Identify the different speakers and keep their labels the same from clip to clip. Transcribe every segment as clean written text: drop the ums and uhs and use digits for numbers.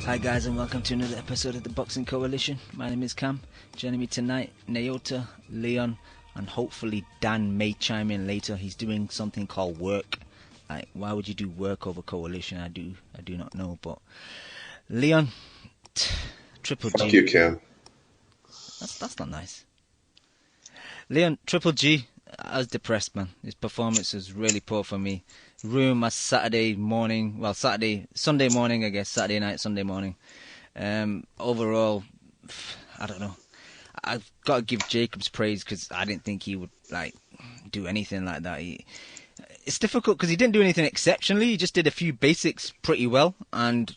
Speaker 1: Hi guys, and welcome to another episode of the Boxing Coalition. My name is Cam. Joining me tonight, Naota, Leon, and hopefully Dan may chime in later. He's doing something called work. Like, why would you do work over coalition? I do not know. But Leon, Triple G.
Speaker 2: Fuck you, Cam.
Speaker 1: That's not nice. Leon, Triple G. I was depressed, man. His performance was really poor for me. Ruined my Sunday morning, I guess. Saturday night, Sunday morning. Overall, I don't know. I've got to give Jacobs praise because I didn't think he would do anything like that. It's difficult because he didn't do anything exceptionally. He just did a few basics pretty well, and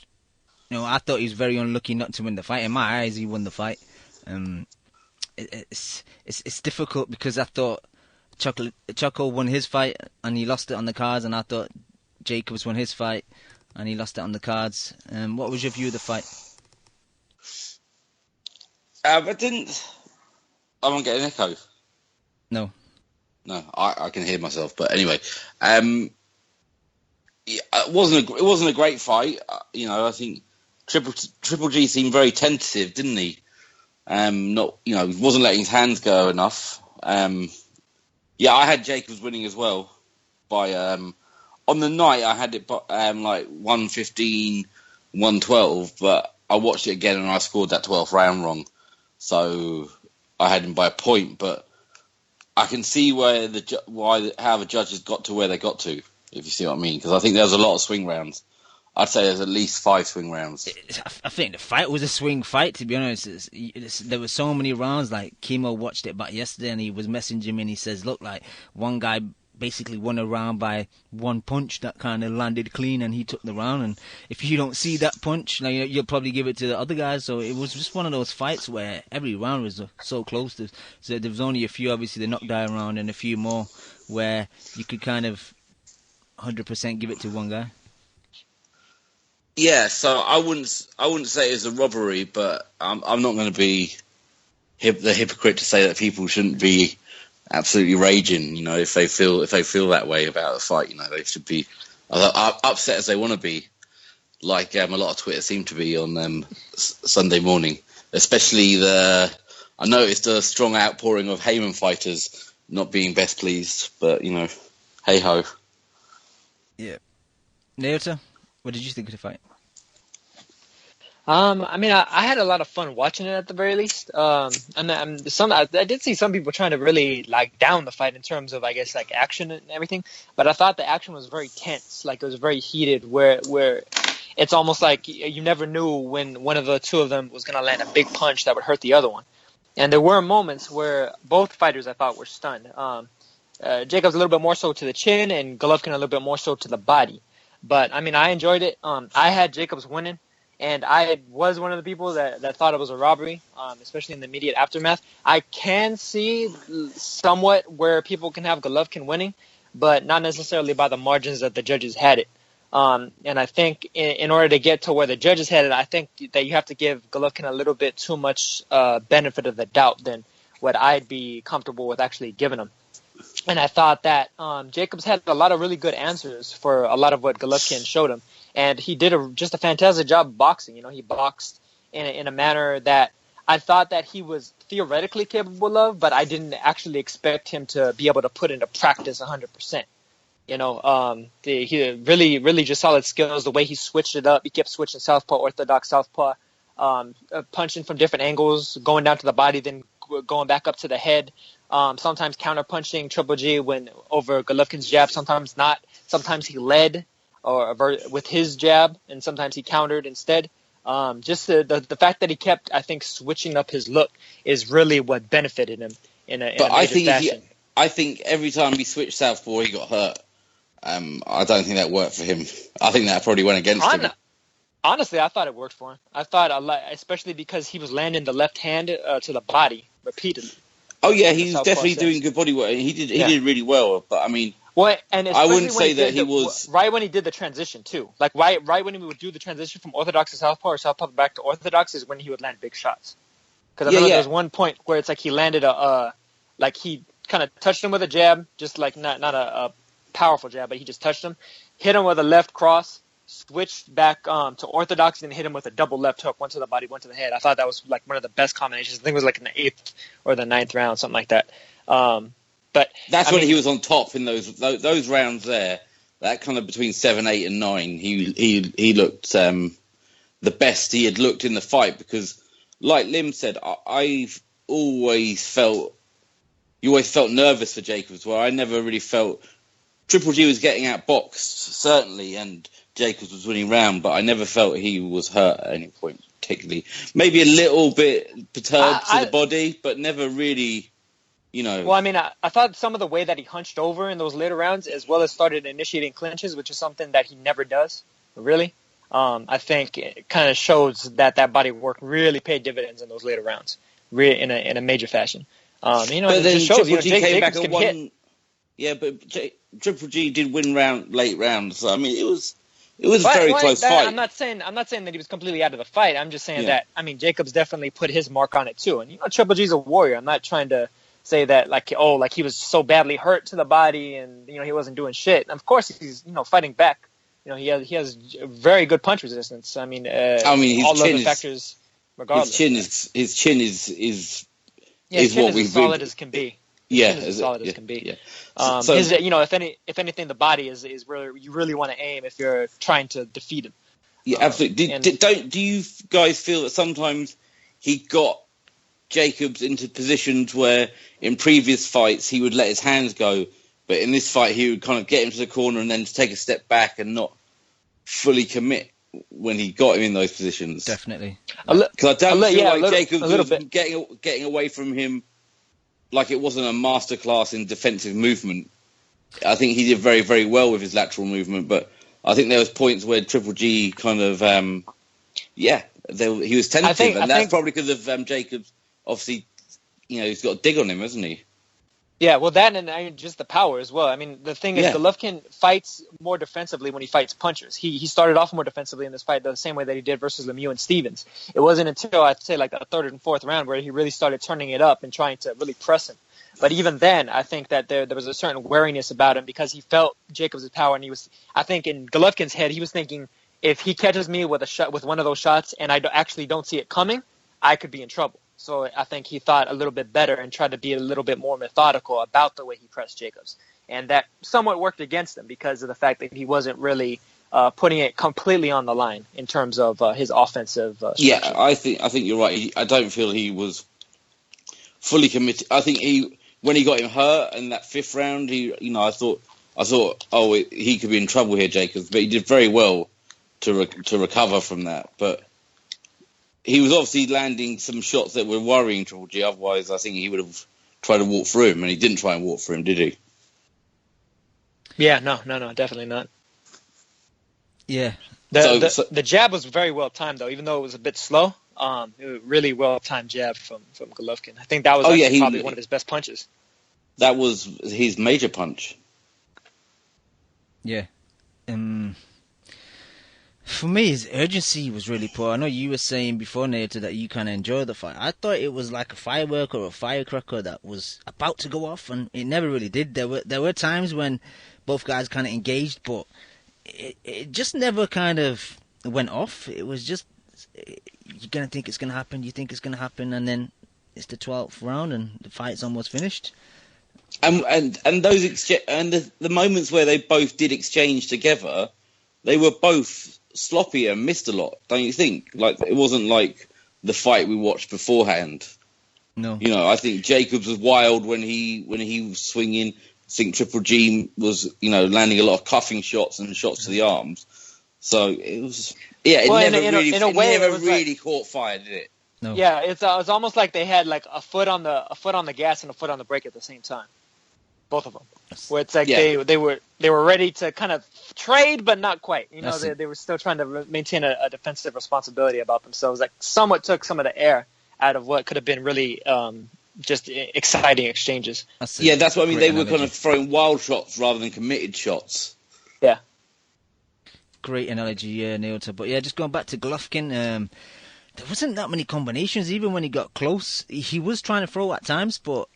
Speaker 1: I thought he was very unlucky not to win the fight. In my eyes, he won the fight. It's difficult because I thought Choco won his fight and he lost it on the cards, and I thought Jacobs won his fight and he lost it on the cards. What was your view of the fight?
Speaker 3: I won't get an echo.
Speaker 1: No,
Speaker 3: I can hear myself. But anyway, it wasn't a great fight. I think Triple G seemed very tentative, didn't he? He wasn't letting his hands go enough. I had Jacobs winning as well. By on the night, I had it 115, 112, but I watched it again and I scored that 12th round wrong. So I had him by a point, but I can see how the judges got to where they got to, if you see what I mean. Because I think there was a lot of swing rounds. I'd say there's at least 5 swing rounds.
Speaker 1: I think the fight was a swing fight, to be honest. There were so many rounds. Like, Kimo watched it back yesterday and he was messaging me and he says, look, one guy basically won a round by one punch that kind of landed clean and he took the round. And if you don't see that punch, you'll probably give it to the other guys. So it was just one of those fights where every round was so close. So there was only a few, obviously, the knockdown round and a few more where you could kind of 100% give it to one guy.
Speaker 3: Yeah, so I wouldn't say it's a robbery, but I'm not going to be the hypocrite to say that people shouldn't be absolutely raging. If they feel that way about a fight, they should be upset as they want to be. Like a lot of Twitter seemed to be on Sunday morning, especially I noticed a strong outpouring of Heyman fighters not being best pleased, but hey ho.
Speaker 1: Yeah, Naota, what did you think of the fight?
Speaker 4: I had a lot of fun watching it at the very least. I did see some people trying to really down the fight in terms of, I guess, action and everything. But I thought the action was very tense, it was very heated, where it's almost like you never knew when one of the two of them was going to land a big punch that would hurt the other one. And there were moments where both fighters I thought were stunned. Jacobs a little bit more so to the chin, and Golovkin a little bit more so to the body. But I enjoyed it. I had Jacobs winning. And I was one of the people that thought it was a robbery, especially in the immediate aftermath. I can see somewhat where people can have Golovkin winning, but not necessarily by the margins that the judges had it. And I think in order to get to where the judges had it, I think that you have to give Golovkin a little bit too much benefit of the doubt than what I'd be comfortable with actually giving him. And I thought that Jacobs had a lot of really good answers for a lot of what Golovkin showed him. And he did just a fantastic job boxing. He boxed in a manner that I thought that he was theoretically capable of, but I didn't actually expect him to be able to put into practice 100%. He really, really just solid skills. The way he switched it up, he kept switching southpaw, orthodox southpaw, punching from different angles, going down to the body, then going back up to the head. Sometimes counter punching Triple G when over Golovkin's jab, sometimes not. Sometimes he led with his jab, and sometimes he countered instead. Just the fact that he kept, I think, switching up his look is really what benefited him in a major fashion.
Speaker 3: I think every time he switched southpaw, he got hurt. I don't think that worked for him. I think that probably went against him.
Speaker 4: Honestly, I thought it worked for him. I thought a lot, especially because he was landing the left hand to the body repeatedly.
Speaker 3: Oh yeah, he was definitely doing good body work. He did really well. But
Speaker 4: I
Speaker 3: wouldn't say that he was
Speaker 4: right when he did the transition too. Right when he would do the transition from orthodox to southpaw or southpaw back to orthodox is when he would land big shots. Because I know there was one point where it's he landed he kind of touched him with a jab, just not a powerful jab, but he just touched him, hit him with a left cross, switched back to orthodox and hit him with a double left hook, one to the body, one to the head. I thought that was like one of the best combinations. I think it was like in the 8th or the 9th round, something like that. But
Speaker 3: that's when he was on top in those rounds there. That kind of between 7, 8, and 9, he looked the best he had looked in the fight, because, like Lim said, I've always felt nervous for Jacobs, where I never really felt Triple G was getting outboxed, certainly, and Jacobs was winning round, but I never felt he was hurt at any point particularly. Maybe a little bit perturbed to the body, but never really, you know.
Speaker 4: Well, I mean, I thought some of the way that he hunched over in those later rounds, as well as started initiating clinches, which is something that he never does, really. I think it kind of shows that body work really paid dividends in those later rounds, in a major fashion.
Speaker 3: But
Speaker 4: it
Speaker 3: then
Speaker 4: just shows,
Speaker 3: Triple G came back
Speaker 4: Jacobs
Speaker 3: and
Speaker 4: can
Speaker 3: won.
Speaker 4: hit.
Speaker 3: Yeah, but Triple G did win late rounds. So, I mean, it was a very close fight.
Speaker 4: I'm not saying that he was completely out of the fight. I'm just saying that, I mean, Jacobs definitely put his mark on it too. And Triple G's a warrior. I'm not trying to say that like he was so badly hurt to the body and he wasn't doing shit. And of course he's fighting back. He has very good punch resistance. I mean
Speaker 3: his
Speaker 4: all
Speaker 3: chin
Speaker 4: other factors regardless.
Speaker 3: His chin is
Speaker 4: what
Speaker 3: we've
Speaker 4: as solid as can be. As solid as can be.
Speaker 3: Yeah. So,
Speaker 4: if anything, the body is where you really want to aim if you're trying to defeat him.
Speaker 3: Yeah, absolutely. Do you guys feel that sometimes he got Jacobs into positions where in previous fights he would let his hands go, but in this fight he would kind of get him to the corner and then take a step back and not fully commit when he got him in those positions?
Speaker 1: Definitely.
Speaker 3: Because I don't feel like Jacobs was getting away from him like it wasn't a masterclass in defensive movement. I think he did very, very well with his lateral movement, but I think there was points where Triple G kind of, he was tentative, and that's probably because of Jacobs. Obviously, he's got a dig on him, hasn't he?
Speaker 4: Yeah, well, that and just the power as well. I mean, the thing is, Golovkin fights more defensively when he fights punchers. He started off more defensively in this fight the same way that he did versus Lemieux and Stevens. It wasn't until, I'd say, like the 3rd and 4th round where he really started turning it up and trying to really press him. But even then, I think that there was a certain wariness about him because he felt Jacobs' power, and I think in Golovkin's head, he was thinking, if he catches me with one of those shots and I actually don't see it coming, I could be in trouble. So I think he thought a little bit better and tried to be a little bit more methodical about the way he pressed Jacobs. And that somewhat worked against him because of the fact that he wasn't really putting it completely on the line in terms of his offensive structure.
Speaker 3: Yeah, I think you're right. I don't feel he was fully committed. I think when he got him hurt in that 5th round, I thought, he could be in trouble here, Jacobs. But he did very well to recover from that. But he was obviously landing some shots that were worrying Triple G. Otherwise, I think he would have tried to walk through him, and he didn't try and walk through him, did he?
Speaker 4: Yeah, no, definitely not.
Speaker 1: Yeah.
Speaker 4: The jab was very well timed, though, even though it was a bit slow. It was a really well timed jab from Golovkin. I think that was probably one of his best punches.
Speaker 3: That was his major punch.
Speaker 1: Yeah. For me, his urgency was really poor. I know you were saying before, Nato, that you kind of enjoyed the fight. I thought it was like a firework or a firecracker that was about to go off, and it never really did. There were times when both guys kind of engaged, but it just never kind of went off. It was just, you're going to think it's going to happen, you think it's going to happen, and then it's the 12th round and the fight's almost finished.
Speaker 3: And those the moments where they both did exchange together, they were both sloppy and missed a lot, don't you think? Like, it wasn't like the fight we watched beforehand.
Speaker 1: No.
Speaker 3: I think Jacobs was wild when he was swinging. I think Triple G was, landing a lot of cuffing shots and shots to the arms. So it was, it never really caught fire, did it?
Speaker 1: No.
Speaker 4: Yeah, it's almost like they had like a foot on the gas and a foot on the brake at the same time. Both of them. Where it's like they were ready to kind of trade, but not quite. They were still trying to maintain a defensive responsibility about themselves. Like somewhat took some of the air out of what could have been really just exciting exchanges.
Speaker 3: That's what I mean. They were kind of throwing wild shots rather than committed shots.
Speaker 4: Yeah.
Speaker 1: Great analogy, Naota. But just going back to Golovkin, there wasn't that many combinations. Even when he got close, he was trying to throw at times, but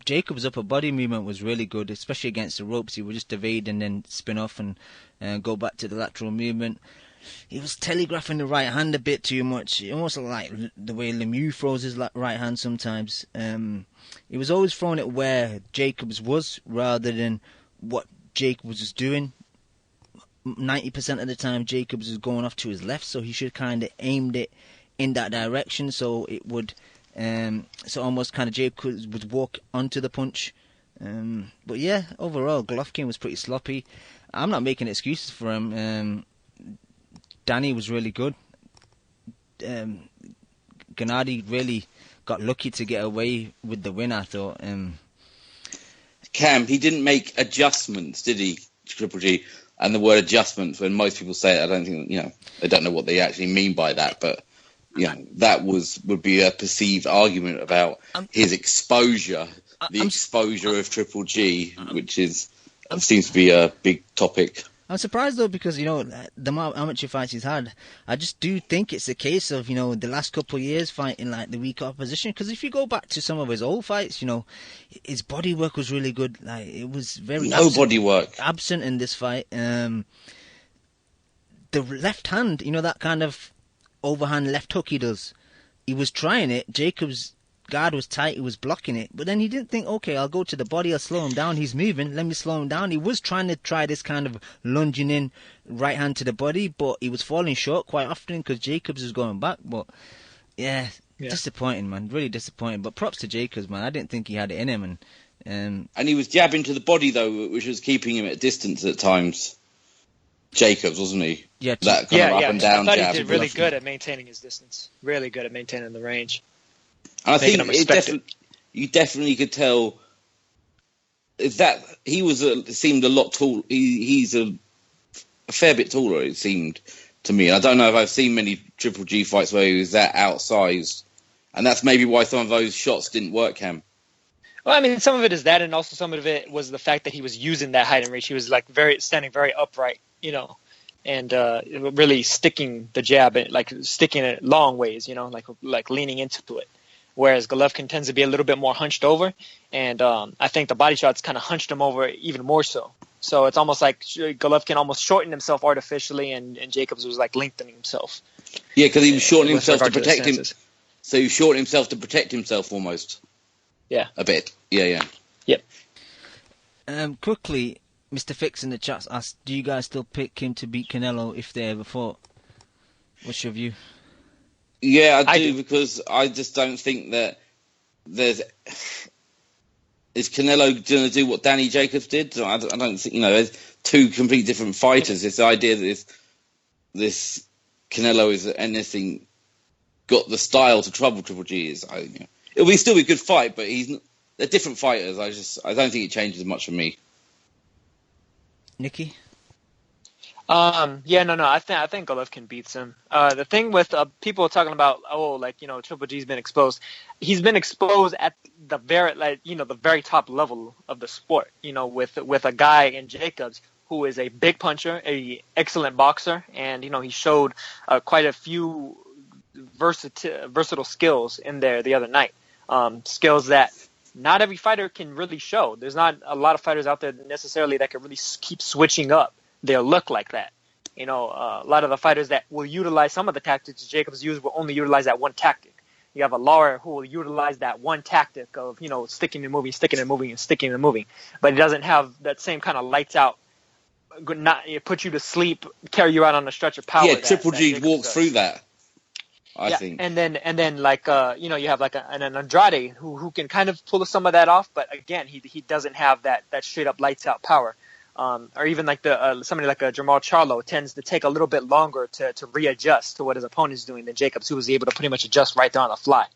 Speaker 1: Jacobs' upper body movement was really good, especially against the ropes. He would just evade and then spin off and go back to the lateral movement. He was telegraphing the right hand a bit too much, almost like the way Lemieux throws his right hand sometimes. He was always throwing it where Jacobs was rather than what Jacobs was doing. 90% of the time Jacobs was going off to his left, so he should kind of aimed it in that direction, so it would so almost kind of Jacobs would walk onto the punch. But yeah, overall Golovkin was pretty sloppy. I'm not making excuses for him. Danny was really good. Gennady really got lucky to get away with the win, I thought.
Speaker 3: Cam, he didn't make adjustments, did he, Triple G? And the word adjustments, when most people say it, I don't think, they don't know what they actually mean by that. But, that would be a perceived argument about his exposure, exposure of Triple G, which seems to be a big topic.
Speaker 1: I'm surprised though, because the amateur fights he's had, I just do think it's a case of the last couple of years fighting like the weaker opposition. Because if you go back to some of his old fights, his body work was really good. Like it was very
Speaker 3: body work
Speaker 1: absent in this fight. The left hand, that kind of overhand left hook he does. He was trying it. Jacobs' guard was tight. He was blocking it, but then he didn't think, okay, I'll go to the body. I'll slow him down. He's moving. Let me slow him down. He was trying to try this kind of lunging in right hand to the body, but he was falling short quite often because Jacobs was going back. But yeah, disappointing, man. Really disappointing. But props to Jacobs, man. I didn't think he had it in him, and
Speaker 3: he was jabbing to the body though, which was keeping him at a distance at times. Jacobs, wasn't he?
Speaker 1: Yeah,
Speaker 3: that kind of up and down
Speaker 4: I thought
Speaker 3: jab.
Speaker 4: he did really good at maintaining his distance. Really good at maintaining the range.
Speaker 3: And I think you definitely could tell that he seemed a lot tall. He's a fair bit taller, it seemed to me. I don't know if I've seen many Triple G fights where he was that outsized, and that's maybe why some of those shots didn't work, Cam.
Speaker 4: Well, I mean, some of it is that, and also some of it was the fact that he was using that height and reach. He was like standing very upright, and really sticking the jab, like sticking it long ways, like leaning into it. Whereas Golovkin tends to be a little bit more hunched over, and I think the body shots kind of hunched him over even more so. So it's almost like Golovkin almost shortened himself artificially, and Jacobs was like lengthening himself.
Speaker 3: Yeah, because he was shortening himself to protect him. So he shortened himself to protect himself almost.
Speaker 4: Yeah.
Speaker 3: A bit. Yeah.
Speaker 4: Yep.
Speaker 1: Quickly, Mr. Fix in the chat asked, do you guys still pick him to beat Canelo if they ever fought? What's your view?
Speaker 3: Yeah, I do, because I just don't think that is Canelo going to do what Danny Jacobs did? I don't think, there's two complete different fighters. This idea that this Canelo is anything got the style to trouble Triple G it'll still be a good fight, but they're different fighters. I don't think it changes much for me.
Speaker 1: Nikki?
Speaker 4: I think Golovkin beats him. The thing with people talking about, Triple G's been exposed. He's been exposed at the very top level of the sport. With a guy in Jacobs who is a big puncher, a excellent boxer, and he showed quite a few versatile skills in there the other night. Skills that not every fighter can really show. There's not a lot of fighters out there necessarily that can really keep switching up their look like that. A lot of the fighters that will utilize some of the tactics Jacobs used will only utilize that one tactic. You have a Lauer who will utilize that one tactic of, sticking and moving, but he doesn't have that same kind of lights out, put you to sleep, carry you out on a stretch of power.
Speaker 3: Yeah, Triple G walked through that. I think.
Speaker 4: And then you have like an Andrade who can kind of pull some of that off, but again, he doesn't have that straight up lights out power. Or even like somebody like a Jamal Charlo tends to take a little bit longer to readjust to what his opponent's doing than Jacobs, who was able to pretty much adjust right there on the fly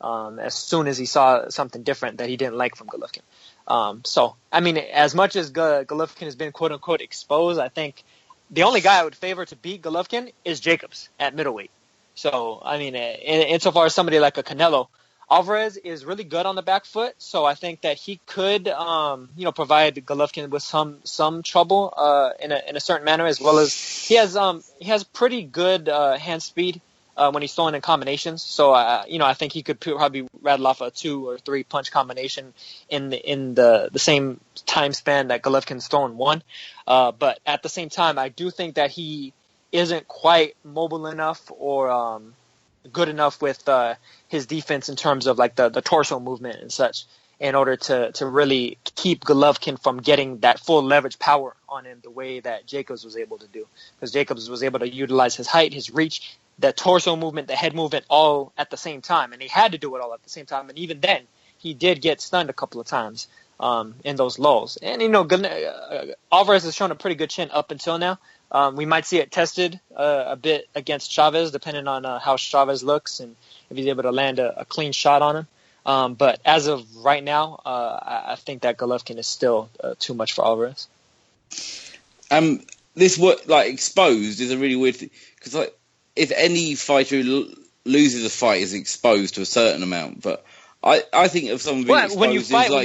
Speaker 4: as soon as he saw something different that he didn't like from Golovkin. So, I mean, as much as Golovkin has been quote-unquote exposed, I think the only guy I would favor to beat Golovkin is Jacobs at middleweight. So, I mean, insofar as somebody like a Canelo, Alvarez is really good on the back foot, so I think that he could, provide Golovkin with some trouble in a certain manner, as well as he has pretty good hand speed when he's throwing in combinations. So, I think he could probably rattle off a 2 or 3 punch combination in the same time span that Golovkin's throwing one. But at the same time, I do think that he isn't quite mobile enough or good enough with his defense in terms of like the torso movement and such, in order to really keep Golovkin from getting that full leverage power on him the way that Jacobs was able to do. Because Jacobs was able to utilize his height, his reach, the torso movement, the head movement all at the same time. And he had to do it all at the same time. And even then, he did get stunned a couple of times in those lulls. And, Alvarez has shown a pretty good chin up until now. We might see it tested a bit against Chavez, depending on how Chavez looks and if he's able to land a clean shot on him. But as of right now, I think that Golovkin is still too much for Alvarez.
Speaker 3: This exposed is a really weird thing, because if any fighter who loses a fight is exposed to a certain amount, but I think of someone being exposed
Speaker 4: when you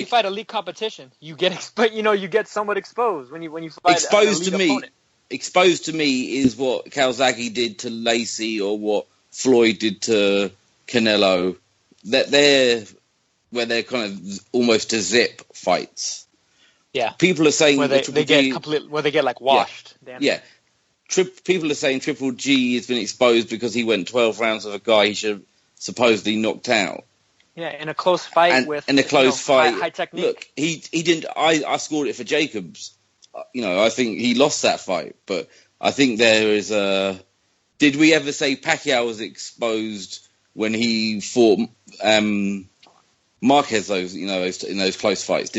Speaker 4: fight elite competition, you get you get somewhat exposed when you fight
Speaker 3: exposed
Speaker 4: an elite opponent.
Speaker 3: Exposed to me is what Calzaghe did to Lacey or what Floyd did to Canelo. That where they're kind of almost to zip fights.
Speaker 4: Yeah,
Speaker 3: people are saying
Speaker 4: where they get like washed.
Speaker 3: Yeah. People are saying Triple G has been exposed because he went 12 rounds with a guy he should have supposedly knocked out.
Speaker 4: Yeah, in a close fight high technique.
Speaker 3: Look, he didn't. I scored it for Jacobs. I think he lost that fight, but I think there is a. Did we ever say Pacquiao was exposed when he fought Marquez? In those close fights,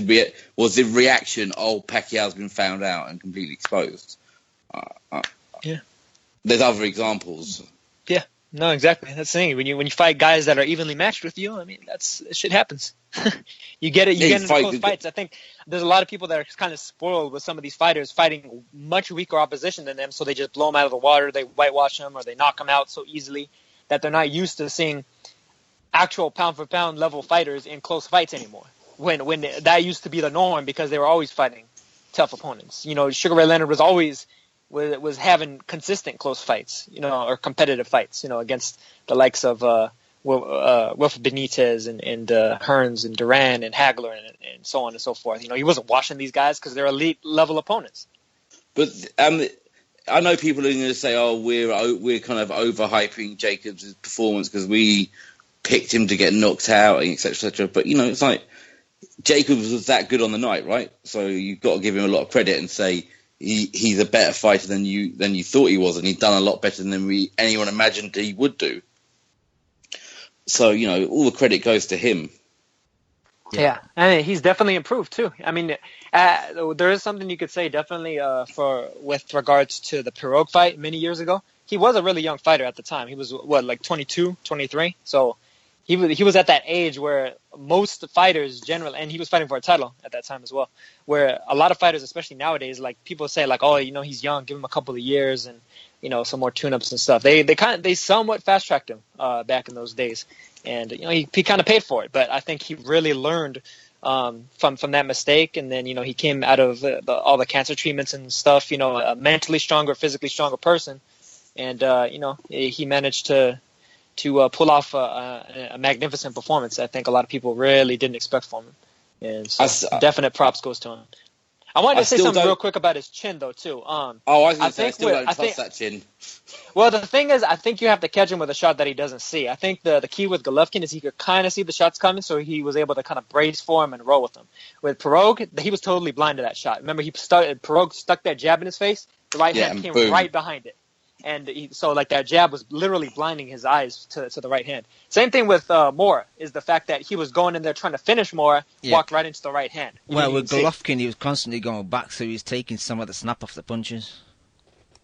Speaker 3: was the reaction? Oh, Pacquiao's been found out and completely exposed.
Speaker 4: Yeah,
Speaker 3: there's other examples.
Speaker 4: Yeah, no, exactly. That's the thing. When you fight guys that are evenly matched with you, I mean, shit happens. You get into close fights. I think there's a lot of people that are kind of spoiled with some of these fighters fighting much weaker opposition than them, so they just blow them out of the water, they whitewash them, or they knock them out so easily that they're not used to seeing actual pound-for-pound level fighters in close fights anymore. When that used to be the norm because they were always fighting tough opponents. Sugar Ray Leonard was having consistent close fights, or competitive fights, against the likes of Wilfred Benitez and Hearns and Duran and Hagler and so on and so forth. He wasn't washing these guys because they're elite level opponents.
Speaker 3: But I know people are going to say, "Oh, we're kind of overhyping Jacobs' performance because we picked him to get knocked out, etc., etc." But it's like Jacobs was that good on the night, right? So you've got to give him a lot of credit and say he's a better fighter than you thought he was, and he's done a lot better than anyone imagined he would do. So all the credit goes to him.
Speaker 4: Yeah, and he's definitely improved too. I mean, there is something you could say definitely with regards to the Pirogue fight many years ago. He was a really young fighter at the time. He was like 22, 23. So he was at that age where most fighters generally, and he was fighting for a title at that time as well, where a lot of fighters, especially nowadays, like people say like, oh, he's young, give him a couple of years and some more tune-ups and stuff. They somewhat fast-tracked him back in those days, and he kind of paid for it. But I think he really learned from that mistake, and then he came out of all the cancer treatments and stuff. A mentally stronger, physically stronger person, and he managed to pull off a magnificent performance. I think a lot of people really didn't expect from him, and so definite props goes to him. I wanted to say something real quick about his chin, though, too.
Speaker 3: I was going to say, I still don't trust that chin.
Speaker 4: Well, the thing is, I think you have to catch him with a shot that he doesn't see. I think the key with Golovkin is he could kind of see the shots coming, so he was able to kind of brace for him and roll with them. With Pirogue, he was totally blind to that shot. Remember, Pirogue stuck that jab in his face, the right hand came right behind it. And that jab was literally blinding his eyes to the right hand. Same thing with Moore, is the fact that he was going in there trying to finish Moore, walked right into the right hand.
Speaker 1: Well, with Golovkin, he was constantly going back, so he was taking some of the snap off the punches.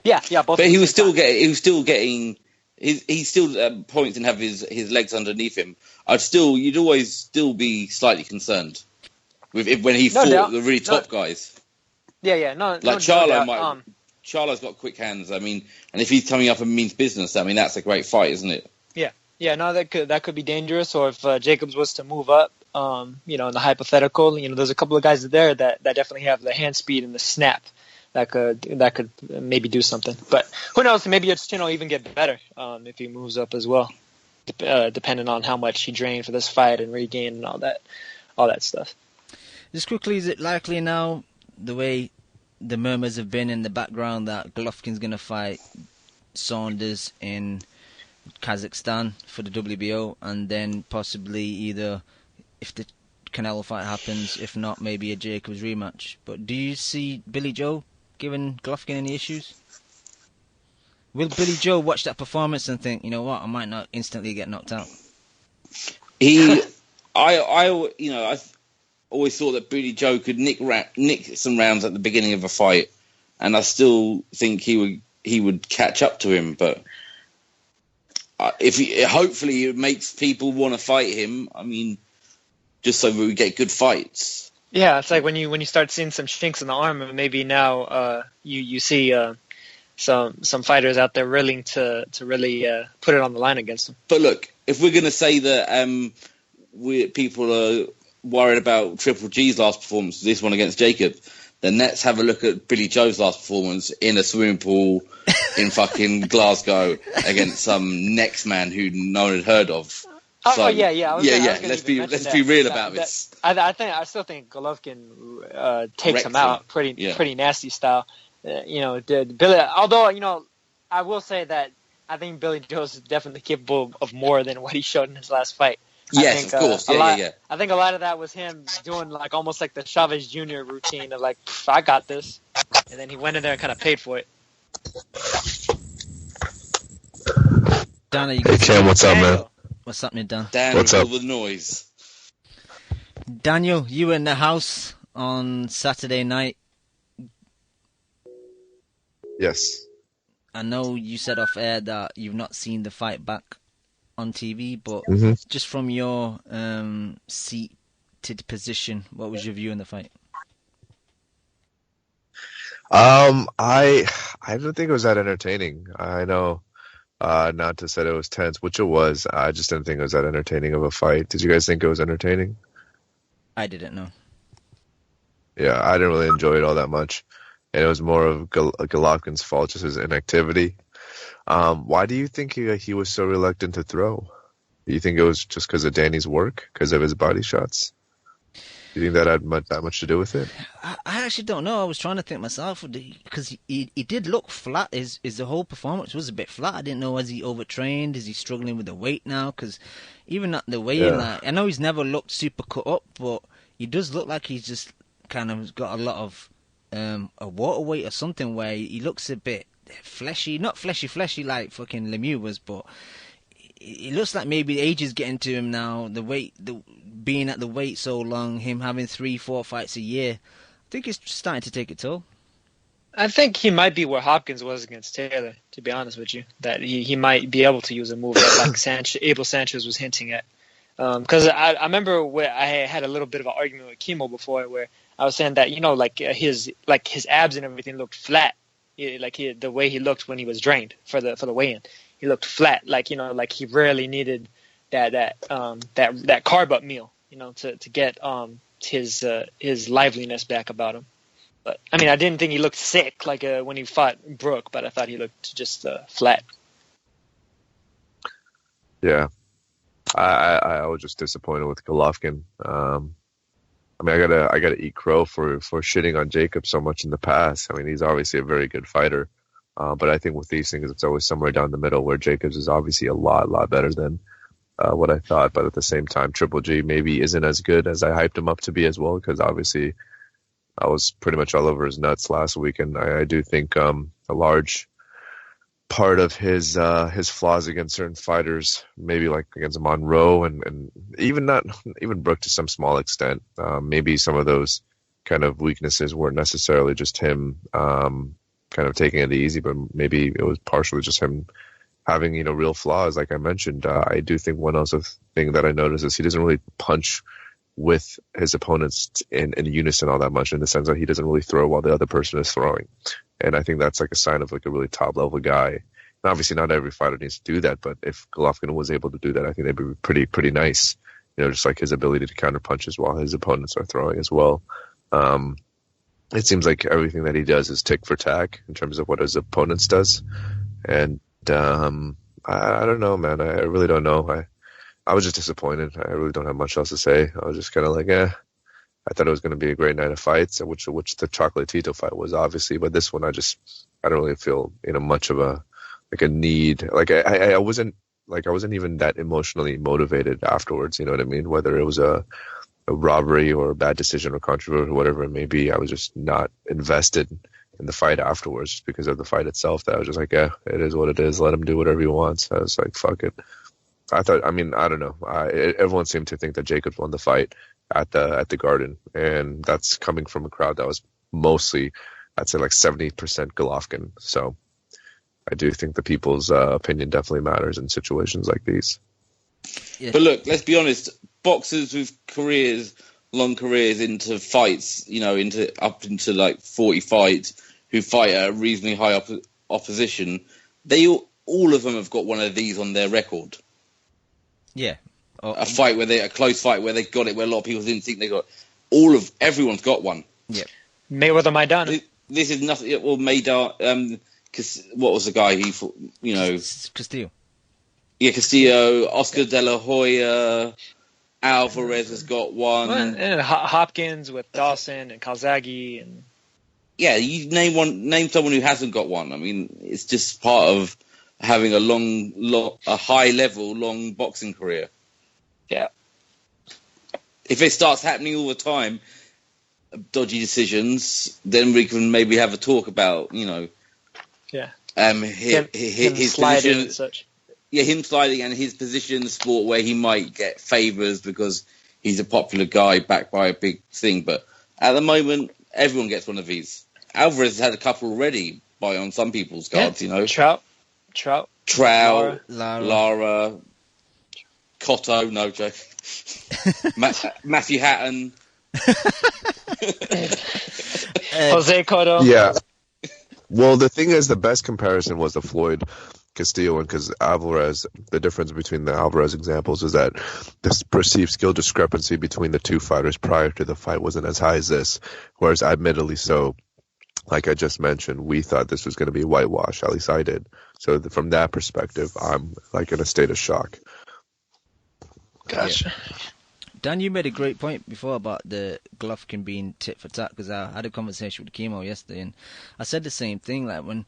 Speaker 4: Yeah, both.
Speaker 3: But he was still getting. He still points and have his legs underneath him. You'd always still be slightly concerned when he fought the really top guys.
Speaker 4: Yeah, no.
Speaker 3: Like Charlo Charlo's got quick hands. I mean, and if he's coming up and means business, I mean, that's a great fight, isn't it?
Speaker 4: Yeah. No, that could be dangerous. Or if Jacobs was to move up, in the hypothetical, there's a couple of guys there that definitely have the hand speed and the snap that could maybe do something. But who knows? Maybe it's even get better if he moves up as well, depending on how much he drained for this fight and regain and all that stuff.
Speaker 1: Just quickly, is it likely now, the way the murmurs have been in the background, that Golovkin's going to fight Saunders in Kazakhstan for the WBO, and then possibly either, if the Canelo fight happens, if not, maybe a Jacobs rematch? But do you see Billy Joe giving Golovkin any issues? Will Billy Joe watch that performance and think, you know what, I might not instantly get knocked out?
Speaker 3: I always thought that Billy Joe could nick some rounds at the beginning of a fight, and I still think he would catch up to him. But hopefully it makes people want to fight him. I mean, just so we get good fights.
Speaker 4: Yeah, it's like when you start seeing some chinks in the armor, maybe now you see some fighters out there willing to really put it on the line against him.
Speaker 3: But look, if we're going to say that people are worried about Triple G's last performance, this one against Jacob, then let's have a look at Billy Joe's last performance in a swimming pool in fucking Glasgow against some next man who no one had heard of.
Speaker 4: Yeah.
Speaker 3: Let's be real about this.
Speaker 4: I still think Golovkin takes him out pretty nasty style. Billy. Although I will say that I think Billy Joe's definitely capable of more than what he showed in his last fight.
Speaker 3: Yes, of course. Yeah.
Speaker 4: I think a lot of that was him doing almost like the Chavez Jr. routine of I got this, and then he went in there and kind of paid for it.
Speaker 1: Dana,
Speaker 2: hey Cam, what's up, man?
Speaker 1: What's happening, Dan?
Speaker 3: What's up with the noise?
Speaker 1: Daniel, you were in the house on Saturday night.
Speaker 2: Yes.
Speaker 1: I know you said off air that you've not seen the fight back on TV, but just from your seated position, what was your view in the fight?
Speaker 2: I don't think it was that entertaining. I know not to say it was tense, which it was. I just didn't think it was that entertaining of a fight. Did you guys think it was entertaining?
Speaker 1: I didn't know.
Speaker 2: Yeah, I didn't really enjoy it all that much. And it was more of Golovkin's fault, just his inactivity. Why do you think he was so reluctant to throw? Do you think it was just because of Danny's work, because of his body shots? Do you think that had that much to do with it?
Speaker 1: I actually don't know. I was trying to think myself, because he did look flat. The whole performance was a bit flat. I didn't know, is he overtrained? Is he struggling with the weight now? Because even at the weigh-in, I know he's never looked super cut up, but he does look like he's just kind of got a lot of a water weight or something, where he looks a bit fleshy. Not fleshy like fucking Lemieux was, but it looks like maybe age is getting to him now. The weight, being at the weight so long, him having 3-4 fights a year, I think it's starting to take a toll.
Speaker 4: I think he might be where Hopkins was against Taylor, to be honest with you. That he might be able to use a move like Abel Sanchez was hinting at. Because I remember where I had a little bit of an argument with Kimo before, where I was saying that his abs and everything looked flat, the way he looked when he was drained for the weigh-in. He looked flat, like he really needed that carb up meal, to get his liveliness back about him. But I mean, I didn't think he looked sick when he fought Brooke, but I thought he looked just flat.
Speaker 2: Yeah, I was just disappointed with Golovkin. I mean, I gotta eat crow for shitting on Jacob so much in the past. I mean, he's obviously a very good fighter, but I think with these things, it's always somewhere down the middle, where Jacobs is obviously a lot better than what I thought. But at the same time, Triple G maybe isn't as good as I hyped him up to be as well, because obviously I was pretty much all over his nuts last week, and I do think a large part of his flaws against certain fighters, maybe like against Monroe and even Brooke to some small extent, maybe some of those kind of weaknesses weren't necessarily just him kind of taking it easy, but maybe it was partially just him having real flaws. Like I mentioned, I do think one other thing that I noticed is he doesn't really punch with his opponents in unison all that much, in the sense that he doesn't really throw while the other person is throwing. And I think that's like a sign of like a really top level guy. And obviously not every fighter needs to do that, but if Golovkin was able to do that, I think that'd be pretty nice. Just like his ability to counter punches while his opponents are throwing as well. it seems like everything that he does is tick for tack in terms of what his opponents does. And I don't know, man. I really don't know. I was just disappointed. I really don't have much else to say. I was just kind of like, I thought it was going to be a great night of fights, which the Chocolatito fight was, obviously. But this one, I don't really feel much of a need. Like I wasn't even that emotionally motivated afterwards. You know what I mean? Whether it was a robbery or a bad decision or controversy or whatever it may be, I was just not invested in the fight afterwards just because of the fight itself. That I was just like, it is what it is. Let him do whatever he wants. I was like, fuck it. I don't know. Everyone seemed to think that Jacobs won the fight at the Garden, and that's coming from a crowd that was mostly, I'd say, like 70% Golovkin. So I do think the people's opinion definitely matters in situations like these.
Speaker 3: Yeah. But look, let's be honest. Boxers with long careers into fights, up into like 40 fights, who fight at a reasonably high opposition, all of them have got one of these on their record.
Speaker 1: Yeah.
Speaker 3: A close fight where they got it, where a lot of people didn't think they got. Everyone's got one.
Speaker 1: Yeah.
Speaker 4: Mayweather Maidana.
Speaker 3: This is nothing. Well, Maidana. What was the guy he fought?
Speaker 1: Castillo.
Speaker 3: Yeah, Castillo, Oscar De La Hoya, Alvarez has got one.
Speaker 4: And Hopkins with Dawson and Calzaghe and.
Speaker 3: Yeah, you name someone who hasn't got one. I mean, it's just part of having a high level, long boxing career.
Speaker 4: Yeah.
Speaker 3: If it starts happening all the time, dodgy decisions, then we can maybe have a talk about,
Speaker 4: Yeah.
Speaker 3: His
Speaker 4: sliding and such.
Speaker 3: Yeah, him sliding and his position in the sport where he might get favours because he's a popular guy backed by a big thing. But at the moment, everyone gets one of these. Alvarez has had a couple already on some people's cards,
Speaker 4: Trout,
Speaker 3: Lara, Cotto, no joke. Matthew Hatton.
Speaker 4: Jose Cotto.
Speaker 2: Yeah. Well, the thing is, the best comparison was the Floyd Castillo one, because Alvarez, the difference between the Alvarez examples is that this perceived skill discrepancy between the two fighters prior to the fight wasn't as high as this, whereas admittedly so, like I just mentioned, we thought this was going to be whitewash, at least I did. So from that perspective, I'm like in a state of shock.
Speaker 4: Gotcha.
Speaker 1: Yeah. Dan, you made a great point before about the Golovkin being tit for tat, because I had a conversation with Kimo yesterday, and I said the same thing. Like when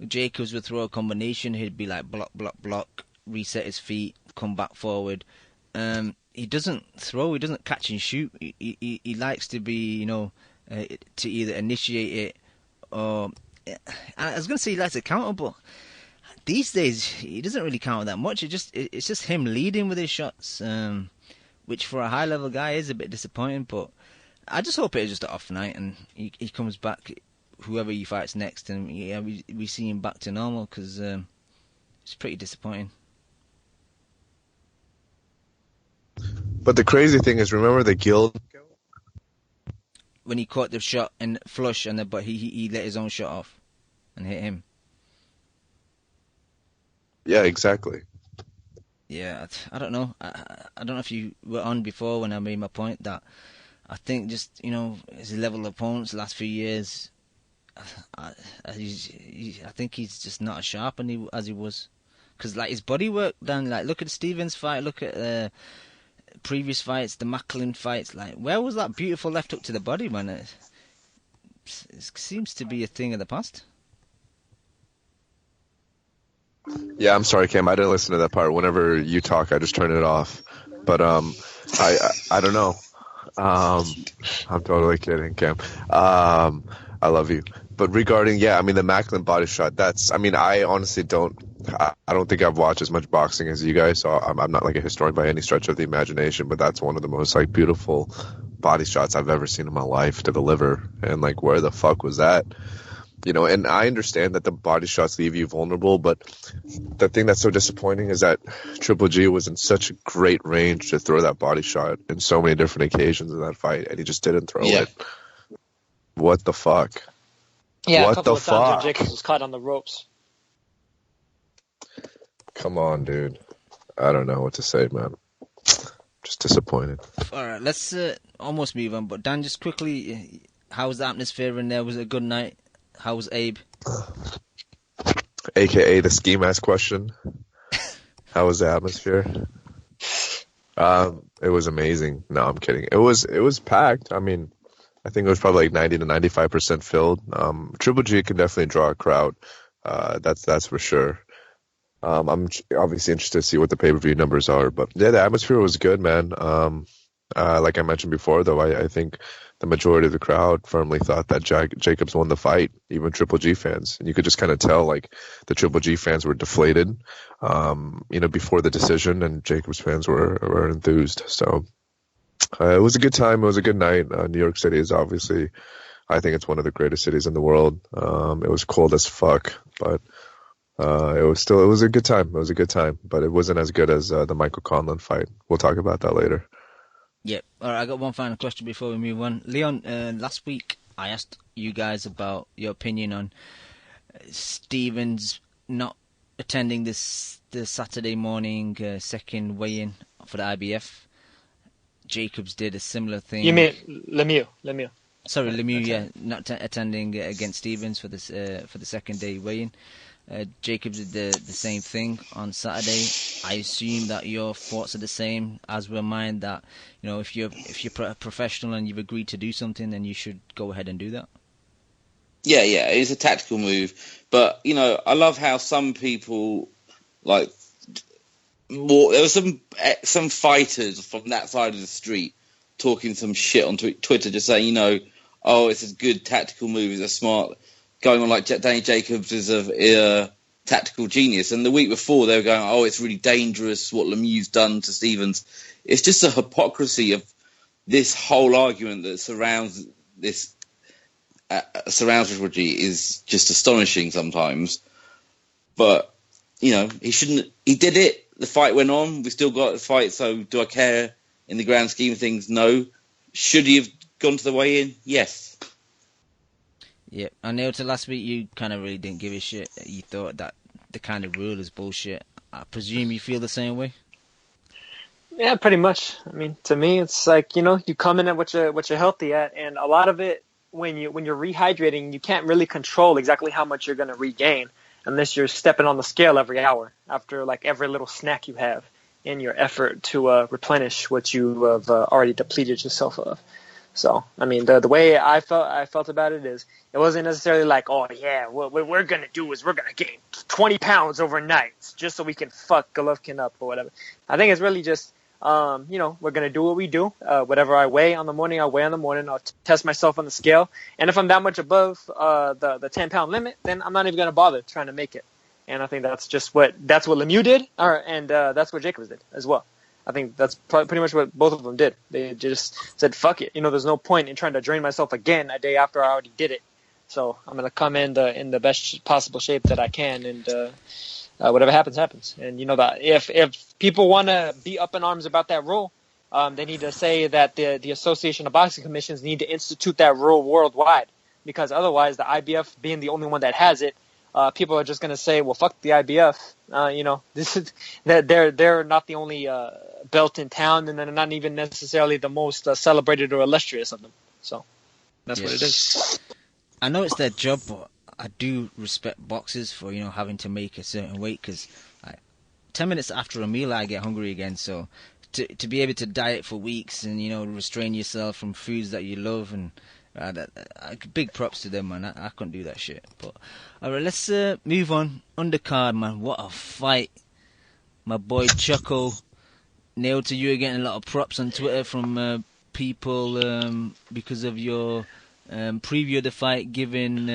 Speaker 1: Jacobs would throw a combination, he'd be like block, block, block, reset his feet, come back forward. He doesn't throw, he doesn't catch and shoot. He likes to be, to either initiate it or I was going to say he likes to counter, but these days he doesn't really counter that much. It's just him leading with his shots, which for a high level guy is a bit disappointing. But I just hope it's just an off night and he comes back, whoever he fights next, and we see him back to normal, because it's pretty disappointing.
Speaker 2: But the crazy thing is, remember the Guild
Speaker 1: when he caught the shot and flush, but he let his own shot off and hit him.
Speaker 2: Yeah, exactly.
Speaker 1: Yeah, I don't know. I don't know if you were on before when I made my point that I think just, his level of opponents the last few years, I think he's just not as sharp as he was. Because like his body work, then like look at the Stevens fight, look at previous fights, the Macklin fights. Like where was that beautiful left hook to the body, man? It seems to be a thing of the past.
Speaker 2: Yeah, I'm sorry, Cam. I didn't listen to that part. Whenever you talk, I just turn it off. But I don't know. I'm totally kidding, Cam. I love you. But regarding, the Macklin body shot, I honestly don't think I've watched as much boxing as you guys, so I'm not like a historian by any stretch of the imagination, but that's one of the most like beautiful body shots I've ever seen in my life to deliver. And like, where the fuck was that? And I understand that the body shots leave you vulnerable, but the thing that's so disappointing is that Triple G was in such a great range to throw that body shot in so many different occasions in that fight, and he just didn't throw it. What the fuck?
Speaker 4: Yeah,
Speaker 2: what
Speaker 4: a couple
Speaker 2: the
Speaker 4: of times
Speaker 2: fuck?
Speaker 4: when Jacobs was caught on the ropes.
Speaker 2: Come on, dude. I don't know what to say, man. Just disappointed.
Speaker 1: All right, let's almost move on. But Dan, just quickly, How was the atmosphere in there? Was it a good night? How was Abe?
Speaker 2: AKA the ski mask question. How was the atmosphere? It was amazing. No, I'm kidding. It was packed. I mean, I think it was probably like 90 to 95% filled. Triple G can definitely draw a crowd. That's for sure. I'm obviously interested to see what the pay-per-view numbers are, but yeah, the atmosphere was good, man. Like I mentioned before, though, I think the majority of the crowd firmly thought that Jacobs won the fight, even Triple G fans. And you could just kind of tell, like, the Triple G fans were deflated, before the decision, and Jacobs fans were enthused. So it was a good time. It was a good night. New York City is obviously, I think it's one of the greatest cities in the world. It was cold as fuck, but it was a good time. It was a good time, but it wasn't as good as the Michael Conlan fight. We'll talk about that later.
Speaker 1: Yep. All right, I got one final question before we move on. Leon, last week I asked you guys about your opinion on Stevens not attending the Saturday morning second weigh-in for the IBF. Jacobs did a similar thing.
Speaker 4: You mean Lemieux?
Speaker 1: Sorry, Lemieux, yeah, not attending against Stevens for the second day weigh-in. Jacobs did the same thing on Saturday. I assume that your thoughts are the same as were mine. That if you're a professional and you've agreed to do something, then you should go ahead and do that.
Speaker 3: Yeah, it's a tactical move, but I love how some people there were some fighters from that side of the street talking some shit on Twitter, just saying oh, it's a good tactical move, it's a smart. Going on like Danny Jacobs is a tactical genius. And the week before, they were going, oh, it's really dangerous what Lemieux's done to Stevens. It's just a hypocrisy of this whole argument that surrounds Triple G is just astonishing sometimes. But, he shouldn't. He did it. The fight went on. We still got the fight. So do I care in the grand scheme of things? No. Should he have gone to the weigh-in? Yes.
Speaker 1: Yeah, I know to last week you kind of really didn't give a shit. You thought that the kind of rule is bullshit. I presume you feel the same way?
Speaker 4: Yeah, pretty much. I mean, to me, it's like, you come in at what you're healthy at, and a lot of it, when you're rehydrating, you can't really control exactly how much you're going to regain unless you're stepping on the scale every hour after like every little snack you have in your effort to replenish what you have already depleted yourself of. So, I mean, the way I felt about it is it wasn't necessarily like, oh, yeah, what we're going to do is we're going to gain 20 pounds overnight just so we can fuck Golovkin up or whatever. I think it's really just, we're going to do what we do. Whatever I weigh on the morning, I'll weigh on the morning. I'll test myself on the scale. And if I'm that much above the 10-pound limit, then I'm not even going to bother trying to make it. And I think that's what Lemieux did, and that's what Jacobs did as well. I think that's pretty much what both of them did. They just said, fuck it. There's no point in trying to drain myself again a day after I already did it. So I'm going to come in the best possible shape that I can, and whatever happens, happens. And that if people want to be up in arms about that rule, they need to say that the Association of Boxing Commissions need to institute that rule worldwide, because otherwise the IBF being the only one that has it, people are just going to say, well, fuck the IBF. This is that they're not the only belt in town, and they're not even necessarily the most celebrated or illustrious of them. So that's what it is.
Speaker 1: I know it's their job, but I do respect boxers for having to make a certain weight, because 10 minutes after a meal I get hungry again. So to be able to diet for weeks and restrain yourself from foods that you love, and big props to them, man. I couldn't do that shit. But all right, let's move on. Undercard, man. What a fight. My boy Choco. Nailed to you getting a lot of props on Twitter from people because of your preview of the fight, giving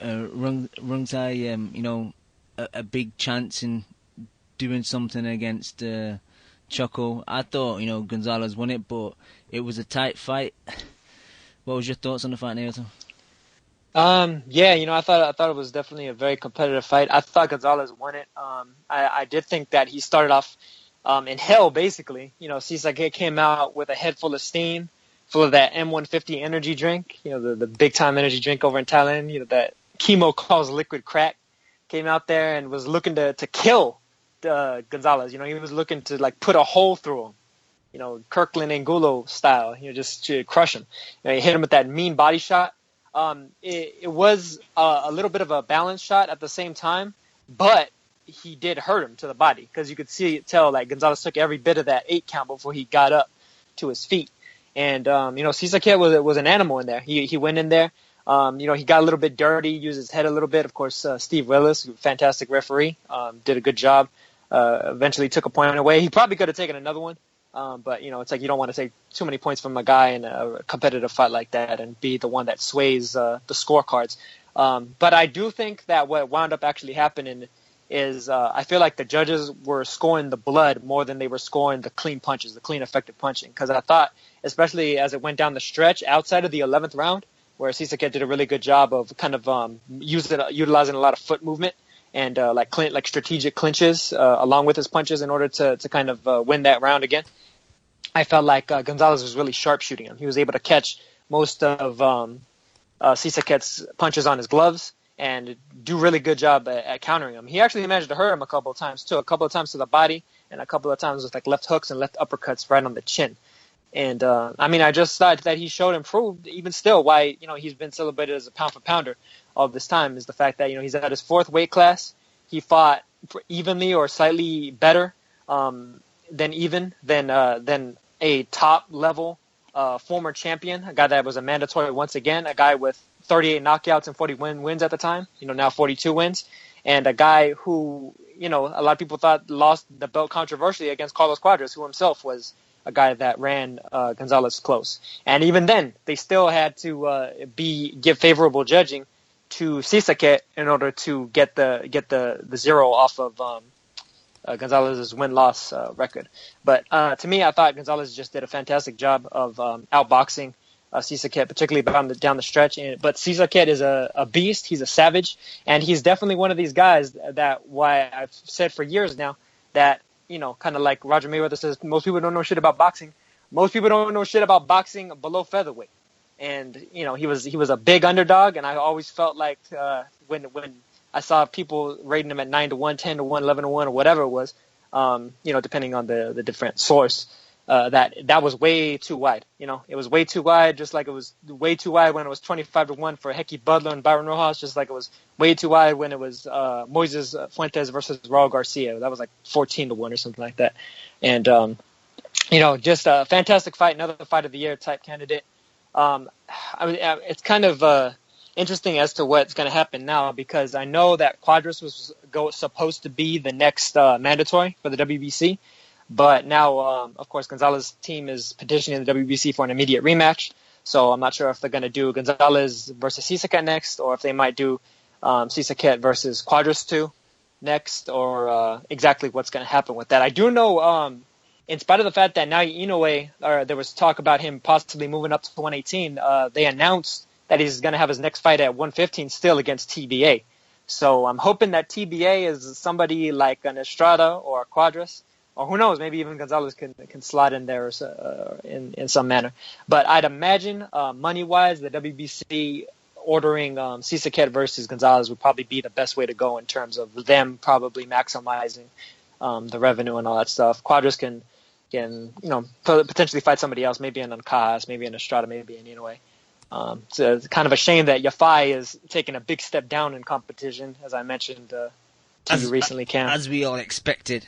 Speaker 1: Rungvisai a big chance in doing something against Choco. I thought Gonzalez won it, but it was a tight fight. What was your thoughts on the fight, Nailton?
Speaker 4: I thought it was definitely a very competitive fight. I thought Gonzalez won it. I did think that he started off in hell, basically. Cesar came out with a head full of steam, full of that M150 energy drink, the big time energy drink over in Thailand, that chemo calls liquid crack. Came out there and was looking to kill Gonzalez. He was looking to like put a hole through him. Kirkland Angulo style, just to crush him. You hit him with that mean body shot. It was a little bit of a balance shot at the same time, but he did hurt him to the body because you could tell like Gonzalez took every bit of that 8 count before he got up to his feet. And, Sisaket was an animal in there. He went in there. He got a little bit dirty, used his head a little bit. Of course, Steve Willis, fantastic referee, did a good job. Eventually took a point away. He probably could have taken another one. But, it's like you don't want to take too many points from a guy in a competitive fight like that and be the one that sways the scorecards. But I do think that what wound up actually happening is I feel like the judges were scoring the blood more than they were scoring the clean punches, the clean effective punching. Because I thought, especially as it went down the stretch outside of the 11th round, where Sisaket did a really good job of kind of utilizing a lot of foot movement and like strategic clinches along with his punches in order to kind of win that round again. I felt like Gonzalez was really sharpshooting him. He was able to catch most of Sisaket's punches on his gloves and do really good job at countering him. He actually managed to hurt him a couple of times too, a couple of times to the body and a couple of times with like left hooks and left uppercuts right on the chin. And I just thought that he showed improved. Even still, why he's been celebrated as a pound for pounder all this time is the fact that he's at his 4th weight class. He fought evenly or slightly better than a top level former champion, a guy that was a mandatory once again, a guy with 38 knockouts and 40 wins at the time. Now 42 wins, and a guy who a lot of people thought lost the belt controversially against Carlos Cuadras, who himself was a guy that ran Gonzalez close. And even then, they still had to give favorable judging to Sisaket in order to get the zero off of Gonzalez's win-loss record. But to me, I thought Gonzalez just did a fantastic job of outboxing Sisaket, particularly down the stretch. But Sisaket is a beast. He's a savage, and he's definitely one of these guys that why I've said for years now that kind of like Roger Mayweather says, most people don't know shit about boxing. Most people don't know shit about boxing below featherweight. And, he was a big underdog, and I always felt like when I saw people rating him at 9-1, 10-1, 11-1, or whatever it was, depending on the different source, that was way too wide. It was way too wide, just like it was way too wide when it was 25-1 for Hecky Butler and Byron Rojas, just like it was way too wide when it was Moises Fuentes versus Raul Garcia. That was like 14-1 or something like that. And, just a fantastic fight, another fight of the year type candidate. It's kind of interesting as to what's going to happen now, because I know that Cuadras was supposed to be the next mandatory for the WBC. But now, of course, Gonzalez's team is petitioning the WBC for an immediate rematch. So I'm not sure if they're going to do Gonzalez versus Sisaket next, or if they might do Sisaket versus Cuadras 2 next, or exactly what's going to happen with that. I do know, in spite of the fact that Naoya Inoue, there was talk about him possibly moving up to 118, they announced that he's going to have his next fight at 115 still against TBA. So I'm hoping that TBA is somebody like an Estrada or a Cuadras. Or who knows, maybe even Gonzalez can slide in there in some manner. But I'd imagine, money-wise, the WBC ordering Sisaket versus Gonzalez would probably be the best way to go in terms of them probably maximizing the revenue and all that stuff. Cuadras can potentially fight somebody else, maybe an Ancajas, maybe an Estrada, maybe an Inoue. So it's kind of a shame that Yafai is taking a big step down in competition, as I mentioned to you recently, Cam.
Speaker 1: As we all expected.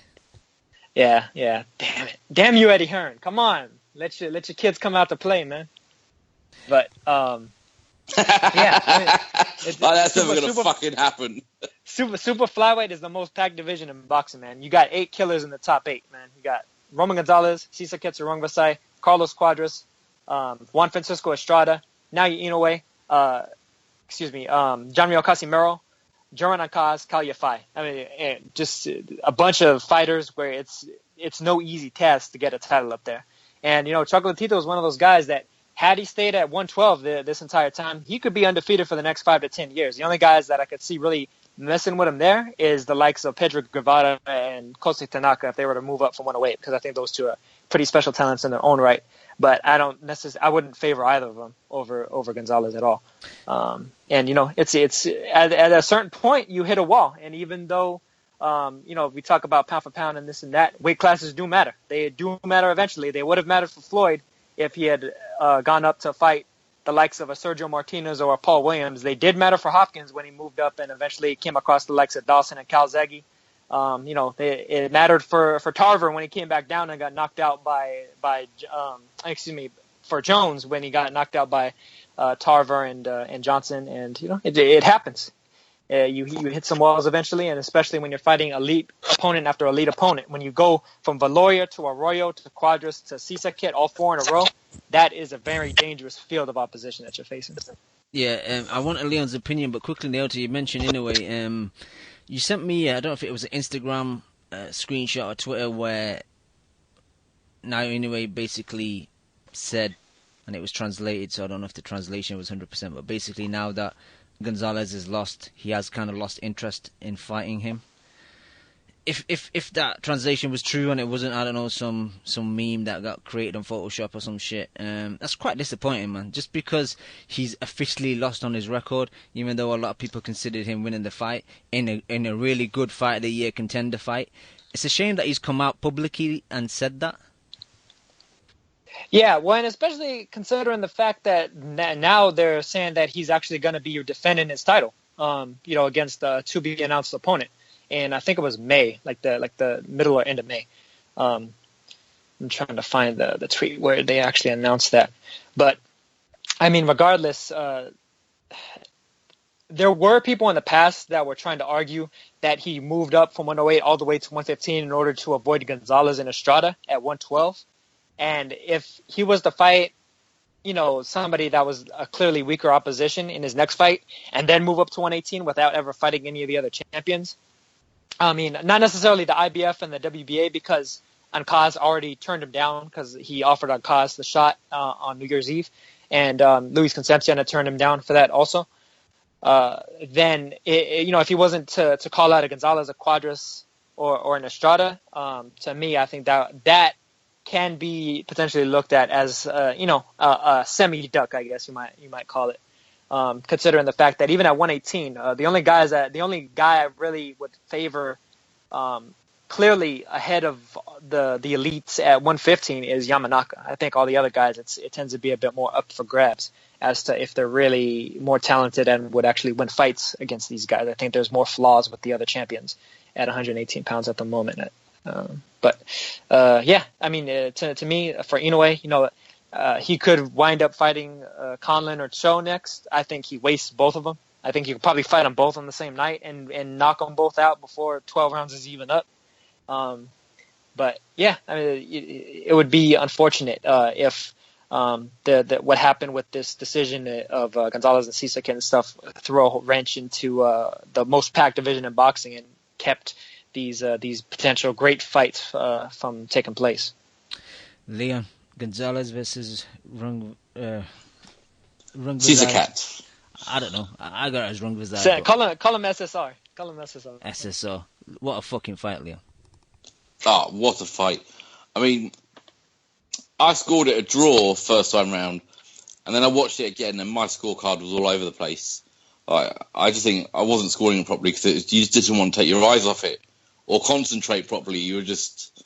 Speaker 4: Yeah. Damn it. Damn you, Eddie Hearn. Come on. Let your kids come out to play, man. But, yeah.
Speaker 3: That's never going to fucking happen.
Speaker 4: Super flyweight is the most packed division in boxing, man. You got 8 killers in the top 8, man. You got Roman Gonzalez, Cesar Rungvisai, Carlos Cuadras, Juan Francisco Estrada, Naoya Inoue, Janriel Casimero, Joran Ankaz, Kal Yafai. I mean, just a bunch of fighters where it's no easy task to get a title up there. And, Chocolatito is one of those guys that had he stayed at 112 this entire time, he could be undefeated for the next 5 to 10 years. The only guys that I could see really messing with him there is the likes of Pedro Guevara and Kosei Tanaka if they were to move up from 108, because I think those two are pretty special talents in their own right. But I wouldn't favor either of them over Gonzalez at all. And it's at a certain point you hit a wall. And even though We talk about pound for pound and this and that. Weight classes do matter. They do matter eventually. They would have mattered for Floyd if he had gone up to fight the likes of a Sergio Martinez or a Paul Williams. They did matter for Hopkins when he moved up and eventually came across the likes of Dawson and Calzaghe. It mattered for Tarver when he came back down and got knocked out for Jones when he got knocked out by Tarver and Johnson. And, it happens. You hit some walls eventually, and especially when you're fighting elite opponent after elite opponent. When you go from Valoria to Arroyo to Quadras to Sisaket, all 4 in a row, that is a very dangerous field of opposition that you're facing.
Speaker 1: Yeah, I wanted Leon's opinion, but quickly, Naoto, you mentioned anyway, you sent me, I don't know if it was an Instagram screenshot or Twitter where now anyway basically said, and it was translated, so I don't know if the translation was 100%, but basically now that Gonzalez is lost, he has kind of lost interest in fighting him. If that translation was true and it wasn't, I don't know, some meme that got created on Photoshop or some shit, that's quite disappointing, man. Just because he's officially lost on his record, even though a lot of people considered him winning the fight in a really good fight of the year contender fight. It's a shame that he's come out publicly and said that.
Speaker 4: Yeah, well, and especially considering the fact that now they're saying that he's actually going to be defending his title, against a to-be-announced opponent. And I think it was May, like the middle or end of May. I'm trying to find the tweet where they actually announced that. But, I mean, regardless, there were people in the past that were trying to argue that he moved up from 108 all the way to 115 in order to avoid Gonzalez and Estrada at 112. And if he was to fight, somebody that was a clearly weaker opposition in his next fight and then move up to 118 without ever fighting any of the other champions, I mean, not necessarily the IBF and the WBA, because Ankaz already turned him down because he offered Ankaz the shot on New Year's Eve, and Luis Concepcion had turned him down for that also. Then, if he wasn't to call out a Gonzalez, a Quadras, or an Estrada, to me, I think that can be potentially looked at as a semi-duck, I guess you might call it, considering the fact that even at 118, the only guy I really would favor clearly ahead of the elites at 115 is Yamanaka. I think all the other guys, it tends to be a bit more up for grabs as to if they're really more talented and would actually win fights against these guys. I think there's more flaws with the other champions at 118 pounds at the moment. I mean, to me, for Inoue, he could wind up fighting Conlan or Cho next. I think he wastes both of them. I think you could probably fight them both on the same night and knock them both out before 12 rounds is even up. But yeah, I mean, it would be unfortunate if what happened with this decision of Gonzalez and Sisak and stuff threw a wrench into the most packed division in boxing and kept these potential great fights from taking place.
Speaker 1: Leon, Gonzalez versus Rungvisai.
Speaker 3: Sisakat.
Speaker 1: I don't know. I got it as Rungvisai.
Speaker 4: Call him SSR. Call him SSR.
Speaker 1: SSR. What a fucking fight, Leon.
Speaker 3: Oh, what a fight. I mean, I scored it a draw first time round, and then I watched it again, and my scorecard was all over the place. I just think I wasn't scoring it properly because you just didn't want to take your eyes off it or concentrate properly. You were just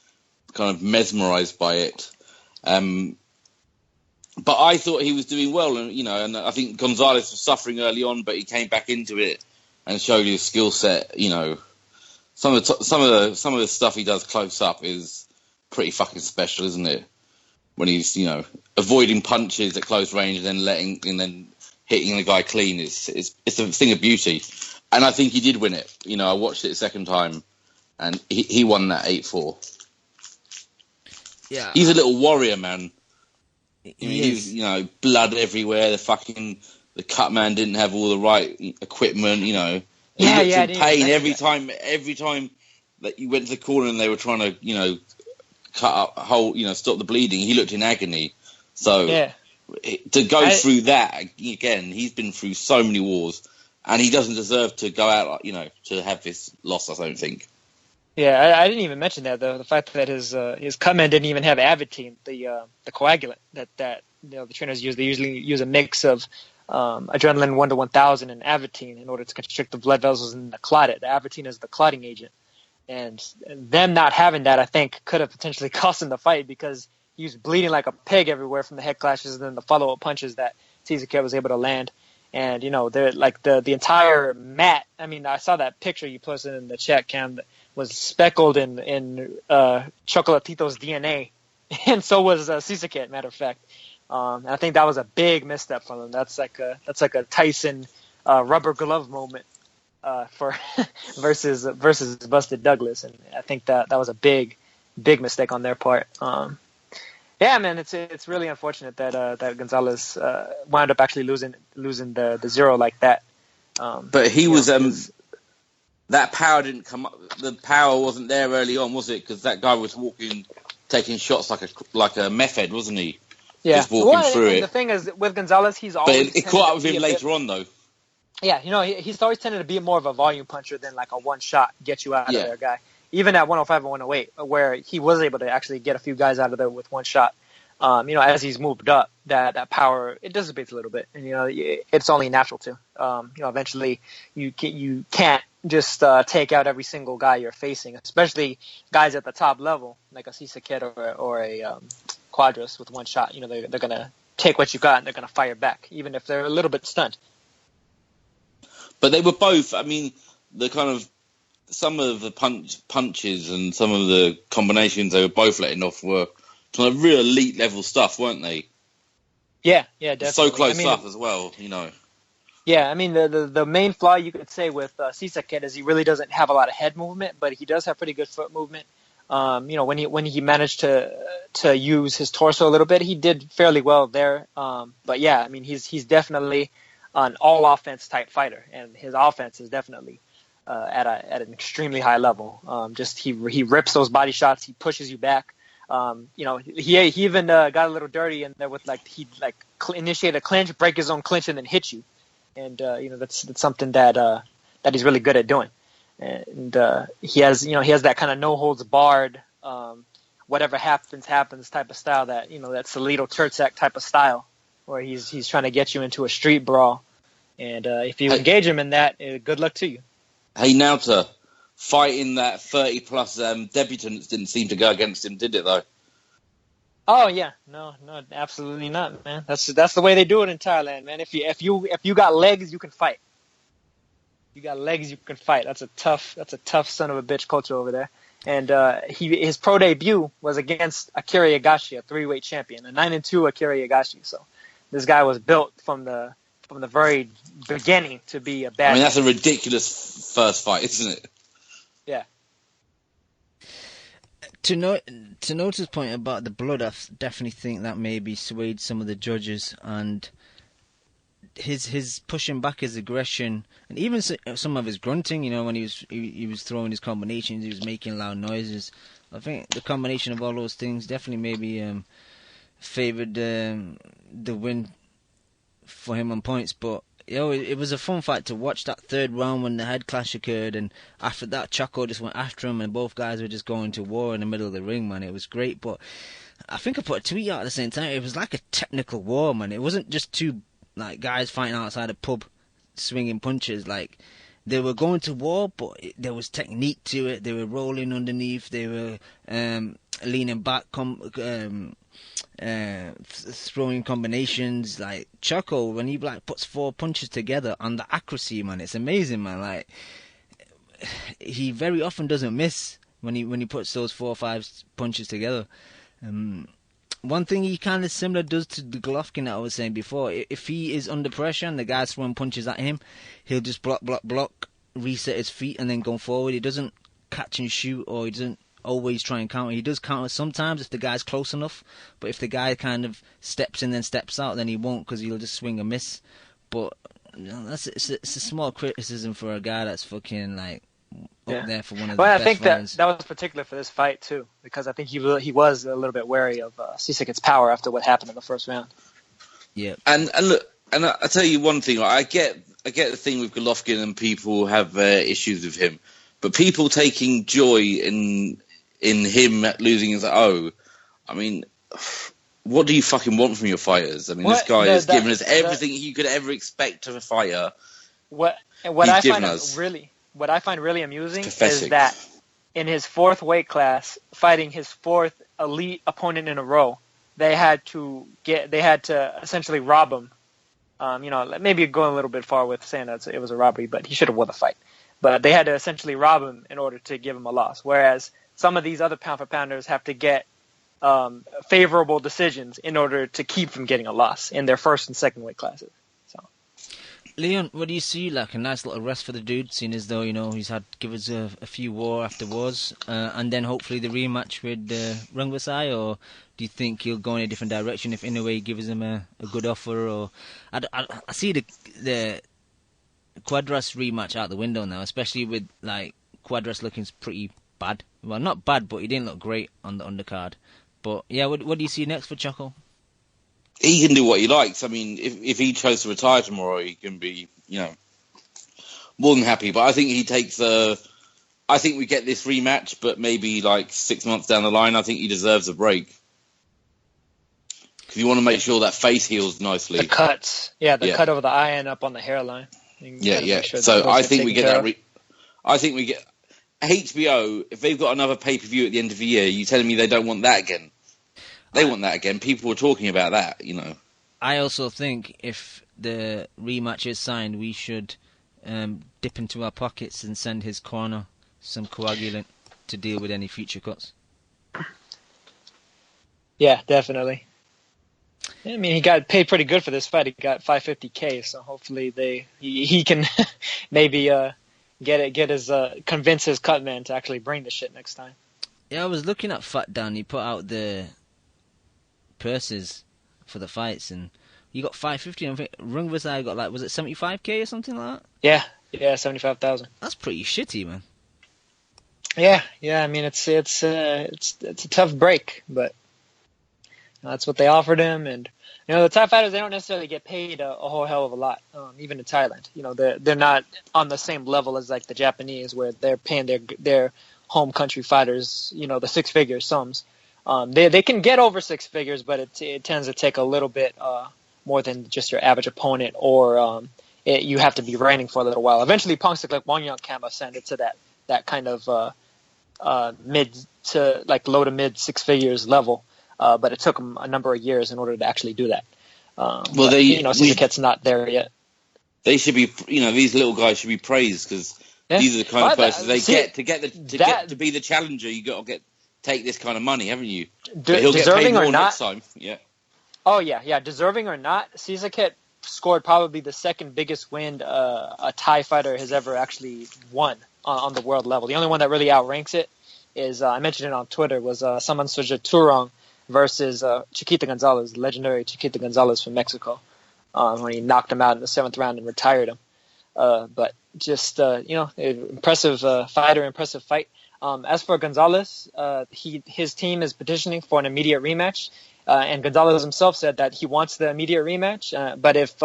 Speaker 3: kind of mesmerised by it. But I thought he was doing well, and I think Gonzalez was suffering early on, but he came back into it and showed his skill set. Some of the stuff he does close up is pretty fucking special, isn't it? When he's avoiding punches at close range and then hitting the guy clean, it's a thing of beauty. And I think he did win it. I watched it a second time, and he won that 8-4.
Speaker 1: Yeah,
Speaker 3: he's a little warrior, man.
Speaker 1: He is.
Speaker 3: Blood everywhere. The cut man didn't have all the right equipment. He looked in pain every time that you went to the corner and they were trying to cut up stop the bleeding. He looked in agony. So to go through that again, he's been through so many wars, and he doesn't deserve to go out to have this loss, I don't think.
Speaker 4: Yeah, I didn't even mention that, though. The fact that his cutman didn't even have Avitine, the coagulant that the trainers use. They usually use a mix of adrenaline 1 to 1,000 and Avitine in order to constrict the blood vessels and the clot it. The Avitine is the clotting agent. And them not having that, I think, could have potentially cost him the fight because he was bleeding like a pig everywhere from the head clashes and then the follow-up punches that Cizek was able to land. And, they're like the entire mat. I mean, I saw that picture you posted in the chat, Cam, that was speckled in Chocolatito's DNA. And so was Cizek, matter of fact. And I think that was a big misstep from him. That's like a Tyson rubber glove moment for versus Busted Douglas. And I think that was a big mistake on their part. Yeah, man, it's really unfortunate that Gonzalez wound up actually losing the zero like that.
Speaker 3: But he was that power didn't come up. The power wasn't there early on, was it? Because that guy was taking shots like a meth head, wasn't he?
Speaker 4: Yeah,
Speaker 3: just walking through it.
Speaker 4: The thing is, with Gonzalez, he's always.
Speaker 3: But it caught up with him later on, though.
Speaker 4: Yeah, he's always tended to be more of a volume puncher than like a one shot get you out of there guy. Even at 105 and 108, where he was able to actually get a few guys out of there with one shot. As he's moved up, that power, it dissipates a little bit, and it's only natural to. Eventually you can't just take out every single guy you're facing, especially guys at the top level like a Cizek or a Quadras with one shot. They're gonna take what you got and they're gonna fire back, even if they're a little bit stunned.
Speaker 3: But they were both. I mean, some of the punches and some of the combinations they were both letting off were kind of real elite level stuff, weren't they?
Speaker 4: Yeah, definitely.
Speaker 3: So close up as well,
Speaker 4: Yeah, I mean the main flaw you could say with Cizek is he really doesn't have a lot of head movement, but he does have pretty good foot movement. When he managed to use his torso a little bit, he did fairly well there. But yeah, I mean he's definitely an all offense type fighter, and his offense is definitely at an extremely high level. He rips those body shots, he pushes you back. He even got a little dirty in there with he'd initiate a clinch, break his own clinch, and then hit you. And that's something that he's really good at doing. And he has that kind of no holds barred, whatever happens type of style that that Salito Turtzak type of style, where he's trying to get you into a street brawl. And if you engage him in that, good luck to you.
Speaker 3: Hey, Nauta, fighting that 30-plus debutants didn't seem to go against him, did it, though?
Speaker 4: Oh, yeah. No, absolutely not, man. That's the way they do it in Thailand, man. If you got legs, you can fight. You got legs, you can fight. That's a tough son of a bitch culture over there. And his pro debut was against Akira Yagashi, a 3-weight champion, a 9-2 Akira Yagashi. So this guy was built from the very beginning to be a bad.
Speaker 3: I mean, that's a ridiculous first fight, isn't it?
Speaker 4: Yeah.
Speaker 1: To Nota's point about the blood, I definitely think that maybe swayed some of the judges, and his pushing back, his aggression, and even some of his grunting. When he was throwing his combinations, he was making loud noises. I think the combination of all those things definitely maybe favoured the win for him on points. But it was a fun fight to watch. That third round when the head clash occurred, and after that Chaco just went after him, and both guys were just going to war in the middle of the ring, man. It was great. But I think I put a tweet out at the same time. It was like a technical war, man. It wasn't just two guys fighting outside a pub swinging punches. They were going to war, but there was technique to it. They were rolling underneath. They were leaning back, throwing combinations. Like Choco, when he puts 4 punches together, on the accuracy, man, it's amazing, man. He very often doesn't miss when he puts those 4 or 5 punches together. One thing he kind of similar does to the Golovkin that I was saying before. If he is under pressure and the guy's throwing punches at him, he'll just block, reset his feet, and then go forward. He doesn't catch and shoot, or he doesn't always try and counter. He does counter sometimes if the guy's close enough, but if the guy kind of steps in then steps out, then he won't, because he'll just swing and miss. But it's a small criticism for a guy that's fucking up there for one of the best
Speaker 4: I think
Speaker 1: fighters.
Speaker 4: that was particular for this fight too, because I think he was a little bit wary of Cizek's power after what happened in the first round.
Speaker 1: Yeah,
Speaker 3: and look, and I tell you one thing, I get the thing with Golovkin and people have issues with him, but people taking joy in him losing is I mean, what do you fucking want from your fighters? I mean, this guy has given us everything you could ever expect of a fighter.
Speaker 4: What I find really amusing is that in his fourth weight class, fighting his fourth elite opponent in a row. They had to essentially rob him. Maybe going a little bit far with saying that it was a robbery, but he should have won the fight. But they had to essentially rob him in order to give him a loss. Whereas some of these other pound-for-pounders have to get favorable decisions in order to keep from getting a loss in their first and second weight classes. So,
Speaker 1: Leon, what do you see? Like a nice little rest for the dude, seeing as though he's had give us a few war after wars, and then hopefully the rematch with Rungvisai, or do you think he'll go in a different direction if in a way gives him a good offer? Or I see the Quadras rematch out the window now, especially with like Quadras looking pretty bad. Well, not bad, but he didn't look great on the undercard. But yeah, what do you see next for Choco?
Speaker 3: He can do what he likes. I mean, if he chose to retire tomorrow, he can be, more than happy. But I think he takes I think we get this rematch, but maybe like 6 months down the line, I think he deserves a break. Because you want to make sure that face heals nicely.
Speaker 4: The cuts. Yeah, cut over the eye and up on the hairline.
Speaker 3: Yeah. So I think we get that. I think we get HBO. If they've got another pay-per-view at the end of the year, you telling me they don't want that again? They want that again. People were talking about that,
Speaker 1: I also think if the rematch is signed, we should dip into our pockets and send his corner some coagulant to deal with any future cuts.
Speaker 4: Yeah, definitely. I mean, he got paid pretty good for this fight. He got $550K, so hopefully he can maybe convince his cut man to actually bring the shit next time.
Speaker 1: Yeah, I was looking at Fat Dan. He put out the purses for the fights, and you got $550. I think Rungvisai got was it $75K or something like that?
Speaker 4: Yeah, 75,000.
Speaker 1: That's pretty shitty, man.
Speaker 4: Yeah. I mean, it's a tough break, but that's what they offered him. And the Thai fighters, they don't necessarily get paid a whole hell of a lot, even in Thailand. They're not on the same level as like the Japanese, where they're paying their home country fighters, the six-figure sums. They can get over six figures, but it tends to take a little bit more than just your average opponent, or you have to be reigning for a little while. Eventually, Pongsak Wongyang Kam ascended to that kind of mid to like low to mid six figures level, but it took him a number of years in order to actually do that. Sisakh's not there yet.
Speaker 3: They should be, these little guys should be praised because these are the kind of persons they get to be the challenger. You got to take this kind of money, haven't you? He'll get paid more next time. Yeah.
Speaker 4: Oh yeah. Deserving or not, Sisakhet scored probably the second biggest win a Thai fighter has ever actually won on the world level. The only one that really outranks it is I mentioned it on Twitter was Saman Turong versus Chiquita Gonzalez, the legendary Chiquita Gonzalez from Mexico, when he knocked him out in the 7th round and retired him. But just impressive fighter, impressive fight. As for Gonzalez, his team is petitioning for an immediate rematch, and Gonzalez himself said that he wants the immediate rematch. But if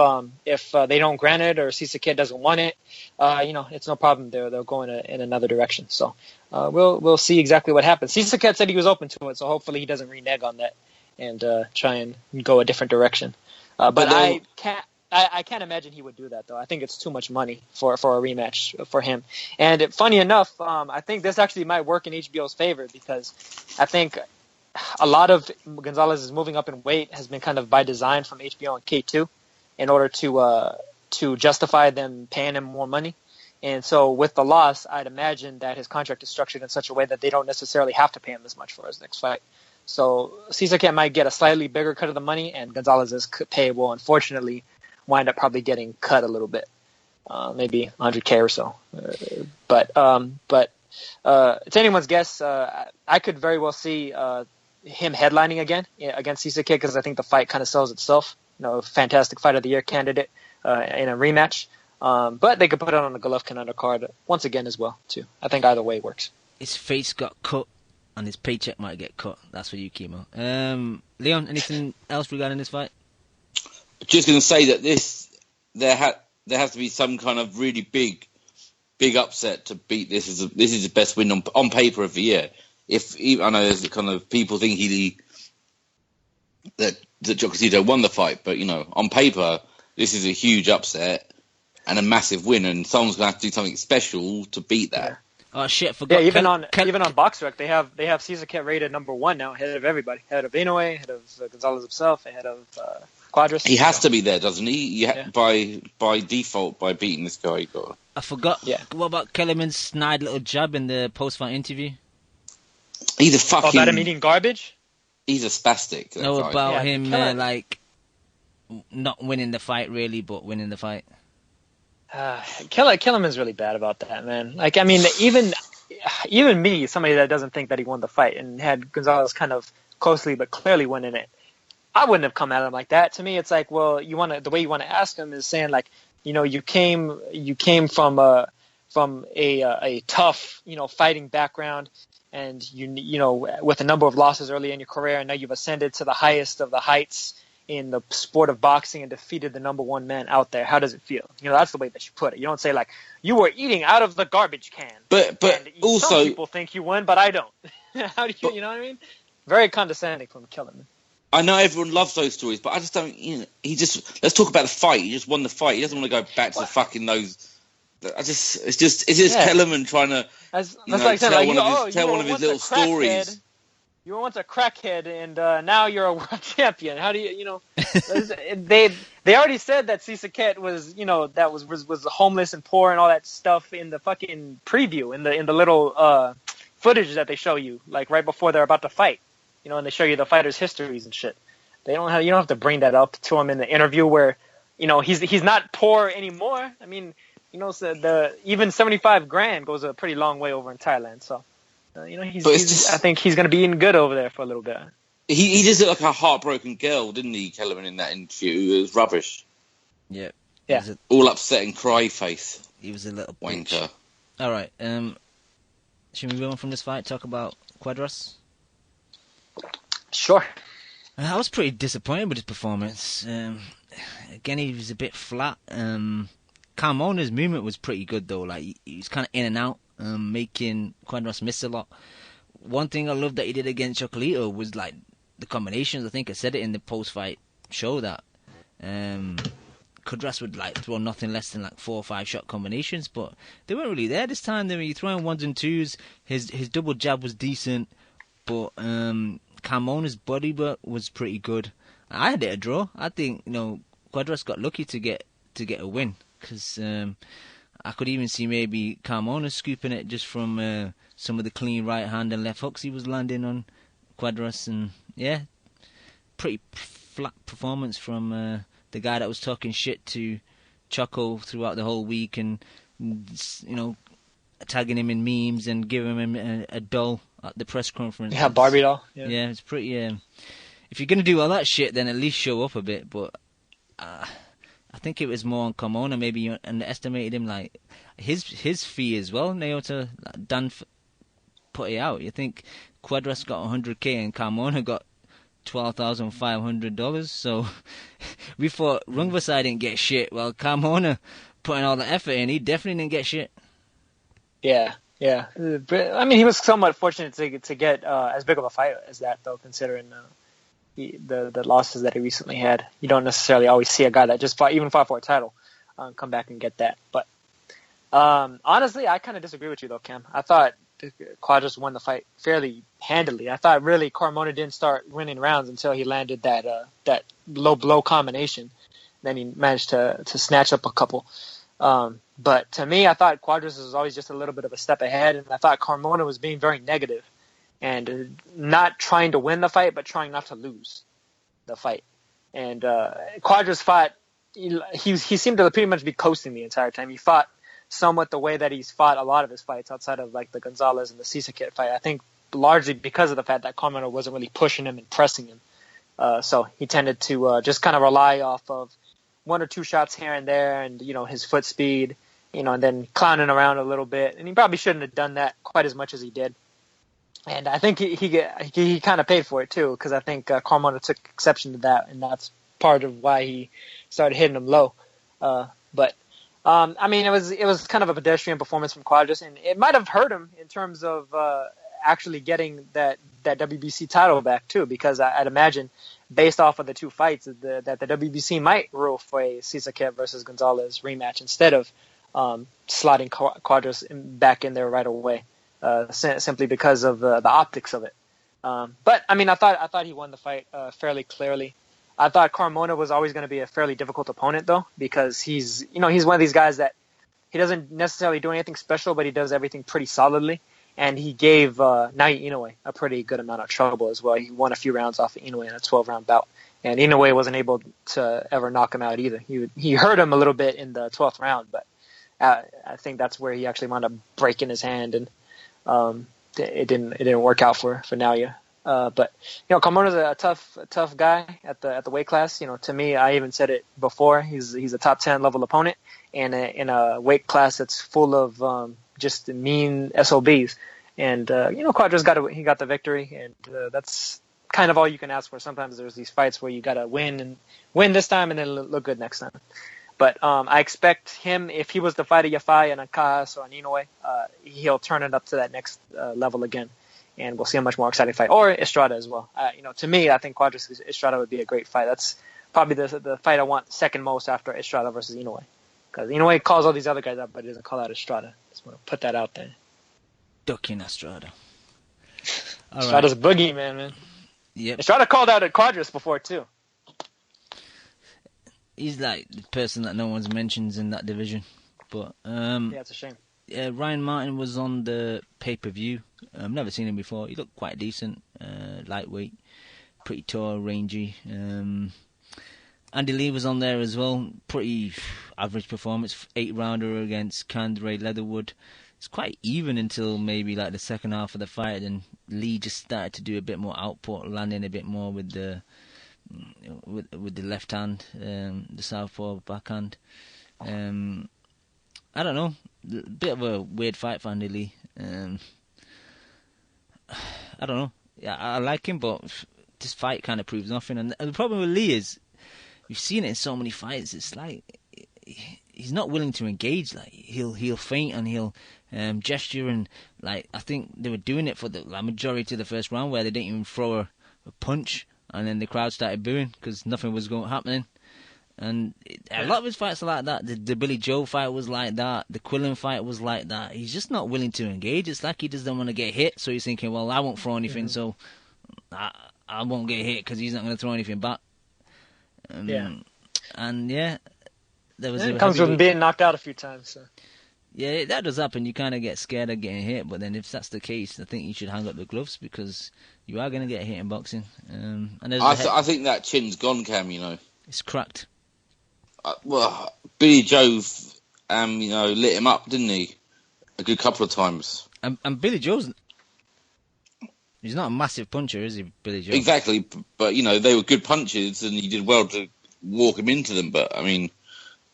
Speaker 4: they don't grant it or Sisakhet doesn't want it, it's no problem. They'll go in another direction. So we'll see exactly what happens. Sisakhet said he was open to it, so hopefully he doesn't renege on that and try and go a different direction. But I can't imagine he would do that, though. I think it's too much money for a rematch for him. And funny enough, I think this actually might work in HBO's favor because I think a lot of Gonzalez's moving up in weight has been kind of by design from HBO and K2 in order to justify them paying him more money. And so with the loss, I'd imagine that his contract is structured in such a way that they don't necessarily have to pay him this much for his next fight. So Sisakhet might get a slightly bigger cut of the money, and Gonzalez's pay will unfortunately wind up probably getting cut a little bit, maybe 100K or so. But it's anyone's guess. I could very well see him headlining again against Sisakhet because I think the fight kind of sells itself. Fantastic fight of the year candidate in a rematch. But they could put it on the Golovkin undercard once again as well too. I think either way works.
Speaker 1: His face got cut, and his paycheck might get cut. That's for you, Kimo. Leon, anything else regarding this fight?
Speaker 3: Just going to say that there has to be some kind of really big upset to beat this. This is the best win on paper of the year. I know there's kind of people think that Jokosito won the fight, but on paper this is a huge upset and a massive win, and someone's going to have to do something special to beat that.
Speaker 1: Oh shit! I forgot.
Speaker 4: Yeah, even on BoxRec, they have Cesar Cat rated #1 now, ahead of everybody, ahead of Inoue, ahead of Gonzalez himself, ahead of Quadras.
Speaker 3: He has to be there, doesn't he?
Speaker 4: Yeah.
Speaker 3: By default, by beating this guy. You got.
Speaker 1: I forgot.
Speaker 4: Yeah.
Speaker 1: What about Kellerman's snide little jab in the post-fight interview?
Speaker 3: He's a fucking.
Speaker 4: About him eating garbage.
Speaker 3: He's a spastic. That
Speaker 1: No,
Speaker 3: guy.
Speaker 1: about
Speaker 4: Yeah,
Speaker 1: him like not winning the fight really, but winning the fight.
Speaker 4: Kellerman's really bad about that, man. Like, I mean, even me, somebody that doesn't think that he won the fight and had Gonzalez kind of closely but clearly winning it, I wouldn't have come at him like that. To me, it's like, well, the way you want to ask him is saying like, you came from a tough, fighting background, and with a number of losses early in your career, and now you've ascended to the highest of the heights in the sport of boxing and defeated the #1 man out there. How does it feel? That's the way that you put it. You don't say like, you were eating out of the garbage can.
Speaker 3: But also,
Speaker 4: some people think you won, but I don't. How do you know what I mean? Very condescending from Kellerman.
Speaker 3: I know everyone loves those stories, but I just don't. Let's talk about the fight. He just won the fight. He doesn't want to go back to the fucking those. It's just Kellerman trying to tell one of his little stories.
Speaker 4: You were once a crackhead, and now you're a world champion. How do you? They already said that Cesar Cat was was homeless and poor and all that stuff in the fucking preview in the little footage that they show you, like right before they're about to fight. And they show you the fighters' histories and shit. You don't have to bring that up to him in the interview where, he's not poor anymore. I mean, so even 75 grand goes a pretty long way over in Thailand. So, I think he's going to be eating good over there for a little bit.
Speaker 3: He just looked like a heartbroken girl, didn't he, Kellerman, in that interview? It was rubbish.
Speaker 1: Yeah.
Speaker 4: Yeah.
Speaker 3: All upset and cry face.
Speaker 1: He was a little
Speaker 3: wanker.
Speaker 1: Bitch. All right. Should we move on from this fight? Talk about Quadras.
Speaker 4: Sure.
Speaker 1: I was pretty disappointed with his performance. Again, he was a bit flat. Carmona's movement was pretty good though. Like he was kind of in and out, making Quadras miss a lot. One thing I loved that he did against Chocolito was like the combinations. I think I said it in the post-fight show that Quadras would like throw nothing less than like 4 or 5 shot combinations, but they weren't really there this time. They were throwing 1s and 2s. His double jab was decent, but Carmona's body work was pretty good. I had it a draw. I think Quadras got lucky to get a win, because I could even see maybe Carmona scooping it just from some of the clean right hand and left hooks he was landing on Quadras. And yeah, pretty flat performance from the guy that was talking shit to Choco throughout the whole week, and tagging him in memes and giving him a doll at the press conference.
Speaker 4: Yeah, Barbie doll.
Speaker 1: Yeah, it's pretty. If you're gonna do all that shit, then at least show up a bit. But I think it was more on Carmona. Maybe you underestimated him. Like his fee as well. Naota Dan put it out. You think Quadras got $100K and Carmona got $12,500. So we thought Rungvisai didn't get shit. Well, Carmona putting all the effort in, he definitely didn't get shit.
Speaker 4: Yeah. I mean, he was somewhat fortunate to get as big of a fight as that, though, considering the losses that he recently had. You don't necessarily always see a guy that just fought for a title come back and get that. But honestly, I kind of disagree with you, though, Cam. I thought Quadras won the fight fairly handily. I thought really Carmona didn't start winning rounds until he landed that low blow combination. Then he managed to snatch up a couple. But to me, I thought Quadras was always just a little bit of a step ahead, and I thought Carmona was being very negative and not trying to win the fight, but trying not to lose the fight. And Quadras fought. He seemed to pretty much be coasting the entire time. He fought somewhat the way that he's fought a lot of his fights outside of like the Gonzalez and the Cesar Cat fight. I think largely because of the fact that Carmona wasn't really pushing him and pressing him. So he tended to just kind of rely off of 1 or 2 shots here and there, and his foot speed, and then clowning around a little bit. And he probably shouldn't have done that quite as much as he did. And I think he kind of paid for it too, because I think Carmona took exception to that, and that's part of why he started hitting him low. But I mean, it was kind of a pedestrian performance from Quadras, and it might have hurt him in terms of actually getting that WBC title back too, because I'd imagine, based off of the 2 fights, that the WBC might rule for a Cesar Cat versus Gonzalez rematch instead of slotting Quadras back in there right away, simply because of the optics of it. But I mean, I thought he won the fight fairly clearly. I thought Carmona was always going to be a fairly difficult opponent, though, because he's one of these guys that he doesn't necessarily do anything special, but he does everything pretty solidly. And he gave Naoya Inoue a pretty good amount of trouble as well. He won a few rounds off of Inoue in a 12-round bout. And Inoue wasn't able to ever knock him out either. He hurt him a little bit in the 12th round, but I think that's where he actually wound up breaking his hand, and it didn't work out for Naoya. But Carmona's a tough guy at the weight class. To me, I even said it before. He's a top 10 level opponent, and in a weight class that's full of just mean SOBs. And Quadras got the victory, and that's kind of all you can ask for. Sometimes there's these fights where you gotta win this time and then look good next time. But I expect him, if he was to fight a Yafai and a Kahas or an Inoue, he'll turn it up to that next level again. And we'll see a much more exciting fight. Or Estrada as well. To me, I think Quadras Estrada would be a great fight. That's probably the fight I want second most after Estrada versus Inoue. Because Inoue calls all these other guys out, but he doesn't call out Estrada. Just want to put that out there.
Speaker 1: Ducking Estrada.
Speaker 4: Estrada's a boogeyman, man.
Speaker 1: Yep.
Speaker 4: Estrada called out Quadras before, too.
Speaker 1: He's like the person that no one's mentions in that division. But
Speaker 4: yeah, it's a shame.
Speaker 1: Ryan Martin was on the pay-per-view. I've never seen him before. He looked quite decent, lightweight, pretty tall, rangy. Andy Lee was on there as well. Pretty average performance, 8-rounder against Kandre Leatherwood. It's quite even until maybe like the second half of the fight, and Lee just started to do a bit more output, landing a bit more with the left hand, the southpaw backhand. I don't know, a bit of a weird fight for Andy Lee. I don't know. Yeah, I like him, but this fight kind of proves nothing. And the problem with Lee is, we've seen it in so many fights. It's like he's not willing to engage. Like he'll feint and he'll gesture, and like I think they were doing it for the majority of the first round, where they didn't even throw a punch, and then the crowd started booing because nothing was happening. And a lot of his fights are like that. The Billy Joe fight was like that. The Quillen fight was like that. He's just not willing to engage. It's like he doesn't want to get hit, so he's thinking, well, I won't throw anything, so I won't get hit because he's not going to throw anything back. And there was.
Speaker 4: It comes from being knocked out a few times. So.
Speaker 1: Yeah, that does happen. You kind of get scared of getting hit, but then if that's the case, I think you should hang up the gloves because you are going to get hit in boxing. And
Speaker 3: I think that chin's gone, Cam.
Speaker 1: It's cracked.
Speaker 3: Well, Billy Joe, lit him up, didn't he? A good couple of times.
Speaker 1: And Billy Joe's, he's not a massive puncher, is he, Billy Joe?
Speaker 3: Exactly, but they were good punches, and he did well to walk him into them. But I mean,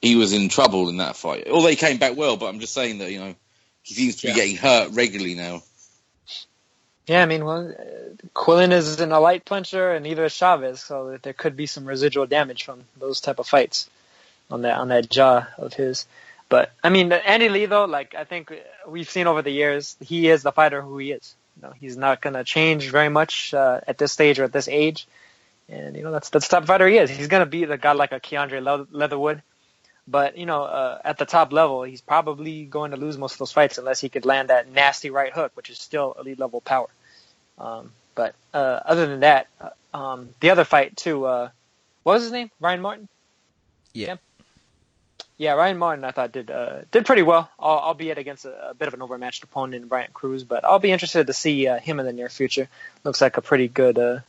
Speaker 3: he was in trouble in that fight. Although he came back well, but I'm just saying that he seems to be getting hurt regularly now.
Speaker 4: Yeah, I mean, Quillen isn't a light puncher, and neither is Chavez, so there could be some residual damage from those type of fights on that jaw of his. But I mean, Andy Lee, though, like I think we've seen over the years, he is the fighter who he is. He's not going to change very much at this stage or at this age, and that's the type of fighter he is. He's going to be the guy like a Keandre Leatherwood, but at the top level, he's probably going to lose most of those fights unless he could land that nasty right hook, which is still elite level power. But other than that, the other fight too. What was his name? Ryan Martin.
Speaker 1: Yeah.
Speaker 4: Yeah, Ryan Martin, I thought did pretty well, albeit against a bit of an overmatched opponent in Bryant Cruz. But I'll be interested to see him in the near future. Looks like a pretty good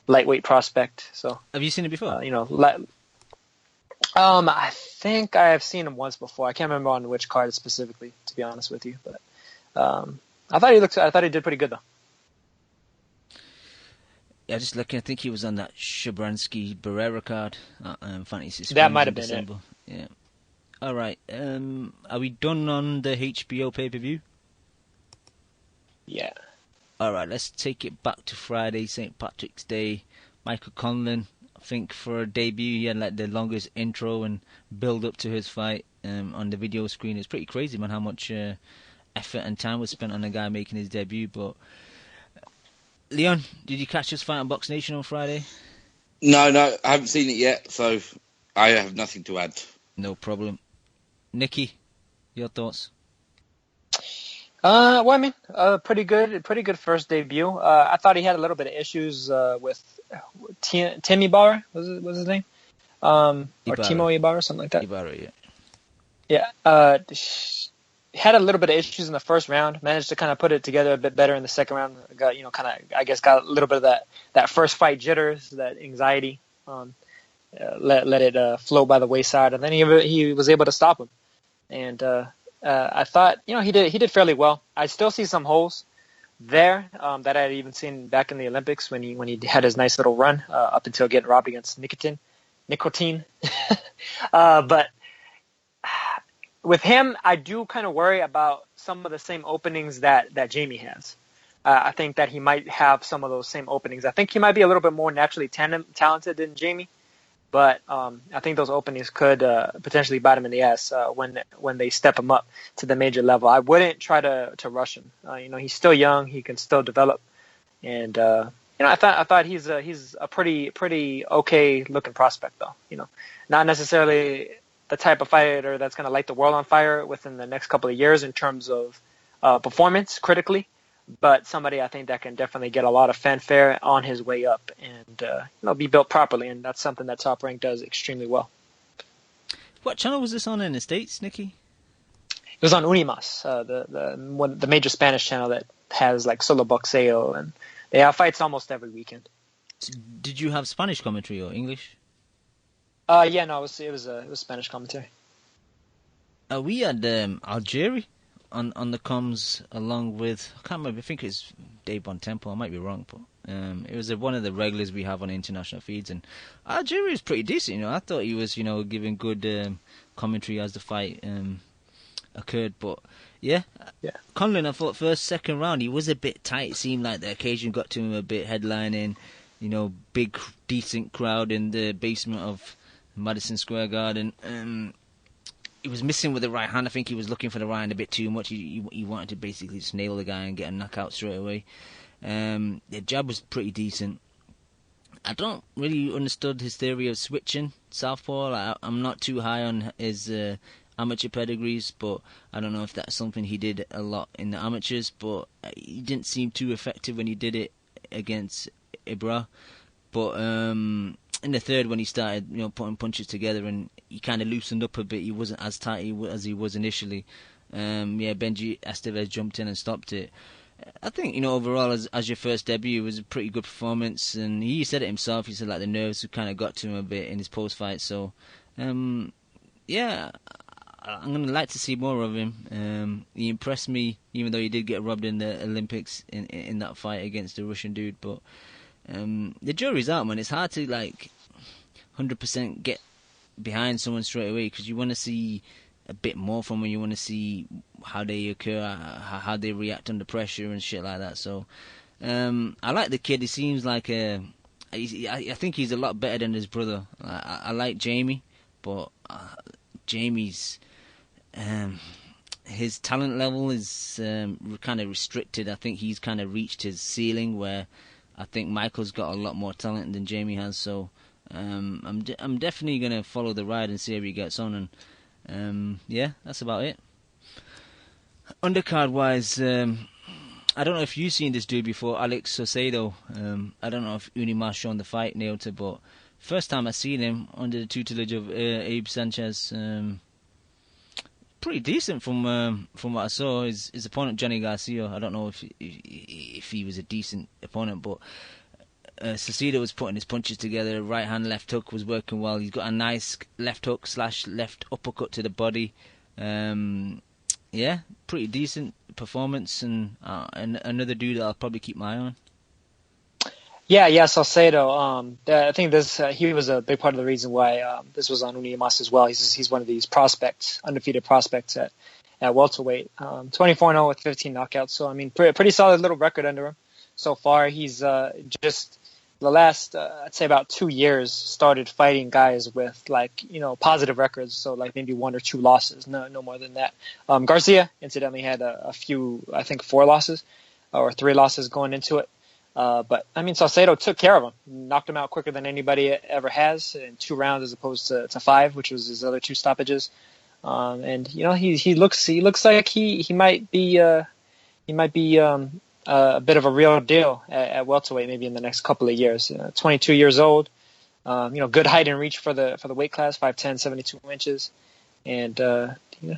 Speaker 4: lightweight prospect. So
Speaker 1: have you seen it before?
Speaker 4: I think I have seen him once before. I can't remember on which card specifically, to be honest with you. But I thought he did pretty good though.
Speaker 1: Yeah, just looking. I think he was on that Shabransky Barrera card. Fantasy Springs
Speaker 4: that might have
Speaker 1: in
Speaker 4: been
Speaker 1: December. It. Yeah. All right. Are we done on the HBO pay-per-view?
Speaker 4: Yeah.
Speaker 1: All right. Let's take it back to Friday, St. Patrick's Day. Michael Conlan, I think for a debut, he had like the longest intro and build up to his fight on the video screen. It's pretty crazy, man, how much effort and time was spent on a guy making his debut. But Leon, did you catch this fight on Box Nation on Friday?
Speaker 3: No, I haven't seen it yet, so I have nothing to add.
Speaker 1: No problem. Nikki? Your thoughts?
Speaker 4: Well, I mean, pretty good first debut. I thought he had a little bit of issues with Tim Ibarra, was his name? Or
Speaker 1: Ibarra.
Speaker 4: Timo Ibarra, something like that.
Speaker 1: Ibarra, yeah.
Speaker 4: Yeah. Had a little bit of issues in the first round. Managed to kind of put it together a bit better in the second round. Got got a little bit of that first fight jitters, that anxiety. Let it flow by the wayside, and then he was able to stop him. And I thought, he did fairly well. I still see some holes there that I had even seen back in the Olympics when he had his nice little run up until getting robbed against Nicotine. But with him, I do kind of worry about some of the same openings that Jamie has. I think that he might have some of those same openings. I think he might be a little bit more naturally talented than Jamie. But I think those openings could potentially bite him in the ass when they step him up to the major level. I wouldn't try to rush him. He's still young. He can still develop. And I thought he's a pretty okay looking prospect though. Not necessarily the type of fighter that's going to light the world on fire within the next couple of years in terms of performance critically. But somebody I think that can definitely get a lot of fanfare on his way up and be built properly, and that's something that Top Rank does extremely well.
Speaker 1: What channel was this on in the States, Nicky?
Speaker 4: It was on Unimas, the major Spanish channel that has like solo boxeo, and they have fights almost every weekend.
Speaker 1: Did you have Spanish commentary or English?
Speaker 4: Yeah, no, it was Spanish commentary.
Speaker 1: We had Algeria on the comms along with, I can't remember, I think it's Dave Bontempo, I might be wrong, but it was one of the regulars we have on international feeds, and Algeria is pretty decent. I thought he was giving good commentary as the fight occurred, but yeah. Conlan, I thought second round he was a bit tight. It seemed like the occasion got to him a bit, headlining, big decent crowd in the basement of Madison Square Garden. He was missing with the right hand. I think he was looking for the right hand a bit too much. He wanted to basically just nail the guy and get a knockout straight away. The jab was pretty decent. I don't really understood his theory of switching southpaw. I'm not too high on his amateur pedigrees, but I don't know if that's something he did a lot in the amateurs. But he didn't seem too effective when he did it against Ibra. But in the third, when he started, putting punches together and he kind of loosened up a bit, he wasn't as tight as he was initially. Benji Estevez jumped in and stopped it. I think, overall, as your first debut, it was a pretty good performance, and he said it himself. He said like the nerves kind of got to him a bit in his post-fight. So, I'm gonna like to see more of him. He impressed me, even though he did get robbed in the Olympics in that fight against the Russian dude. But the jury's out, man. It's hard to 100% get behind someone straight away because you want to see a bit more from them. You want to see how they occur, how they react under pressure and shit like that. So I like the kid. He seems like I think he's a lot better than his brother. I like Jamie, but Jamie's his talent level is kind of restricted. I think he's kind of reached his ceiling where I think Michael's got a lot more talent than Jamie has. So I'm definitely gonna follow the ride and see how he gets on. And that's about it. Undercard wise, I don't know if you've seen this dude before, Alex Saucedo. I don't know if Unimas shown the fight, nailed it, but first time I seen him under the tutelage of Abe Sanchez. Pretty decent from what I saw. His opponent Johnny Garcia, I don't know if he was a decent opponent, but Saucedo was putting his punches together. Right hand, left hook was working well. He's got a nice left hook / left uppercut to the body. Pretty decent performance, and another dude that I'll probably keep my eye on.
Speaker 4: Yeah, Saucedo. I think he was a big part of the reason why this was on Unimas as well. He's one of these prospects, undefeated prospects at welterweight. 24-0 with 15 knockouts. So I mean, pretty solid little record under him so far. He's just the last I'd say about 2 years started fighting guys with positive records. So maybe 1 or 2 losses, no more than that. Garcia incidentally had a few, I think 4 losses or 3 losses going into it. But I mean, Saucedo took care of him, knocked him out quicker than anybody ever has in 2 rounds as opposed to 5, which was his other 2 stoppages. And he looks like he might be a bit of a real deal at welterweight maybe in the next couple of years. 22 years old, good height and reach for the weight class, 5'10", 72 inches, and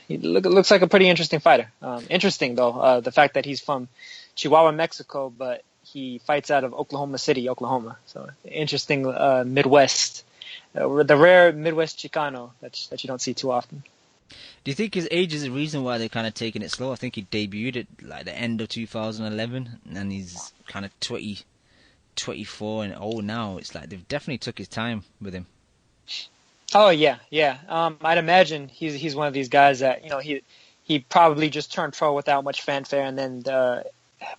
Speaker 4: he looks like a pretty interesting fighter. Interesting though, the fact that he's from Chihuahua, Mexico, but he fights out of Oklahoma City, Oklahoma. So interesting Midwest, the rare Midwest Chicano that you don't see too often.
Speaker 1: Do you think his age is the reason why they're kind of taking it slow? I think he debuted at like the end of 2011, and he's kind of 24 and old now. It's like they've definitely took his time with him.
Speaker 4: Oh yeah. I'd imagine he's one of these guys that he probably just turned pro without much fanfare, and then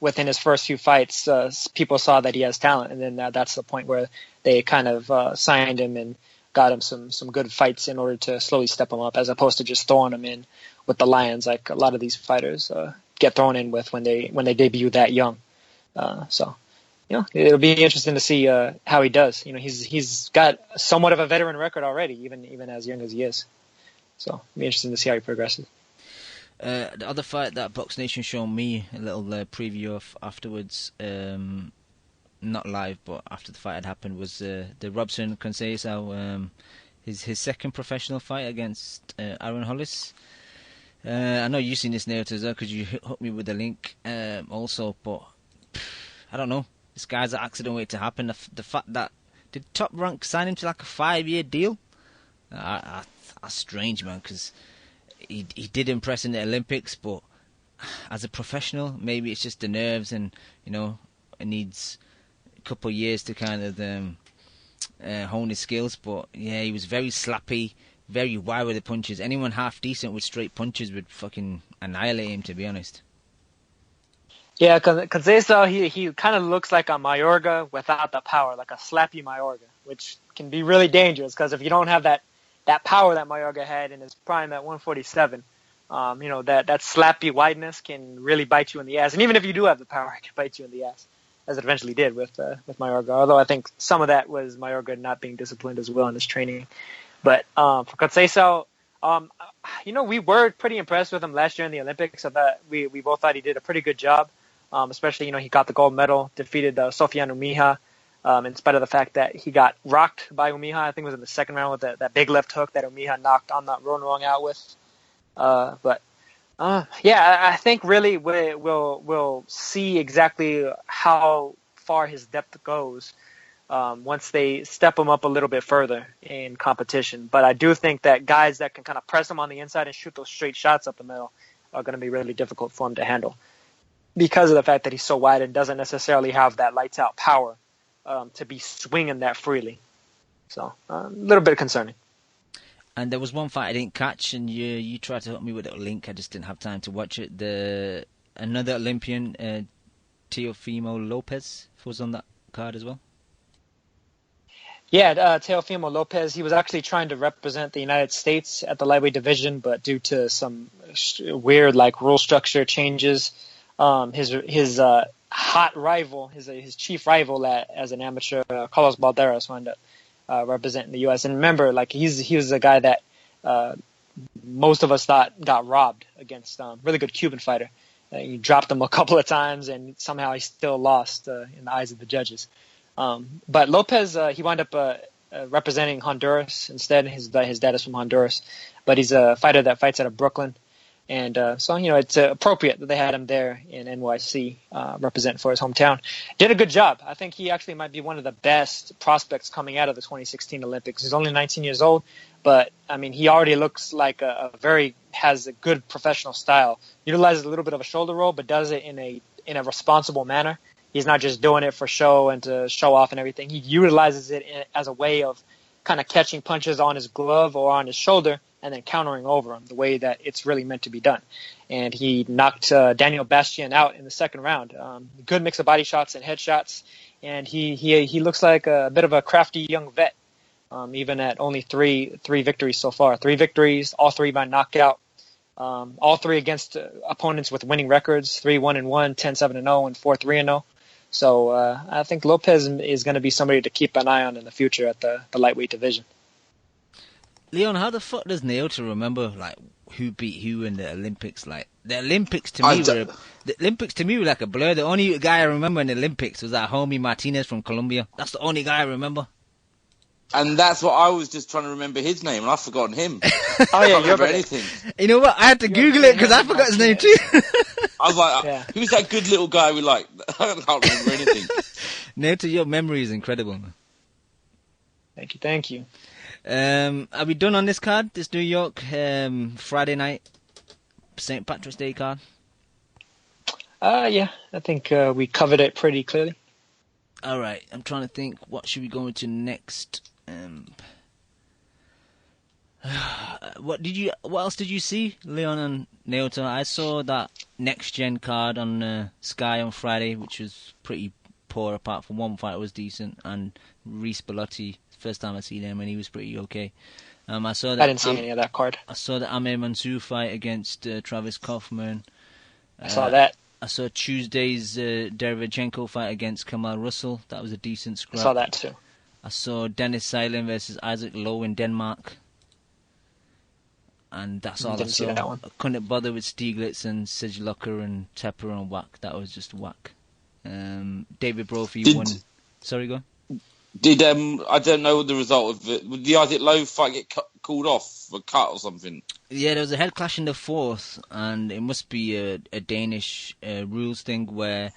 Speaker 4: within his first few fights, people saw that he has talent, and then that's the point where they kind of signed him and got him some good fights in order to slowly step him up, as opposed to just throwing him in with the Lions like a lot of these fighters get thrown in with when they debut that young. So it'll be interesting to see how he does. He's got somewhat of a veteran record already, even as young as he is. So it'll be interesting to see how he progresses.
Speaker 1: The other fight that Box Nation showed me a little preview of afterwards, not live, but after the fight had happened, was the Robson Conceição, his second professional fight against Aaron Hollis. I know you've seen this narrative as well because you hooked me with the link also, but I don't know. This guy's an accident waiting to happen. The fact that did Top Rank sign him to like a 5-year deal? That's strange, man, because he did impress in the Olympics, but as a professional, maybe it's just the nerves and it needs couple of years to kind of hone his skills, but yeah, he was very slappy, very wide with the punches. Anyone half decent with straight punches would fucking annihilate him, to be honest.
Speaker 4: Yeah, Conceição, he kind of looks like a Mayorga without the power, like a slappy Mayorga, which can be really dangerous because if you don't have that power that Mayorga had in his prime at 147, that slappy wideness can really bite you in the ass. And even if you do have the power, it can bite you in the ass, as it eventually did with Mayorga. Although I think some of that was Mayorga not being disciplined as well in his training. But for Conceição, we were pretty impressed with him last year in the Olympics. I thought we both thought he did a pretty good job. Especially, he got the gold medal, defeated Sofian Umija, in spite of the fact that he got rocked by Umija. I think it was in the second round with that big left hook that Umija knocked on that Ronrong out with. I think really we'll see exactly how far his depth goes once they step him up a little bit further in competition. But I do think that guys that can kind of press him on the inside and shoot those straight shots up the middle are going to be really difficult for him to handle because of the fact that he's so wide and doesn't necessarily have that lights out power to be swinging that freely. So a little bit concerning.
Speaker 1: And there was one fight I didn't catch, and you tried to help me with a link. I just didn't have time to watch it. Another Olympian, Teofimo Lopez, was on that card as well.
Speaker 4: Yeah, Teofimo Lopez. He was actually trying to represent the United States at the lightweight division, but due to some weird rule structure changes, his hot rival, his chief rival as an amateur, Carlos Balderas, wound up representing the U.S. And remember, he was a guy that most of us thought got robbed against really good Cuban fighter. He dropped him a couple of times, and somehow he still lost in the eyes of the judges. But Lopez, he wound up representing Honduras instead. His dad is from Honduras, but he's a fighter that fights out of Brooklyn. And so it's appropriate that they had him there in NYC representing for his hometown. Did a good job. I think he actually might be one of the best prospects coming out of the 2016 Olympics. He's only 19 years old, but he already looks like has a good professional style. Utilizes a little bit of a shoulder roll, but does it in a responsible manner. He's not just doing it for show and to show off and everything. He utilizes it as a way of kind of catching punches on his glove or on his shoulder and then countering over him the way that it's really meant to be done. And he knocked Daniel Bastian out in the second round. Good mix of body shots and headshots. And he looks like a bit of a crafty young vet, even at only three victories so far. 3 victories, all 3 by knockout. All 3 against opponents with winning records, 3-1-1, 10-7-0, and 4-3-0. So I think Lopez is going to be somebody to keep an eye on in the future at the lightweight division.
Speaker 1: Leon, how the fuck does Naota remember like who beat who in the Olympics? Like the Olympics to me were like a blur. The only guy I remember in the Olympics was that homie Martinez from Colombia. That's the only guy I remember.
Speaker 3: And that's what I was just trying to remember his name, and I've forgotten him.
Speaker 4: Oh
Speaker 3: I
Speaker 4: yeah,
Speaker 3: can't remember anything.
Speaker 1: You know what? I had to Google it because I forgot his name too.
Speaker 3: I was like,
Speaker 4: Yeah.
Speaker 3: who's that good little guy we like? I can't remember anything.
Speaker 1: Naota, your memory is incredible, man.
Speaker 4: Thank you.
Speaker 1: Are we done on this card? This New York Friday night St. Patrick's Day card?
Speaker 4: Yeah, I think we covered it pretty clearly.
Speaker 1: All right, I'm trying to think. What should we go into next? What else did you see, Leon and Naota? I saw that next gen card on Sky on Friday, which was pretty poor. Apart from one fight, was decent, and Reese Bellotti. First time I seen him, and he was pretty okay. I saw that.
Speaker 4: I didn't see any of that card.
Speaker 1: I saw the Amir Mansour fight against Travis Kaufman.
Speaker 4: I saw that.
Speaker 1: I saw Tuesday's Derevchenko fight against Kamal Russell. That was a decent scrap.
Speaker 4: I saw that too.
Speaker 1: I saw Dennis Silin versus Isaac Lowe in Denmark. And that's all I
Speaker 4: Didn't see
Speaker 1: saw.
Speaker 4: that one.
Speaker 1: I couldn't bother with Stieglitz and Sijlocker and Tepper and Whack. That was just whack. David Brophy won. Sorry, go on.
Speaker 3: Did I don't know the result of it. Did the Isaac Lowe fight get called off or cut or something?
Speaker 1: Yeah, there was a head clash in the fourth, and it must be a Danish rules thing where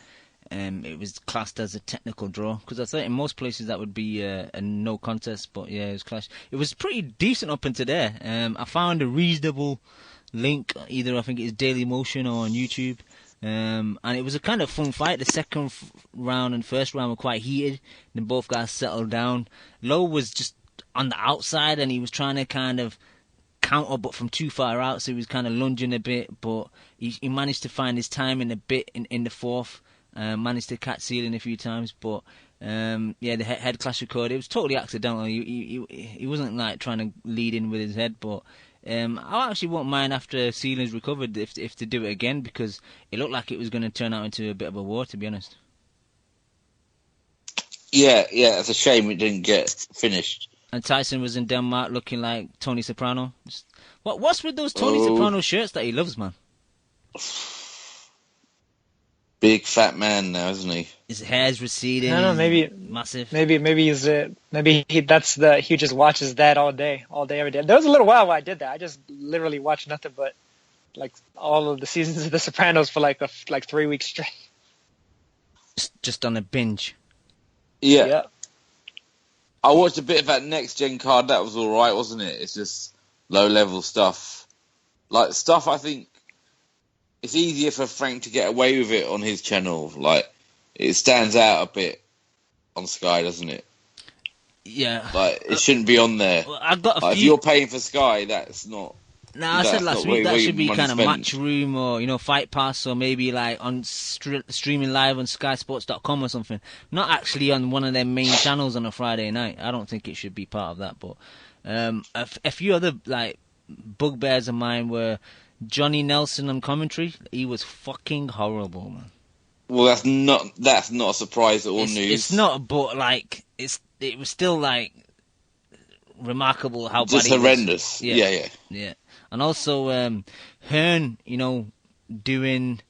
Speaker 1: it was classed as a technical draw. Because I thought in most places that would be a no contest, but yeah, it was clash. It was pretty decent up into there. I found a reasonable link, either I think it's Daily Motion or on YouTube. And it was a kind of fun fight. The second round and first round were quite heated. Then both guys settled down. Lowe was just on the outside, and he was trying to kind of counter, but from too far out. So he was kind of lunging a bit, but he managed to find his timing a bit in the fourth. Managed to catch Ceiling a few times, but yeah, the head clash occurred. It was totally accidental. He wasn't like trying to lead in with his head, but. I actually won't mind after Ceiling's recovered if to do it again, because it looked like it was going to turn out into a bit of a war, to be honest.
Speaker 3: Yeah, it's a shame it didn't get finished.
Speaker 1: And Tyson was in Denmark looking like Tony Soprano. What's with those Tony Soprano shirts that he loves, man?
Speaker 3: Big fat man now, isn't he?
Speaker 1: His hair's receding.
Speaker 4: I don't know, maybe
Speaker 1: massive.
Speaker 4: Maybe he just watches that all day, every day. There was a little while where I did that. I just literally watched nothing but like all of the seasons of The Sopranos for like 3 weeks straight.
Speaker 1: Just on a binge.
Speaker 3: Yeah. I watched a bit of that next gen card. That was all right, wasn't it? It's just low level stuff, like stuff I think. It's easier for Frank to get away with it on his channel. Like, it stands out a bit on Sky, doesn't it?
Speaker 1: Yeah.
Speaker 3: Like, it shouldn't be on there.
Speaker 1: Well, I've got a
Speaker 3: like,
Speaker 1: few...
Speaker 3: If you're paying for Sky, that's not...
Speaker 1: No, I said last week that should be kind of Matchroom or, Fight Pass, or maybe like on streaming live on SkySports.com or something. Not actually on one of their main channels on a Friday night. I don't think it should be part of that. But a few other like bugbears of mine were... Johnny Nelson on commentary, he was fucking horrible, man.
Speaker 3: Well, that's not a surprise or news.
Speaker 1: It's not, but like it was still like remarkable how
Speaker 3: just
Speaker 1: bad
Speaker 3: horrendous.
Speaker 1: He was. Yeah. And also Hearn, doing,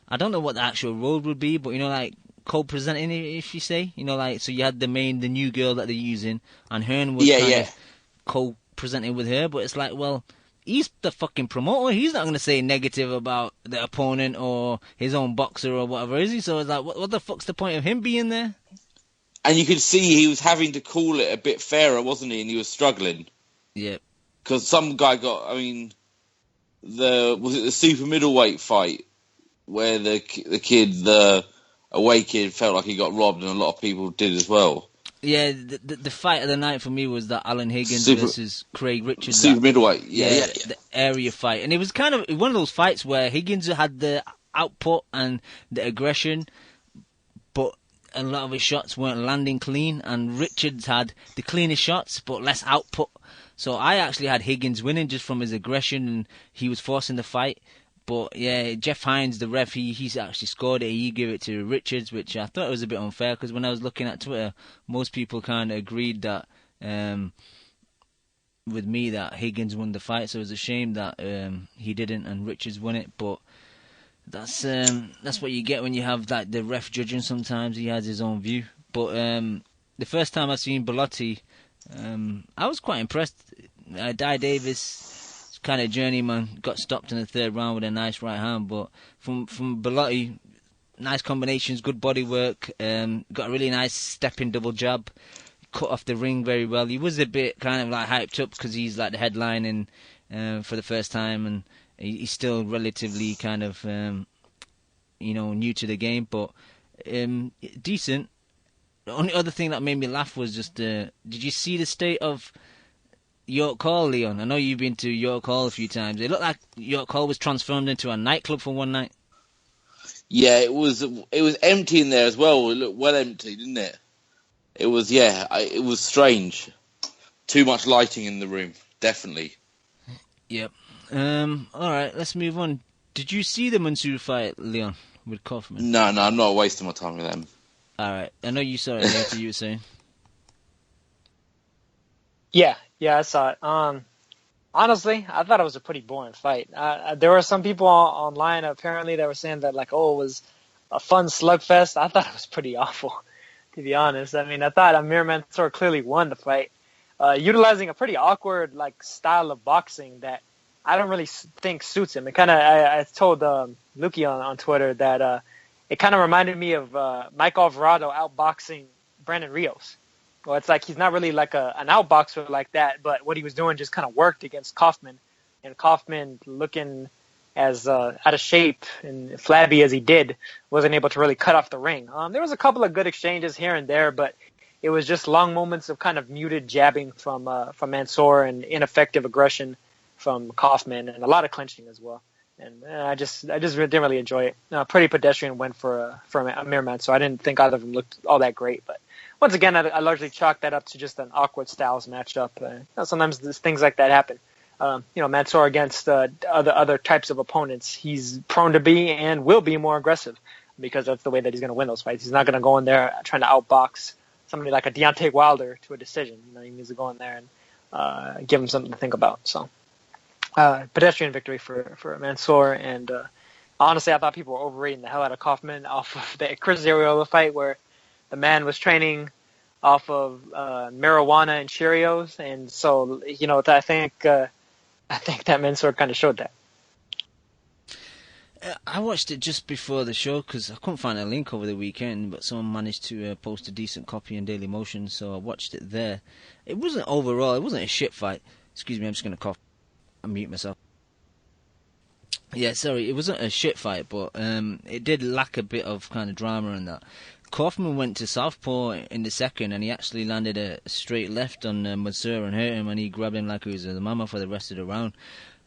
Speaker 1: I don't know what the actual role would be, but like co-presenting, if you say, like, so you had the new girl that they're using, and Hearn was kind of co-presenting with her, but it's like, well. He's the fucking promoter. He's not going to say negative about the opponent or his own boxer or whatever, is he? So it's like, what the fuck's the point of him being there?
Speaker 3: And you could see he was having to call it a bit fairer, wasn't he? And he was struggling.
Speaker 1: Yeah.
Speaker 3: Because some guy got, was it the super middleweight fight where the away kid felt like he got robbed, and a lot of people did as well.
Speaker 1: Yeah, the fight of the night for me was that Alan Higgins versus Craig Richards.
Speaker 3: Super middleweight, yeah.
Speaker 1: The area fight. And it was kind of one of those fights where Higgins had the output and the aggression, but a lot of his shots weren't landing clean, and Richards had the cleanest shots, but less output. So I actually had Higgins winning just from his aggression, and he was forcing the fight. But yeah, Jeff Hines, the ref, he's actually scored it. He gave it to Richards, which I thought was a bit unfair, because when I was looking at Twitter, most people kind of agreed that with me that Higgins won the fight, so it was a shame that he didn't and Richards won it. But that's what you get when you have like the ref judging. Sometimes he has his own view. But the first time I seen Bellotti, I was quite impressed. Dai Davis, kind of journeyman, got stopped in the third round with a nice right hand. But from Bellotti, nice combinations, good body work, got a really nice stepping double jab. Cut off the ring very well. He was a bit kind of like hyped up because he's like the headline for the first time, and he's still relatively kind of new to the game, but decent. The only other thing that made me laugh was just did you see the state of York Hall, Leon? I know you've been to York Hall a few times. It looked like York Hall was transformed into a nightclub for one night.
Speaker 3: Yeah, it was empty in there as well. It looked well empty, didn't it? It was, it was strange. Too much lighting in the room, definitely.
Speaker 1: Yep. All right, let's move on. Did you see the Mansour fight, Leon, with Kaufman?
Speaker 3: No, I'm not wasting my time with them.
Speaker 1: All right, I know you saw it later. You were saying.
Speaker 4: Yeah, I saw it. Honestly, I thought it was a pretty boring fight. There were some people online apparently that were saying that it was a fun slugfest. I thought it was pretty awful, to be honest. I mean, I thought Amir Mansour clearly won the fight, utilizing a pretty awkward style of boxing that I don't really think suits him. It kind of I told Luki on Twitter that it kind of reminded me of Mike Alvarado outboxing Brandon Rios. Well, it's like he's not really like an outboxer like that, but what he was doing just kind of worked against Kaufman, and Kaufman, looking as out of shape and flabby as he did, wasn't able to really cut off the ring. There was a couple of good exchanges here and there, but it was just long moments of kind of muted jabbing from Mansour and ineffective aggression from Kaufman, and a lot of clinching as well. And I just didn't really enjoy it. Pretty pedestrian win for Amir Mansour. I didn't think either of them looked all that great, but once again, I largely chalk that up to just an awkward styles matchup. Sometimes things like that happen. Mansour against other types of opponents, he's prone to be and will be more aggressive because that's the way that he's going to win those fights. He's not going to go in there trying to outbox somebody like a Deontay Wilder to a decision. He needs to go in there and give him something to think about. So, pedestrian victory for Mansour. And honestly, I thought people were overrating the hell out of Kaufman off of the Chris Arreola fight where the man was training off of marijuana and Cheerios, and so I think that Mansour kind of showed that.
Speaker 1: I watched it just before the show because I couldn't find a link over the weekend, but someone managed to post a decent copy in Daily Motion, so I watched it there. It wasn't a shit fight. Excuse me, I'm just gonna cough and mute myself. Yeah, sorry, it wasn't a shit fight, but it did lack a bit of kind of drama in that. Kaufman went to southpaw in the second, and he actually landed a straight left on Mansour and hurt him, and he grabbed him like he was a mama for the rest of the round.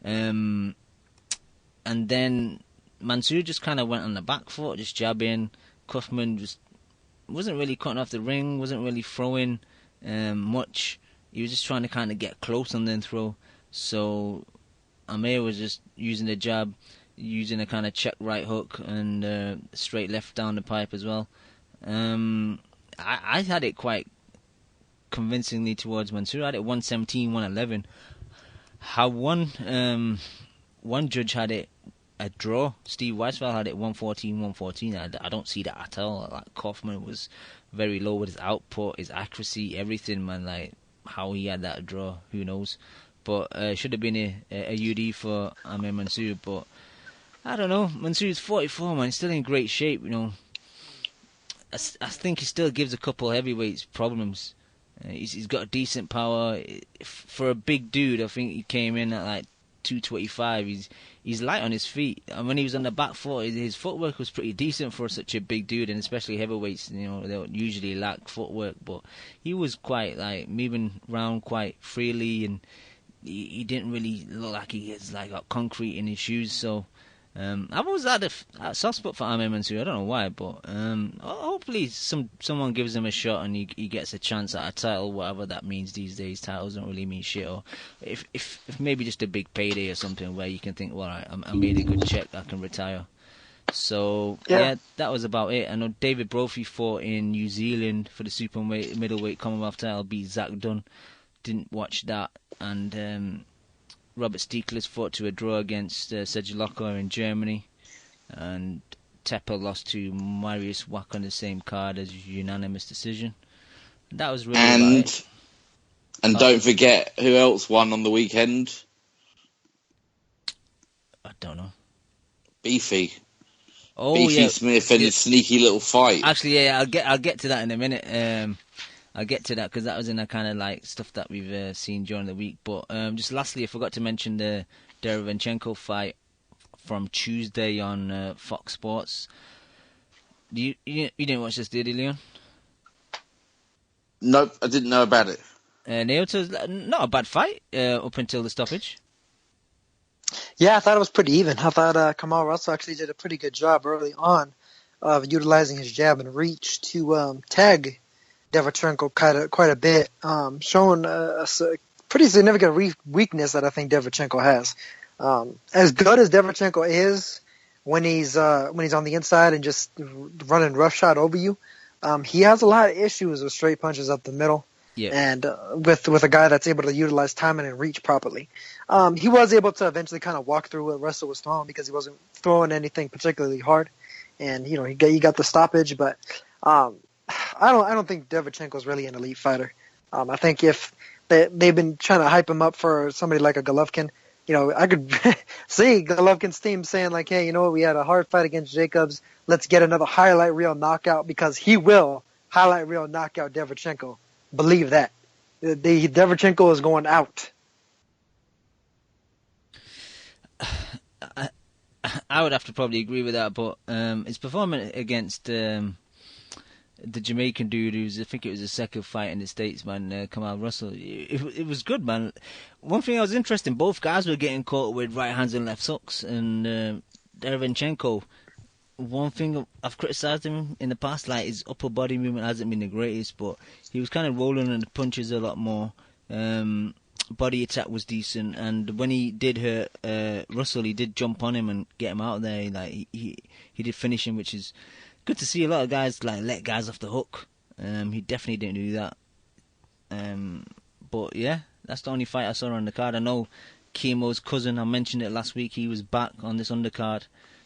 Speaker 1: And then Mansour just kind of went on the back foot, just jabbing. Kaufman just wasn't really cutting off the ring, wasn't really throwing much. He was just trying to kind of get close and then throw. So Amir was just using the jab, using a kind of check right hook and straight left down the pipe as well. I had it quite convincingly towards Mansour. I had it 117, 111. How one judge had it a draw. Steve Weisfeld had it 114, 114. I don't see that at all. Like Kaufman was very low with his output, his accuracy, everything, man. Like how he had that draw, who knows? But it should have been a UD for Amir Mansour. But I don't know. Mansour's 44, man. He's still in great shape, I think he still gives a couple heavyweights problems. He's got a decent power for a big dude. I think he came in at like 225. He's light on his feet, and when he was on the back foot, his footwork was pretty decent for such a big dude, and especially heavyweights. They don't usually lack footwork, but he was quite like moving around quite freely, and he didn't really look like he has like got concrete in his shoes. So. I've always had a soft spot for Amir Mansour. I don't know why, but hopefully someone gives him a shot and he gets a chance at a title, whatever that means these days. Titles don't really mean shit. Or if maybe just a big payday or something where you can think, well, right, I made a good check, I can retire. So yeah, that was about it. I know David Brophy fought in New Zealand for the super middleweight Commonwealth title, beat Zach Dunn. didn't watch that. And Robert Stiegler's fought to a draw against Sejloko in Germany. And Tepper lost to Marius Wack on the same card as unanimous decision. That was really about it.
Speaker 3: And don't forget who else won on the weekend.
Speaker 1: I don't know.
Speaker 3: Beefy.
Speaker 1: Oh,
Speaker 3: Beefy
Speaker 1: yeah.
Speaker 3: Smith and his sneaky little fight.
Speaker 1: Actually, yeah, I'll get to that in a minute. I'll get to that because that was in a kind of like stuff that we've seen during the week. But just lastly, I forgot to mention the Derevyanchenko fight from Tuesday on Fox Sports. You didn't watch this, did you, Leon?
Speaker 3: Nope, I didn't know about it.
Speaker 1: Naoto's not a bad fight up until the stoppage.
Speaker 4: Yeah, I thought it was pretty even. I thought Kamal Russell actually did a pretty good job early on of utilizing his jab and reach to tag Derevyanchenko quite a bit, showing a pretty significant weakness that I think Derevyanchenko has. As good as Derevyanchenko is when he's on the inside and just running roughshod over you, he has a lot of issues with straight punches up the middle.
Speaker 1: Yeah.
Speaker 4: And with a guy that's able to utilize timing and reach properly. He was able to eventually kind of walk through what Russell was throwing because he wasn't throwing anything particularly hard. And, you know, he got the stoppage, but I don't think Derevyanchenko is really an elite fighter. I think if they've been trying to hype him up for somebody like a Golovkin, you know, I could see Golovkin's team saying like, hey, you know what, we had a hard fight against Jacobs. Let's get another highlight reel knockout because he will highlight reel knockout Derevyanchenko. Believe that. Derevyanchenko is going out.
Speaker 1: I would have to probably agree with that, but his performance against the Jamaican dude, I think it was his second fight in the States, man, Kamal Russell, it was good, man. One thing I was interested in, both guys were getting caught with right hands and left hooks, and Derevyanchenko, one thing I've criticised him in the past, like his upper body movement hasn't been the greatest, but he was kind of rolling on the punches a lot more. Body attack was decent, and when he did hurt Russell, he did jump on him and get him out there. Like he did finish him, which is good to see. A lot of guys like let guys off the hook. He definitely didn't do that. But yeah, that's the only fight I saw on the card. I know Kemo's cousin, I mentioned it last week, he was back on this undercard.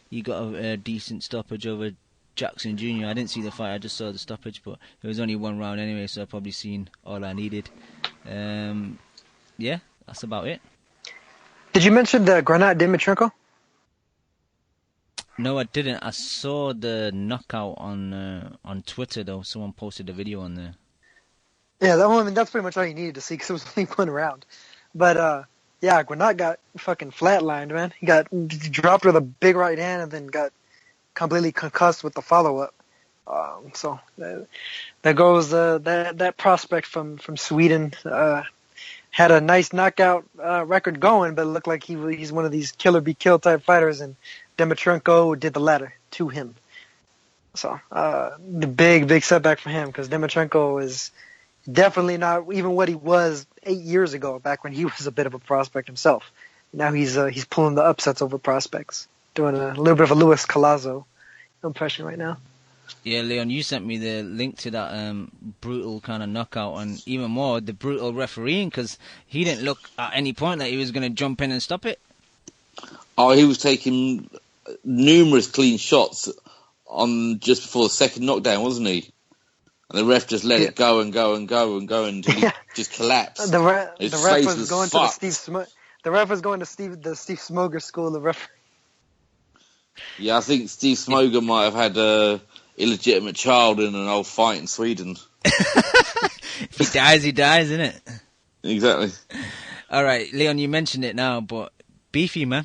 Speaker 1: He got a decent stoppage over Jackson Jr. I didn't see the fight, I just saw the stoppage, but it was only one round anyway, so I've probably seen all I needed. Yeah, that's about it.
Speaker 4: Did you mention the Granat Dimitrenko?
Speaker 1: No, I didn't. I saw the knockout on Twitter, though. Someone posted a video on there.
Speaker 4: Yeah, that's pretty much all you needed to see because it was only one round. But, yeah, Granat got fucking flatlined, man. He got dropped with a big right hand and then got completely concussed with the follow-up. So there goes that prospect from Sweden. Had a nice knockout record going, but it looked like he's one of these killer be killed type fighters, and Dimitrenko did the latter to him. So the big setback for him because Dimitrenko is definitely not even what he was 8 years ago, back when he was a bit of a prospect himself. Now he's pulling the upsets over prospects, doing a little bit of a Luis Collazo impression right now.
Speaker 1: Yeah, Leon, you sent me the link to that brutal kind of knockout, and even more, the brutal refereeing, because he didn't look at any point like he was going to jump in and stop it.
Speaker 3: Oh, he was taking numerous clean shots on just before the second knockdown, wasn't he? And the ref just let it go and go and go and go until he just collapsed.
Speaker 4: The ref was going to the Steve Smoger school of refereeing.
Speaker 3: Yeah, I think Steve Smoger might have had a illegitimate child in an old fight in Sweden.
Speaker 1: If he dies, isn't it?
Speaker 3: Exactly.
Speaker 1: All right, Leon, you mentioned it now, but beefy, man.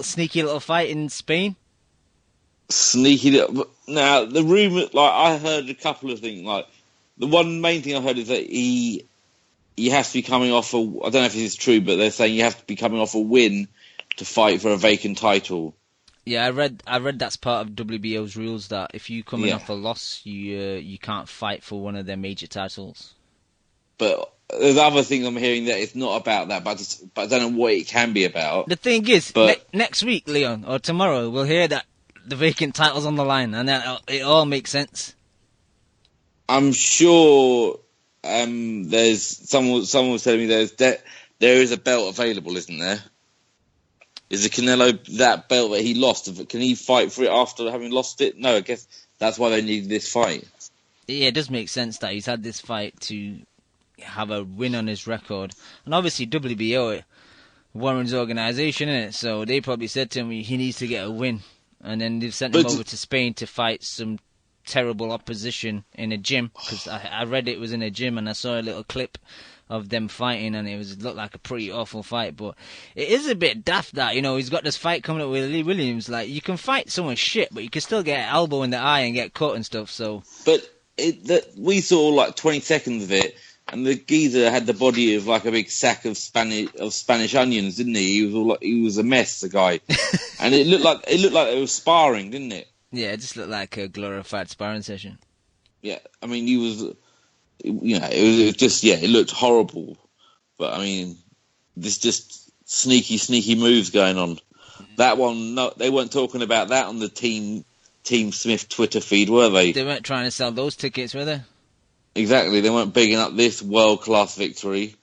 Speaker 1: Sneaky little fight in Spain.
Speaker 3: Sneaky little... Now, the rumour... Like, I heard a couple of things. Like, the one main thing I heard is that he has to be coming off a... I don't know if this is true, but they're saying you have to be coming off a win to fight for a vacant title.
Speaker 1: Yeah, I read that's part of WBO's rules, that if you come in off a loss, you can't fight for one of their major titles.
Speaker 3: But there's other things I'm hearing that it's not about that, but I don't know what it can be about.
Speaker 1: The thing is, next week, Leon, or tomorrow, we'll hear that the vacant title's on the line, and then it all makes sense.
Speaker 3: I'm sure there's someone was telling me there is a belt available, isn't there? Is the Canelo that belt that he lost? Can he fight for it after having lost it? No, I guess that's why they need this fight.
Speaker 1: Yeah, it does make sense that he's had this fight to have a win on his record. And obviously WBO, Warren's organisation, innit? So they probably said to him he needs to get a win. And then they've sent him over to Spain to fight some terrible opposition in a gym. Because I read it was in a gym and I saw a little clip of them fighting, and it looked like a pretty awful fight. But it is a bit daft that, he's got this fight coming up with Lee Williams. Like, you can fight someone shit, but you can still get an elbow in the eye and get cut and stuff. So,
Speaker 3: but we saw like 20 seconds of it, and the geezer had the body of like a big sack of Spanish onions, didn't he? He was a mess, the guy, and it looked like they were sparring, didn't it?
Speaker 1: Yeah, it just looked like a glorified sparring session.
Speaker 3: Yeah, I mean, he was. It was just, it looked horrible. But, I mean, there's just sneaky moves going on. That one, no, they weren't talking about that on the Team Smith Twitter feed, were they?
Speaker 1: They weren't trying to sell those tickets, were they?
Speaker 3: Exactly. They weren't bigging up this world-class victory,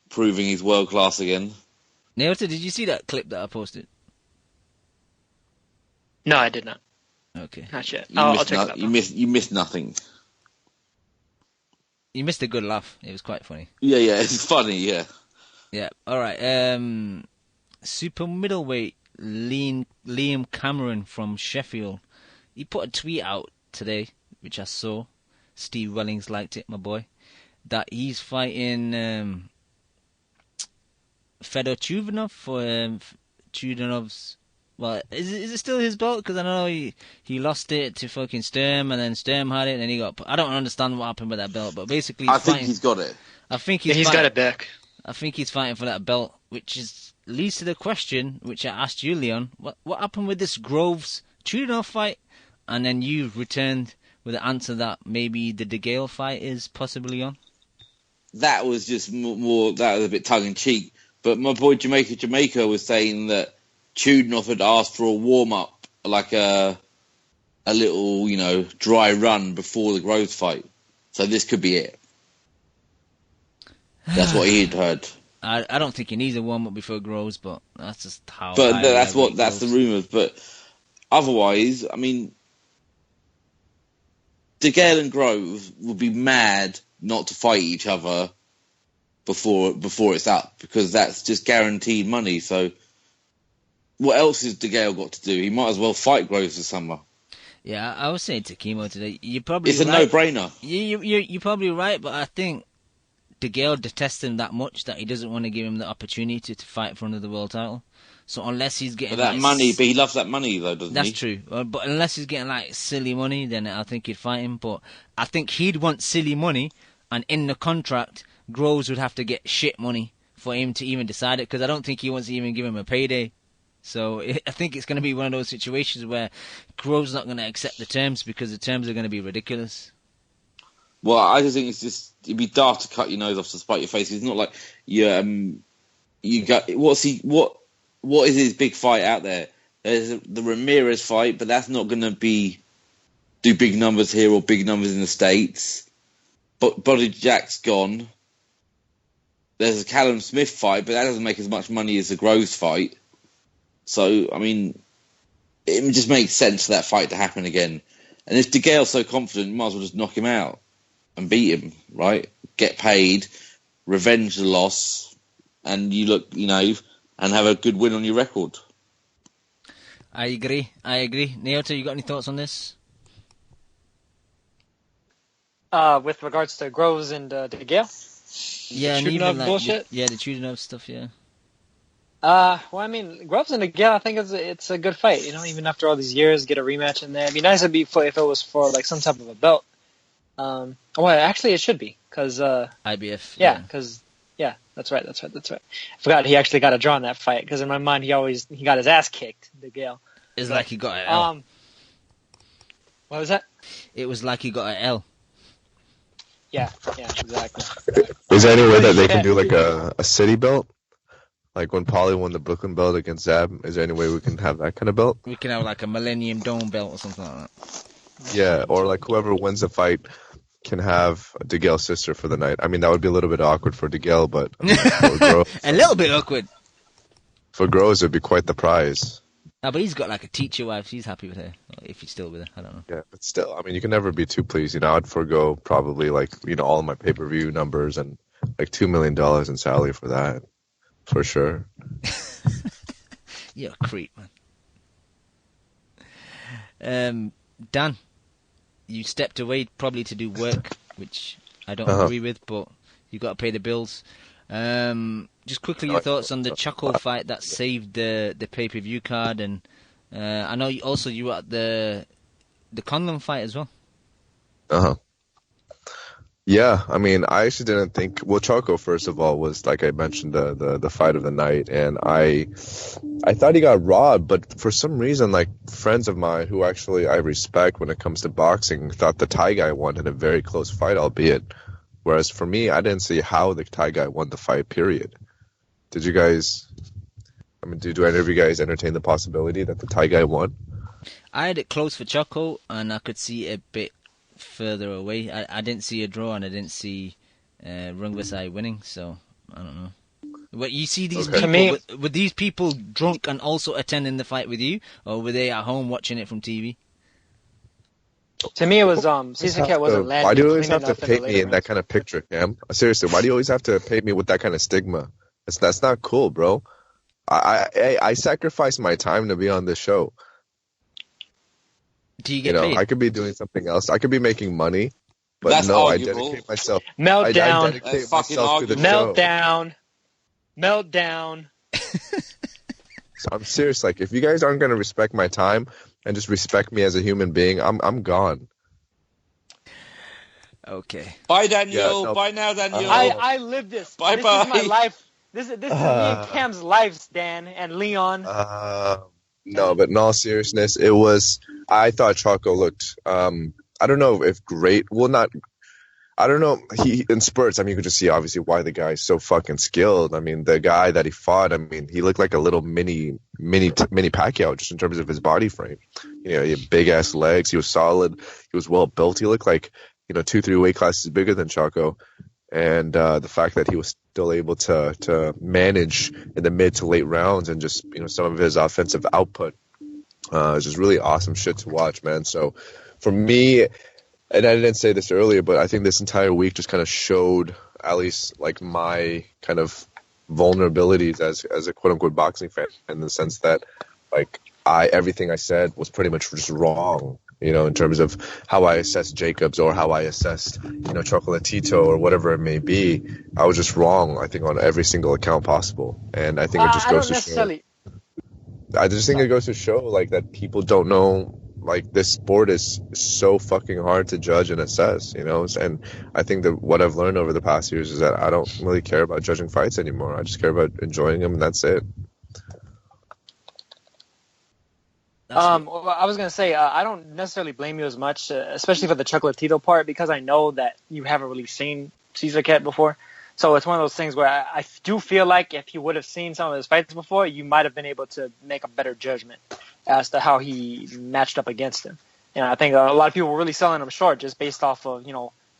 Speaker 3: proving he's world-class again.
Speaker 1: Neota, did you see that clip that I posted?
Speaker 4: No, I did not.
Speaker 1: Okay.
Speaker 4: Not yet. I'll check it out.
Speaker 3: You missed nothing.
Speaker 1: You missed a good laugh. It was quite funny.
Speaker 3: Yeah, it's funny, yeah.
Speaker 1: Yeah, alright. Super middleweight Liam Cameron from Sheffield. He put a tweet out today, which I saw. Steve Wellings liked it, my boy. That he's fighting Fedor Chudinov for Chudinov's... Well, is it still his belt? Because I know he lost it to fucking Sturm, and then Sturm had it, and then he got... I don't understand what happened with that belt, but basically
Speaker 3: I think he's got it.
Speaker 1: I think
Speaker 4: he's got it back.
Speaker 1: I think he's fighting for that belt, which leads to the question, which I asked you, Leon. What happened with this Groves-Chudinov fight? And then you returned with the answer that maybe the De Gale fight is possibly on.
Speaker 3: That was just more... That was a bit tongue-in-cheek. But my boy Jamaica was saying that Chudinov had asked for a warm-up, like a little, dry run before the Groves fight. So this could be it. That's what he'd heard.
Speaker 1: I don't think he needs a warm-up before Groves, but that's just how...
Speaker 3: But that's the rumours. But otherwise, I mean, De Gale and Groves would be mad not to fight each other before it's up, because that's just guaranteed money, so... What else has De Gale got to do? He might as well fight Groves this summer.
Speaker 1: Yeah, I was saying to Kimo today, you're probably
Speaker 3: It's a no-brainer.
Speaker 1: You're probably right, but I think De Gale detests him that much that he doesn't want to give him the opportunity to fight for another world title. So unless he's getting...
Speaker 3: But money, but he loves that money, though, doesn't he?
Speaker 1: That's true. But unless he's getting, silly money, then I think he'd fight him. But I think he'd want silly money, and in the contract, Groves would have to get shit money for him to even decide it, because I don't think he wants to even give him a payday. So I think it's going to be one of those situations where Groves not going to accept the terms because the terms are going to be ridiculous.
Speaker 3: Well, I just think it'd be daft to cut your nose off to spite your face. It's not like you got what is his big fight out there? There's the Ramirez fight, but that's not going to do big numbers here or big numbers in the States. But Buddy Jack's gone. There's a Callum Smith fight, but that doesn't make as much money as the Groves fight. So, I mean, it just makes sense for that fight to happen again. And if De Gale's so confident, you might as well just knock him out and beat him, right? Get paid, revenge the loss, and and have a good win on your record.
Speaker 1: I agree. Neota, you got any thoughts on this?
Speaker 4: With regards to Groves and De Gale?
Speaker 1: Yeah,
Speaker 4: the Chudinov bullshit?
Speaker 1: Yeah, the Chudinov stuff, yeah.
Speaker 4: Well, I mean, Groves and De Gale, I think it's a good fight. Even after all these years, get a rematch in there. It'd be nice if it was for some type of a belt. Well, actually, it should be because
Speaker 1: IBF.
Speaker 4: Yeah, because that's right. I forgot he actually got a draw in that fight because in my mind he got his ass kicked. De Gale.
Speaker 1: It's like he got an L.
Speaker 4: What was that?
Speaker 1: It was like he got an L.
Speaker 4: Yeah, exactly.
Speaker 2: Is there any way that they can do a city belt? Like when Paulie won the Brooklyn belt against Zab, is there any way we can have that kind of belt?
Speaker 1: We can have a Millennium Dome belt or something like that.
Speaker 2: Yeah, or whoever wins the fight can have DeGale's sister for the night. I mean, that would be a little bit awkward for DeGale, but I mean,
Speaker 1: a little bit awkward.
Speaker 2: For Groves, it'd be quite the prize.
Speaker 1: No, but he's got like a teacher wife. She's happy with her. If he's still with her, I don't know.
Speaker 2: Yeah, but still, I mean, you can never be too pleased. You know, I'd forego probably like, you know, all of my pay-per-view numbers and like $2 million in salary for that, for sure.
Speaker 1: You're a creep, man. Dan, you stepped away probably to do work, which I don't agree with, but you got to pay the bills. Just quickly, your thoughts on the Choco fight that saved the pay-per-view card, and I know you were at the Conlan fight as well.
Speaker 2: Yeah, I mean, I actually didn't think. Well, Choco, first of all, was like I mentioned the fight of the night, and I thought he got robbed, but for some reason, like friends of mine who actually I respect when it comes to boxing thought the Thai guy won in a very close fight, albeit. Whereas for me, I didn't see how the Thai guy won the fight. Period. Did you guys? I mean, do any of you guys entertain the possibility that the Thai guy won?
Speaker 1: I had it close for Choco, and I could see it a bit further away. I didn't see a draw, and I didn't see Rungvisai winning. So I don't know. But you see these people? Were these people drunk and also attending the fight with you, or were they at home watching it from TV?
Speaker 4: To me, it was Cesar Cat wasn't landing.
Speaker 2: Why do you always have to paint me in that kind of picture, Cam? Seriously, why do you always have to paint me with that kind of stigma? That's not cool, bro. I sacrifice my time to be on this show.
Speaker 1: Do you get paid?
Speaker 2: I could be doing something else. I could be making money, but
Speaker 3: That's
Speaker 2: no,
Speaker 3: arguable.
Speaker 2: I dedicate myself.
Speaker 4: Meltdown.
Speaker 2: I dedicate myself to the show.
Speaker 4: Meltdown.
Speaker 2: So I'm serious. Like, if you guys aren't going to respect my time and just respect me as a human being, I'm gone.
Speaker 1: Okay.
Speaker 3: Bye, Daniel.
Speaker 2: Yeah, no.
Speaker 3: Bye now, Daniel.
Speaker 4: I live this.
Speaker 3: Bye
Speaker 4: This
Speaker 3: bye.
Speaker 4: is my life. This is me and Cam's lives, Dan and Leon.
Speaker 2: No, but in all seriousness, I thought Choco looked, I don't know if great. Well, not, I don't know. He, in spurts, I mean, you could just see obviously why the guy's so fucking skilled. I mean, the guy that he fought, I mean, he looked like a little mini Pacquiao just in terms of his body frame. You know, he had big ass legs. He was solid. He was well built. He looked like, 2-3 weight classes bigger than Choco. And the fact that he was still able to manage in the mid to late rounds and just, some of his offensive output is just really awesome shit to watch, man. So for me, and I didn't say this earlier, but I think this entire week just kind of showed at least like my kind of vulnerabilities as a quote unquote boxing fan, in the sense that like everything I said was pretty much just wrong. In terms of how I assessed Jacobs or how I assessed, Chocolatito or whatever it may be. I was just wrong, I think, on every single account possible. And I think it just goes to show. I just think it goes to show, like, that people don't know, like, this sport is so fucking hard to judge and assess, And I think that what I've learned over the past years is that I don't really care about judging fights anymore. I just care about enjoying them, and that's it.
Speaker 4: Well, I was going to say, I don't necessarily blame you as much, especially for the Chocolatito part, because I know that you haven't really seen Cesar Cat before. So it's one of those things where I do feel like if you would have seen some of his fights before, you might have been able to make a better judgment as to how he matched up against him. And I think a lot of people were really selling him short just based off of,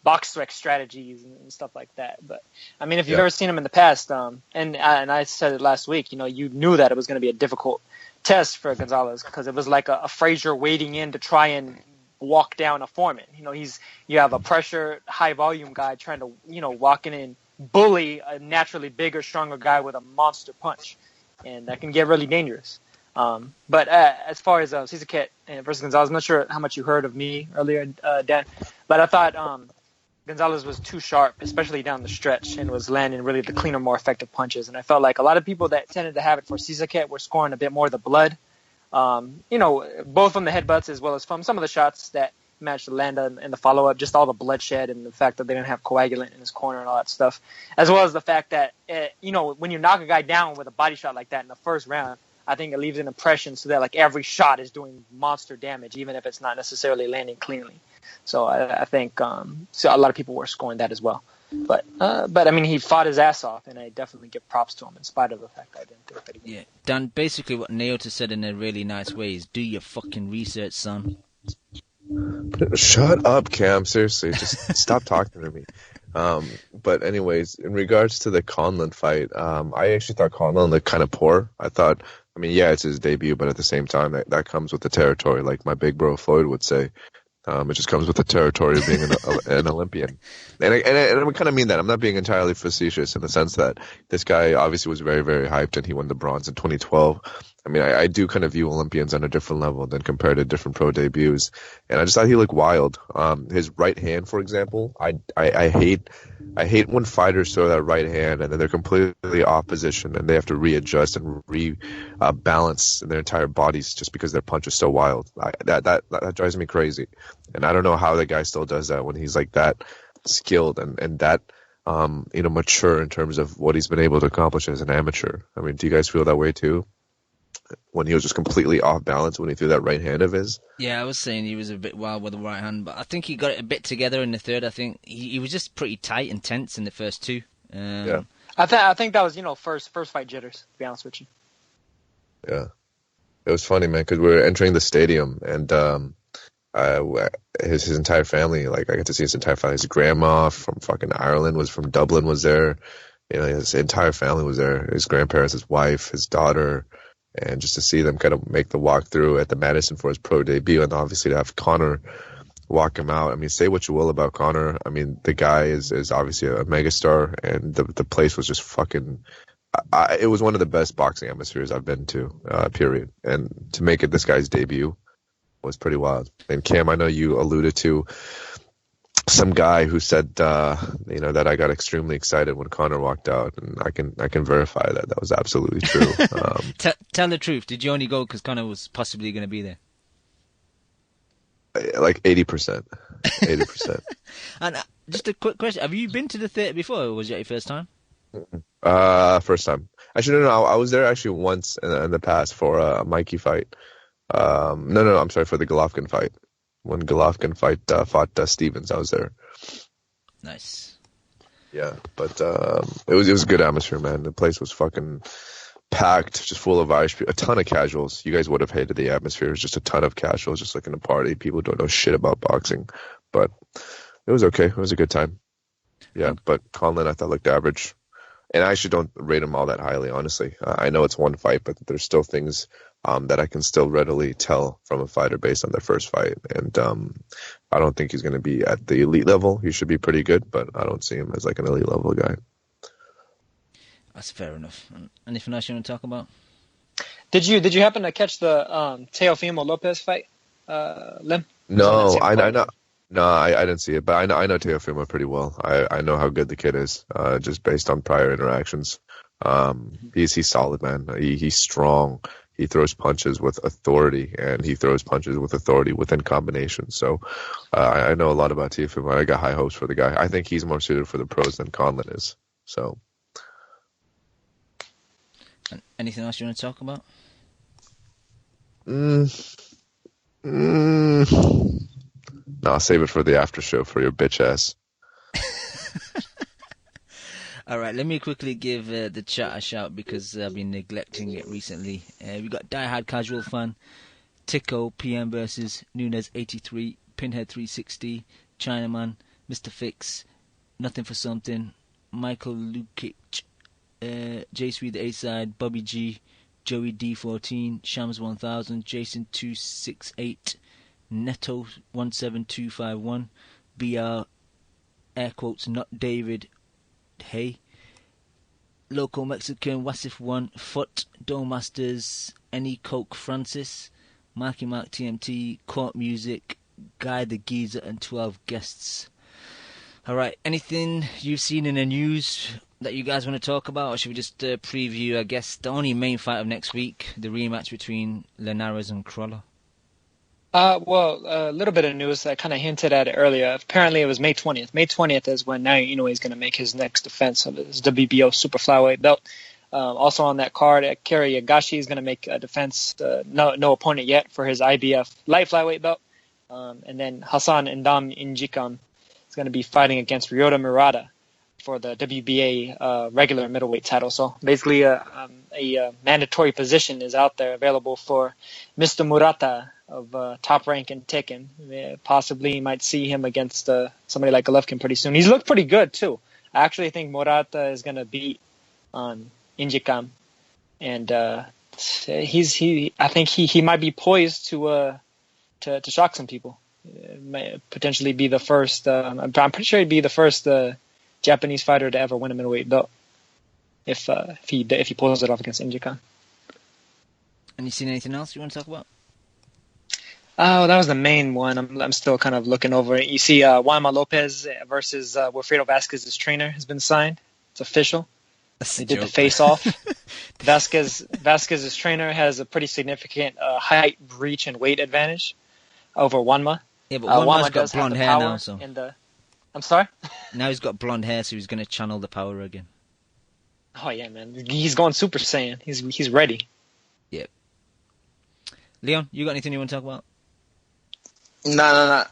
Speaker 4: box rec strategies and stuff like that. But, I mean, if you've ever seen him in the past, and I said it last week, you knew that it was going to be a difficult test for Gonzalez, because it was like a Frazier wading in to try and walk down a Foreman. You have a pressure, high volume guy trying to, walk in and bully a naturally bigger, stronger guy with a monster punch. And that can get really dangerous. But as far as Cesar Cat versus Gonzalez, I'm not sure how much you heard of me earlier, Dan, but I thought Gonzalez was too sharp, especially down the stretch, and was landing really the cleaner, more effective punches. And I felt like a lot of people that tended to have it for Cesar Cat were scoring a bit more of the blood, both from the headbutts as well as from some of the shots that managed to land in the follow-up, just all the bloodshed and the fact that they didn't have coagulant in his corner and all that stuff, as well as the fact that, when you knock a guy down with a body shot like that in the first round, I think it leaves an impression so that like every shot is doing monster damage, even if it's not necessarily landing cleanly. So I think so a lot of people were scoring that as well. But I mean, he fought his ass off, and I definitely give props to him in spite of the fact that I didn't think that he would.
Speaker 1: Yeah, Dan, basically what Naota said in a really nice way is do your fucking research, son.
Speaker 2: Shut up, Cam. Seriously, just stop talking to me. But anyways, in regards to the Conlan fight, I actually thought Conlan looked kind of poor. I mean, yeah, it's his debut, but at the same time, that comes with the territory, like my big bro Floyd would say. It just comes with the territory of being an Olympian. And I kind of mean that. I'm not being entirely facetious in the sense that this guy obviously was very, very hyped and he won the bronze in 2012. I mean, I do kind of view Olympians on a different level than compared to different pro debuts. And I just thought he looked wild. His right hand, for example, I hate when fighters throw that right hand and then they're completely off position and they have to readjust and balance their entire bodies just because their punch is so wild. That drives me crazy. And I don't know how the guy still does that when he's like that skilled and that mature in terms of what he's been able to accomplish as an amateur. I mean, do you guys feel that way too? When he was just completely off balance when he threw that right hand of his?
Speaker 1: Yeah, I was saying he was a bit wild with the right hand, but I think he got it a bit together in the third. I think he was just pretty tight and tense in the first two.
Speaker 2: Yeah.
Speaker 4: I think that was first fight jitters. To be honest with you.
Speaker 2: Yeah, it was funny, man, because we were entering the stadium and his entire family, like I got to see his entire family. His grandma from fucking Ireland was from Dublin was there. You know, his entire family was there. His grandparents, his wife, his daughter. And just to see them kind of make the walk through at the Madison for his pro debut, and obviously to have Conor walk him out. I mean, say what you will about Conor. I mean, the guy is obviously a megastar, and the place was just fucking. It was one of the best boxing atmospheres I've been to, period. And to make it this guy's debut was pretty wild. And Cam, I know you alluded to some guy who said, that I got extremely excited when Conor walked out, and I can verify that was absolutely true.
Speaker 1: Tell the truth. Did you only go because Conor was possibly going to be there?
Speaker 2: Like 80%. 80%.
Speaker 1: And just a quick question: have you been to the theater before, or was it your first time?
Speaker 2: First time. Actually, no. I was there actually once in the past for a Mikey fight. No. I'm sorry, for the Golovkin fight. When Golovkin fought Stevens, I was there.
Speaker 1: Nice.
Speaker 2: Yeah, but it was a good atmosphere, man. The place was fucking packed, just full of Irish people. A ton of casuals. You guys would have hated the atmosphere. It was just a ton of casuals, just looking to party. People don't know shit about boxing, but it was okay. It was a good time. Yeah, but Conlan I thought looked average. And I actually don't rate him all that highly, honestly. I know it's one fight, but there's still things that I can still readily tell from a fighter based on their first fight. And I don't think he's going to be at the elite level. He should be pretty good, but I don't see him as like an elite level guy.
Speaker 1: That's fair enough. Anything else you want to talk about?
Speaker 4: Did you happen to catch the Teofimo Lopez fight, Lim?
Speaker 2: No, I know. No, I didn't see it, but I know Teofimo pretty well. I know how good the kid is, just based on prior interactions. He's solid, man. He's strong. He throws punches with authority, and he throws punches with authority within combination. So I know a lot about Teofimo. I got high hopes for the guy. I think he's more suited for the pros than Conlan is. So.
Speaker 1: Anything else you want to talk about?
Speaker 2: No, I'll save it for the after show for your bitch ass.
Speaker 1: All right, let me quickly give the chat a shout because I've been neglecting it recently. We got Diehard Casual Fan, Tico PM versus Nunes 83, Pinhead 360, Chinaman, Mr. Fix, Nothing for Something, Michael Lukic, J3 the A-Side, Bobby G, Joey D14, Shams 1000, Jason 268, Neto 17251, BR air quotes not David Hey, Local Mexican Wasif 1, Foot, Dome Masters, Any Coke Francis, Marky Mark TMT, Court Music, Guy the Geezer, and 12 guests. Alright, anything you've seen in the news that you guys want to talk about, or should we just preview, I guess, the only main fight of next week, the rematch between Linares and Crolla?
Speaker 4: Well, a little bit of news. I kind of hinted at it earlier. Apparently, it was May 20th. May 20th is when now he's going to make his next defense of his WBO super flyweight belt. Also on that card, Kerry Yagashi is going to make a defense, no opponent yet, for his IBF light flyweight belt. And then Hassan Ndam Injikam is going to be fighting against Ryota Murata for the WBA regular middleweight title. So basically, a mandatory position is out there available for Mr. Murata of Top Rank and Tekken. Possibly you might see him against somebody like Golovkin pretty soon. He's looked pretty good too. I actually think Murata is going to beat Injikam, and I think he might be poised to shock some people. May potentially be the first. I'm pretty sure he'd be the first Japanese fighter to ever win a middleweight belt if he pulls it off against Injikam.
Speaker 1: And you seen anything else you want to talk about?
Speaker 4: Oh, that was the main one. I'm still kind of looking over it. You see, Juanma Lopez versus Wilfredo Vasquez's trainer has been signed. It's official. They did the face-off. Vasquez's trainer has a pretty significant height, reach, and weight advantage over Juanma.
Speaker 1: Yeah, but Juanma's got blonde hair now, so.
Speaker 4: I'm sorry?
Speaker 1: Now he's got blonde hair, so he's going to channel the power again.
Speaker 4: Oh, yeah, man. He's going Super Saiyan. He's ready.
Speaker 1: Yep. Leon, you got anything you want to talk about?
Speaker 3: No.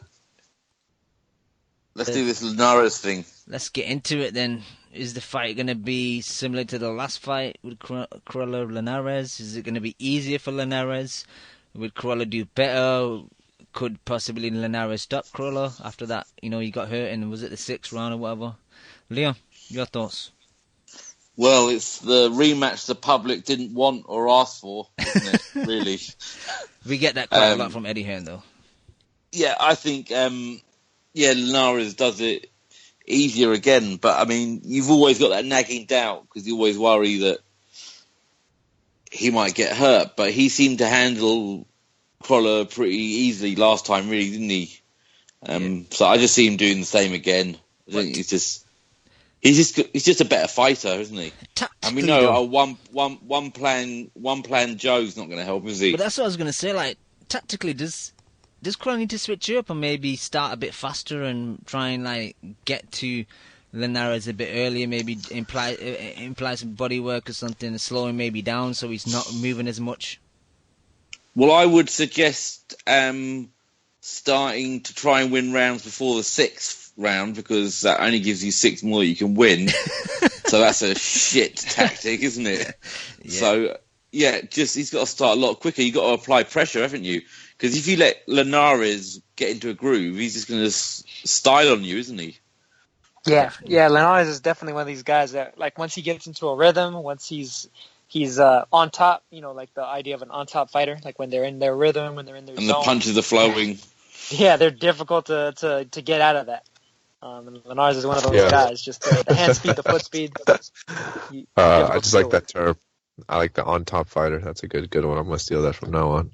Speaker 3: Let's do this Linares thing.
Speaker 1: Let's get into it then. Is the fight going to be similar to the last fight with Crolla Linares? Is it going to be easier for Linares? Would Crolla do better? Could possibly Linares stop Crolla after that? You know, he got hurt and was it the 6th round or whatever? Leon, your thoughts?
Speaker 3: Well, it's the rematch the public didn't want or ask for, isn't it? Really.
Speaker 1: We get that quite a lot from Eddie Hearn, though.
Speaker 3: Yeah, I think, Linares does it easier again. But, I mean, you've always got that nagging doubt because you always worry that he might get hurt. But he seemed to handle Crolla pretty easily last time, really, didn't he? So I just see him doing the same again. I think he's just a better fighter, isn't he? And we know one plan Joe's not going to help, is he?
Speaker 1: But that's what I was going to say. Like, tactically, does Crolla need to switch up and maybe start a bit faster and try and like get to Linares a bit earlier? Maybe imply some body work or something, slow him maybe down so he's not moving as much.
Speaker 3: Well, I would suggest starting to try and win rounds before the 6th round because that only gives you 6 more you can win. So that's a shit tactic, isn't it? Yeah. So, he's got to start a lot quicker. You've got to apply pressure, haven't you? Because if you let Linares get into a groove, he's just going to style on you, isn't he?
Speaker 4: Yeah, Linares is definitely one of these guys that, like, once he gets into a rhythm, once he's on top, you know, like the idea of an on-top fighter, like when they're in their rhythm, when they're in their zone.
Speaker 3: And the punches are flowing.
Speaker 4: Yeah, they're difficult to get out of that. And Linares is one of those guys, just the hand speed, the foot speed.
Speaker 2: I just like that term. I like the on-top fighter. That's a good one. I'm going to steal that from now on.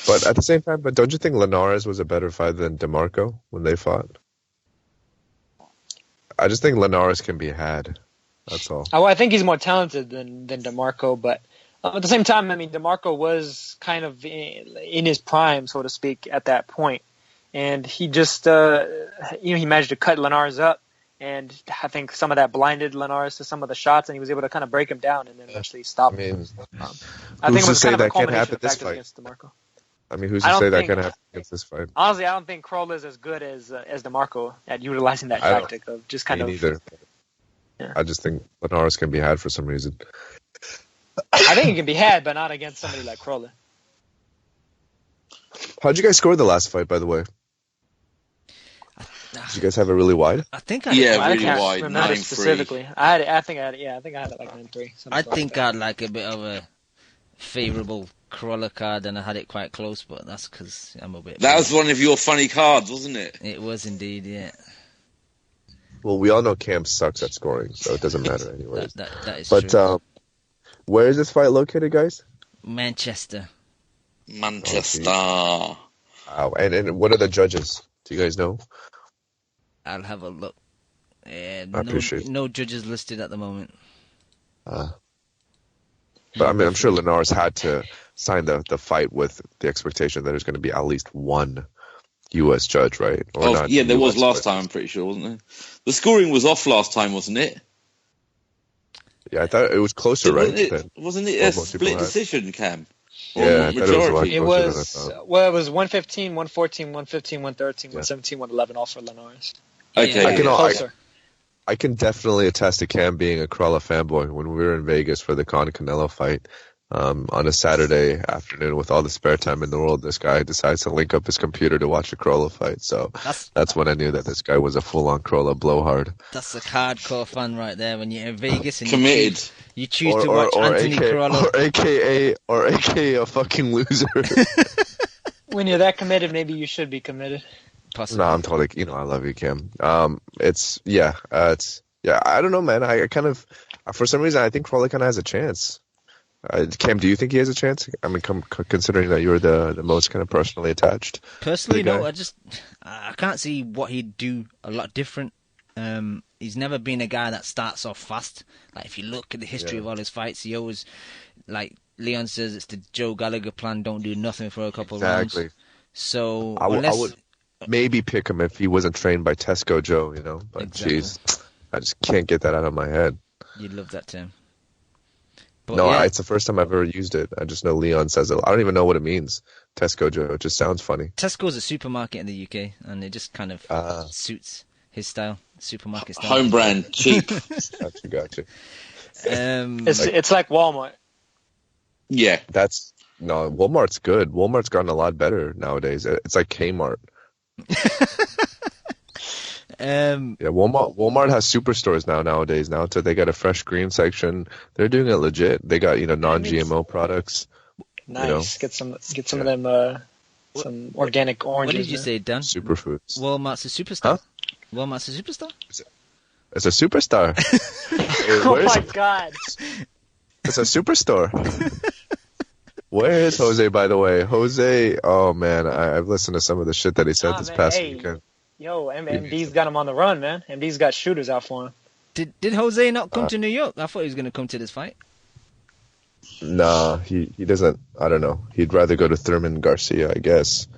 Speaker 2: But at the same time, don't you think Linares was a better fighter than DeMarco when they fought? I just think Linares can be had. That's all.
Speaker 4: Oh, I think he's more talented than DeMarco, but at the same time, I mean, DeMarco was kind of in his prime, so to speak, at that point. And he just, he managed to cut Linares up, and I think some of that blinded Linares to some of the shots, and he was able to kind of break him down and then eventually stop him. I think it was kind of a culmination of factors against DeMarco.
Speaker 2: I mean, who's to say that can happen against this fight?
Speaker 4: Honestly, I don't think Crolla is as good as DeMarco at utilizing that tactic of just kind of.
Speaker 2: Me neither. Yeah. I just think Linares can be had for some reason.
Speaker 4: I think he can be had, but not against somebody like Crolla.
Speaker 2: How'd you guys score the last fight, by the way? Did you guys have it really wide?
Speaker 1: I think I had
Speaker 3: really wide. 9-3.
Speaker 4: Specifically, I think I had it like 9-3.
Speaker 1: I think I had like a bit of a favourable Crolla card, and I had it quite close, but that's because I'm a bit.
Speaker 3: That was one of your funny cards, wasn't it?
Speaker 1: It was indeed, yeah.
Speaker 2: Well, we all know Cam sucks at scoring, so it doesn't matter anyways.
Speaker 1: that is true.
Speaker 2: But where is this fight located, guys?
Speaker 1: Manchester.
Speaker 2: Wow. And what are the judges? Do you guys know?
Speaker 1: I'll have a look.
Speaker 2: I appreciate it.
Speaker 1: No judges listed at the moment.
Speaker 2: But I mean, I'm sure Linares had to sign the fight with the expectation that there's going to be at least one U.S. judge, right? Or
Speaker 3: there was last time, I'm pretty sure, wasn't there? The scoring was off last time, wasn't it?
Speaker 2: Yeah, I thought it was closer, right?
Speaker 3: Wasn't it a split decision, Cam?
Speaker 2: Yeah, I thought it was a lot closer
Speaker 4: than I thought. Well, it was 115, 114, 115, 113, 117, 111 all for Linares.
Speaker 3: Okay,
Speaker 2: I can-
Speaker 3: yeah.
Speaker 4: closer.
Speaker 2: I can definitely attest to Cam being a Crolla fanboy. When we were in Vegas for the Canelo fight, on a Saturday afternoon with all the spare time in the world, this guy decides to link up his computer to watch a Crolla fight. So that's when I knew that this guy was a full-on Crolla blowhard.
Speaker 1: That's a hardcore fan right there. When you're in Vegas and
Speaker 3: Committed.
Speaker 1: you choose to watch Anthony Crolla.
Speaker 2: Or AKA a fucking loser.
Speaker 4: When you're that committed, maybe you should be committed.
Speaker 1: Possibly.
Speaker 2: No, I'm totally, I love you, Cam. It's I don't know, man. I kind of, for some reason, I think Crolla kind of has a chance. Cam, do you think he has a chance? I mean, considering that you're the most kind of personally attached.
Speaker 1: Personally,
Speaker 2: to the
Speaker 1: no.
Speaker 2: guy.
Speaker 1: I can't see what he'd do a lot different. He's never been a guy that starts off fast. Like, if you look at the history of all his fights, he always, like Leon says, it's the Joe Gallagher plan, don't do nothing for a couple of rounds. So,
Speaker 2: I would maybe pick him if he wasn't trained by Tesco Joe, But
Speaker 1: Exactly.
Speaker 2: jeez, I just can't get that out of my head.
Speaker 1: You'd love that term. But
Speaker 2: No,
Speaker 1: yeah,
Speaker 2: it's the first time I've ever used it. I just know Leon says it. I don't even know what it means. Tesco Joe. It just sounds funny.
Speaker 1: Tesco's a supermarket in the UK, and it just kind of suits his style, supermarket style.
Speaker 3: Home brand, cheap.
Speaker 2: Gotcha.
Speaker 4: It's like Walmart.
Speaker 3: Yeah.
Speaker 2: Walmart's good. Walmart's gotten a lot better nowadays. It's like Kmart. Yeah, Walmart has superstores nowadays. Now they got a fresh green section. They're doing it legit. They got non-GMO products.
Speaker 4: Nice. Get some of them some organic oranges.
Speaker 1: What did you say, Dan?
Speaker 2: Superfoods.
Speaker 1: Walmart's a superstar.
Speaker 2: Huh?
Speaker 1: Walmart's a superstar.
Speaker 2: It's a superstar.
Speaker 4: Oh my god!
Speaker 2: It's a superstore. Where is Jose, by the way? Jose, oh man, I've listened to some of the shit that he said this past weekend.
Speaker 4: Yo, MD's got him on the run, man. MD's got shooters out for him.
Speaker 1: Did Jose not come to New York? I thought he was going to come to this fight.
Speaker 2: Nah, he doesn't. I don't know. He'd rather go to Thurman Garcia, I guess,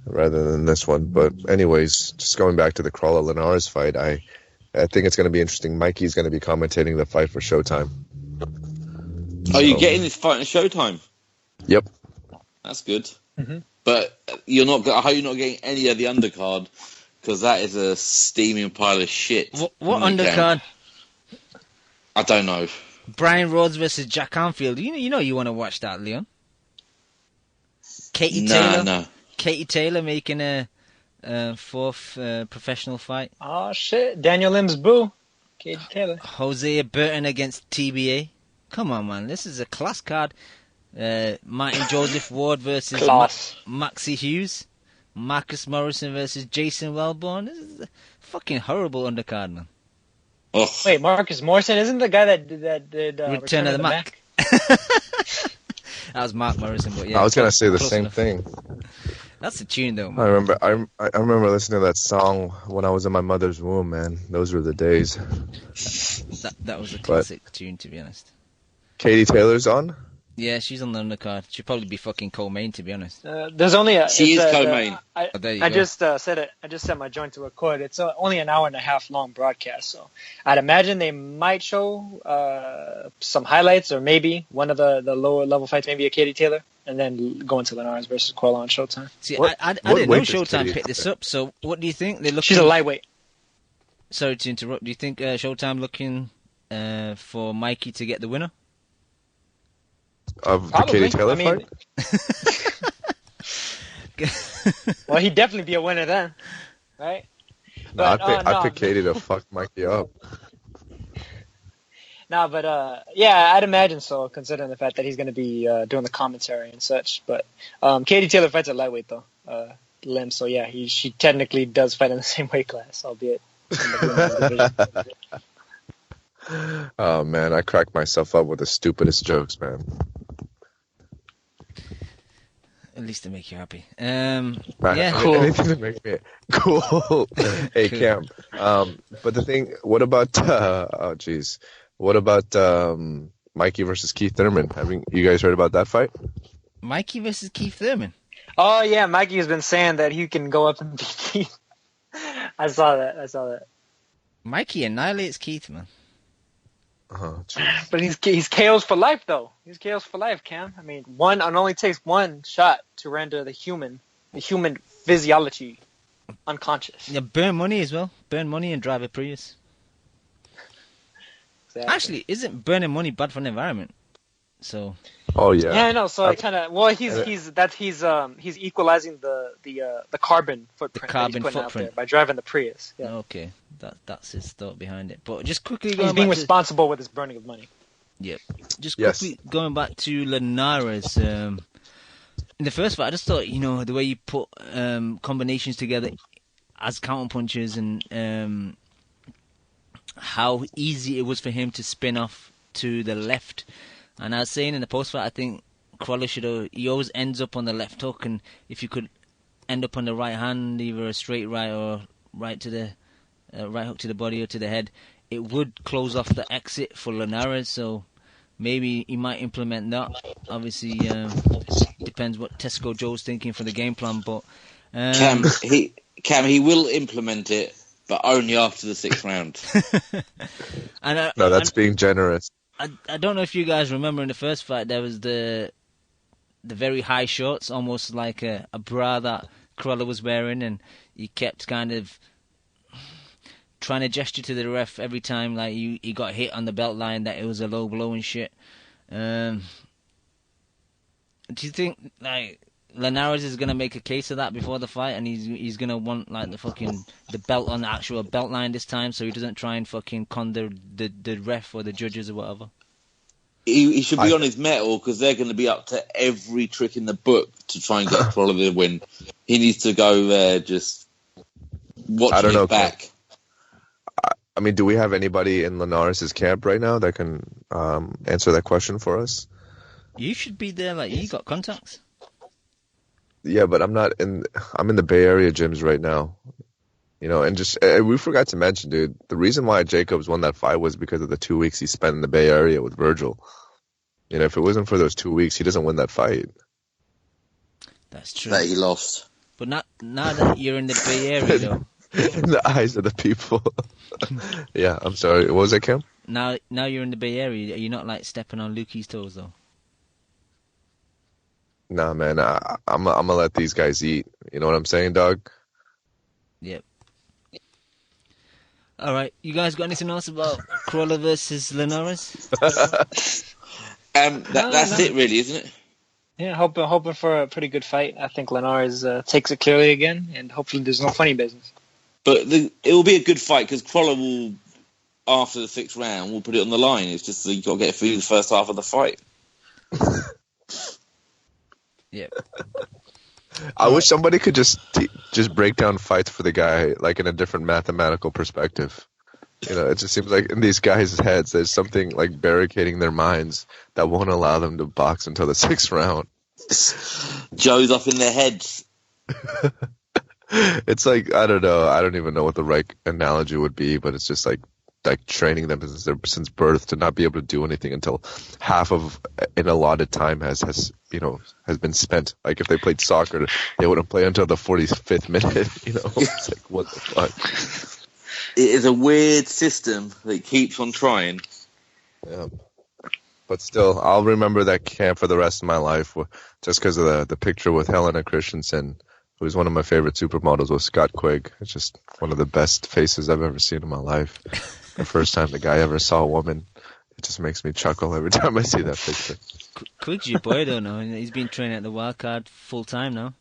Speaker 2: rather than this one. But anyways, just going back to the Crolla Linares fight, I think it's going to be interesting. Mikey's going to be commentating the fight for Showtime.
Speaker 3: Are you getting this fight on Showtime?
Speaker 2: Yep.
Speaker 3: That's good.
Speaker 4: Mm-hmm.
Speaker 3: But you're not. I hope you're not getting any of the undercard, because that is a steaming pile of shit.
Speaker 1: What undercard?
Speaker 3: I don't know.
Speaker 1: Brian Rhodes versus Jack Anfield. You want to watch that, Leon. Katie Taylor making a fourth professional fight.
Speaker 4: Oh shit! Daniel Lim's boo. Katie Taylor.
Speaker 1: Hosea Burton against TBA. Come on, man. This is a class card. Martin Joseph Ward versus Maxie Hughes. Marcus Morrison versus Jason Wellborn. This is a fucking horrible undercard, man.
Speaker 3: Oh.
Speaker 4: Wait, Marcus Morrison isn't the guy that did
Speaker 1: Return of the Mac? That was Mark Morrison, but yeah.
Speaker 2: I was gonna say the
Speaker 1: close
Speaker 2: same
Speaker 1: enough.
Speaker 2: thing.
Speaker 1: That's a tune, though, man.
Speaker 2: I remember listening to that song when I was in my mother's womb, man. Those were the days.
Speaker 1: That was a classic tune, to be honest.
Speaker 2: Katie Taylor's on?
Speaker 1: Yeah, she's on the undercard. She'd probably be fucking co-main, to be honest.
Speaker 4: There's only
Speaker 3: She is co-main.
Speaker 1: There you
Speaker 4: I
Speaker 1: go.
Speaker 4: just said it. I just set my joint to record. It's only an hour and a half long broadcast, so I'd imagine they might show some highlights or maybe one of the lower level fights, maybe a Katie Taylor, and then go into Linares versus Crolla on Showtime.
Speaker 1: See,
Speaker 2: What
Speaker 1: I didn't know
Speaker 2: weight does
Speaker 1: Showtime
Speaker 2: Katie
Speaker 1: picked this
Speaker 2: Taylor?
Speaker 1: up, so what do you think? They're looking...
Speaker 4: She's a lightweight.
Speaker 1: Sorry to interrupt. Do you think Showtime looking for Mikey to get the winner?
Speaker 2: Of
Speaker 4: Probably.
Speaker 2: the Katie Taylor fight?
Speaker 4: Well, he'd definitely be a winner then, right?
Speaker 2: No, I'd pick Katie to fuck Mikey up.
Speaker 4: Yeah, I'd imagine so, considering the fact that he's going to be doing the commentary and such. But Katie Taylor fights at lightweight, though, Lim. So, yeah, she technically does fight in the same weight class, albeit in the women's division.
Speaker 2: Oh, man, I crack myself up with the stupidest jokes, man.
Speaker 1: At least to make you happy.
Speaker 2: Man,
Speaker 1: Yeah,
Speaker 2: cool. Anything to make me cool. Hey,
Speaker 1: Cool.
Speaker 2: Cam. But the thing, what about? What about Mikey versus Keith Thurman? You guys heard about that fight?
Speaker 1: Mikey versus Keith Thurman.
Speaker 4: Oh, yeah, Mikey has been saying that he can go up and beat Keith. I saw that.
Speaker 1: Mikey annihilates Keith, man.
Speaker 2: Oh,
Speaker 4: But he's KOs for life, though. He's KOs for life, Cam. I mean, it only takes one shot to render the human physiology unconscious.
Speaker 1: Yeah, burn money as well. Burn money and drive a Prius.
Speaker 4: Exactly.
Speaker 1: Actually, isn't burning money bad for the environment? So.
Speaker 2: Oh yeah.
Speaker 4: Yeah, I know. So I kind of he's equalizing the carbon footprint that he's
Speaker 1: carbon
Speaker 4: putting
Speaker 1: footprint.
Speaker 4: out there by driving the Prius. Yeah.
Speaker 1: Okay, that's his thought behind it. But just quickly
Speaker 4: He's
Speaker 1: going
Speaker 4: being
Speaker 1: back to,
Speaker 4: responsible with his burning of money.
Speaker 1: Yep. Just
Speaker 2: Yes.
Speaker 1: quickly going back to Linares. In the first fight, I just thought, the way you put combinations together as counterpunches and how easy it was for him to spin off to the left. And I was saying in the post fight, I think Crolla he always ends up on the left hook, and if you could end up on the right hand, either a straight right or right to the right hook to the body or to the head, it would close off the exit for Linares. So maybe he might implement that. Obviously, depends what Tesco Joe's thinking for the game plan. But
Speaker 3: Cam, he will implement it, but only after the 6th round.
Speaker 2: No, that's being generous.
Speaker 1: I don't know if you guys remember in the first fight there was the very high shorts, almost like a bra that Crolla was wearing, and he kept kind of trying to gesture to the ref every time like he got hit on the belt line that it was a low blow and shit. Do you think like Linares is gonna make a case of that before the fight, and he's gonna want like the belt on the actual belt line this time, so he doesn't try and fucking con the ref or the judges or whatever?
Speaker 3: He should be on his mettle, because they're going to be up to every trick in the book to try and get Crolla to win. He needs to go there just watching his back.
Speaker 2: I mean, do we have anybody in Linares' camp right now that can answer that question for us?
Speaker 1: You should be there, like you got contacts.
Speaker 2: Yeah, but I'm in the Bay Area gyms right now. And just we forgot to mention, dude, the reason why Jacobs won that fight was because of the 2 weeks he spent in the Bay Area with Virgil. If it wasn't for those 2 weeks, he doesn't win that fight.
Speaker 1: That's true.
Speaker 3: That he lost.
Speaker 1: But now that you're in the Bay Area, though.
Speaker 2: In the eyes of the people. Yeah, I'm sorry. What was that, Cam?
Speaker 1: Now you're in the Bay Area. Are you not like stepping on Lukey's toes, though?
Speaker 2: Nah, man. I'm gonna let these guys eat. You know what I'm saying, dog?
Speaker 1: Yep. All right, you guys got anything else about Crolla versus Linares?
Speaker 3: That's it, really, isn't it?
Speaker 4: Yeah, hoping for a pretty good fight. I think Linares takes it clearly again, and hopefully there's no funny business.
Speaker 3: But it will be a good fight, because Crolla will, after the 6th round, will put it on the line. It's just that you've got to get through the first half of the fight.
Speaker 1: Yeah.
Speaker 2: I wish somebody could just break down fights for the guy, like in a different mathematical perspective. It just seems like in these guys' heads, there's something like barricading their minds that won't allow them to box until the 6th round.
Speaker 3: Joe's up in their heads.
Speaker 2: It's like, I don't know. I don't even know what the right analogy would be, but it's just like training them since birth to not be able to do anything until half of an allotted time has been spent. Like if they played soccer, they wouldn't play until the 45th minute. It's like, what the fuck?
Speaker 3: It is a weird system that keeps on trying.
Speaker 2: Yeah, but still, I'll remember that camp for the rest of my life, just because of the picture with Helena Christensen, who was one of my favorite supermodels, with Scott Quigg. It's just one of the best faces I've ever seen in my life. The first time the guy ever saw a woman, it just makes me chuckle every time I see that picture.
Speaker 1: Quigg's your boy, don't know. He's been training at the Wildcard full time now.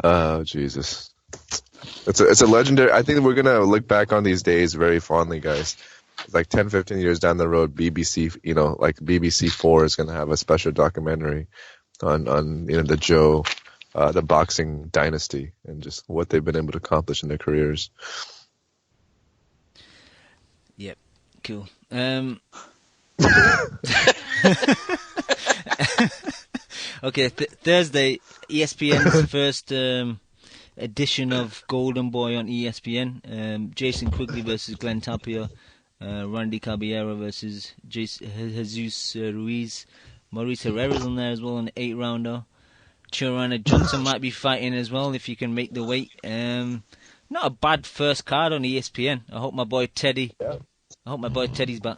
Speaker 2: Oh, Jesus. It's a legendary. I think we're going to look back on these days very fondly, guys. Like 10, 15 years down the road, BBC, like BBC 4 is going to have a special documentary on the Joe, the boxing dynasty, and just what they've been able to accomplish in their careers.
Speaker 1: Yep, cool. Okay, Thursday, ESPN's first edition of Golden Boy on ESPN. Jason Quigley versus Glenn Tapia. Randy Caballero versus Jesus Ruiz. Maurice Herrera's on there as well in the 8-rounder. Joanna Johnson might be fighting as well if you can make the weight. Not a bad first card on ESPN. I hope my boy Teddy's back.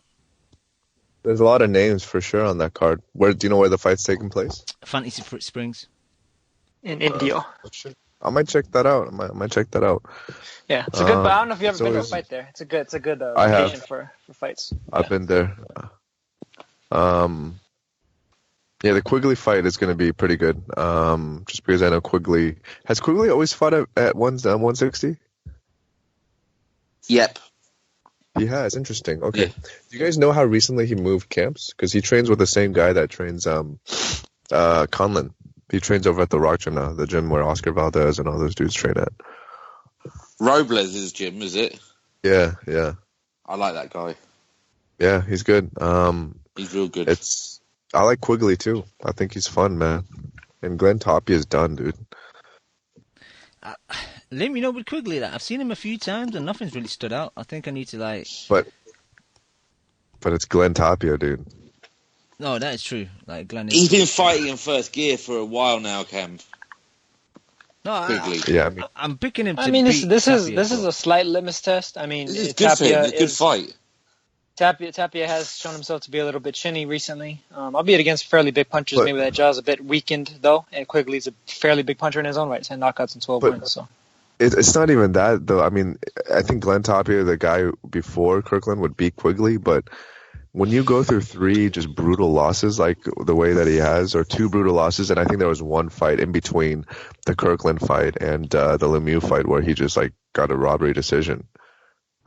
Speaker 2: There's a lot of names for sure on that card. Do you know where the fight's taking place?
Speaker 1: Fantasy Springs.
Speaker 4: in Indio.
Speaker 2: I might check that out. I might check that out.
Speaker 4: Yeah, it's a good. But I don't know if you ever
Speaker 2: It's
Speaker 4: been to a
Speaker 2: always-
Speaker 4: fight there. It's a good
Speaker 2: I
Speaker 4: location
Speaker 2: have.
Speaker 4: for fights.
Speaker 2: I've been there. Yeah, the Quigley fight is going to be pretty good. Just because I know Quigley has Quigley always fought at 160.
Speaker 3: Yep.
Speaker 2: He has. Interesting. Okay.
Speaker 3: Yeah.
Speaker 2: Do you guys know how recently he moved camps? Because he trains with the same guy that trains Conlan. He trains over at the Rock Gym now, the gym where Oscar Valdez and all those dudes train at.
Speaker 3: Robles' gym, is it?
Speaker 2: Yeah.
Speaker 3: I like that guy.
Speaker 2: Yeah, he's good.
Speaker 3: He's real good.
Speaker 2: I like Quigley too. I think he's fun, man. And Glenn Tapia's done, dude.
Speaker 1: Lim, with Quigley, I've seen him a few times and nothing's really stood out. I think I need to
Speaker 2: But it's Glenn Tapia, dude.
Speaker 1: No, that is true. Glenn is.
Speaker 3: He's been fighting in first gear for a while now, Cam.
Speaker 1: No,
Speaker 3: Quigley.
Speaker 2: Yeah,
Speaker 1: I'm picking him.
Speaker 4: I mean, this
Speaker 1: Tapia,
Speaker 4: is a slight litmus test. I mean,
Speaker 3: This is good for him. It's a good fight.
Speaker 4: Tapia has shown himself to be a little bit chinny recently, albeit against fairly big punchers.
Speaker 2: But-
Speaker 4: Maybe that jaw's a bit weakened, though. And Quigley's a fairly big puncher in his own right. 10 knockouts and 12 wins. So
Speaker 2: It's not even that, though. I mean, I think Glenn Tapia, the guy before Kirkland, would beat Quigley, but when you go through 3 just brutal losses like the way that he has, or 2 brutal losses, and I think there was one fight in between the Kirkland fight and the Lemieux fight where he just got a robbery decision.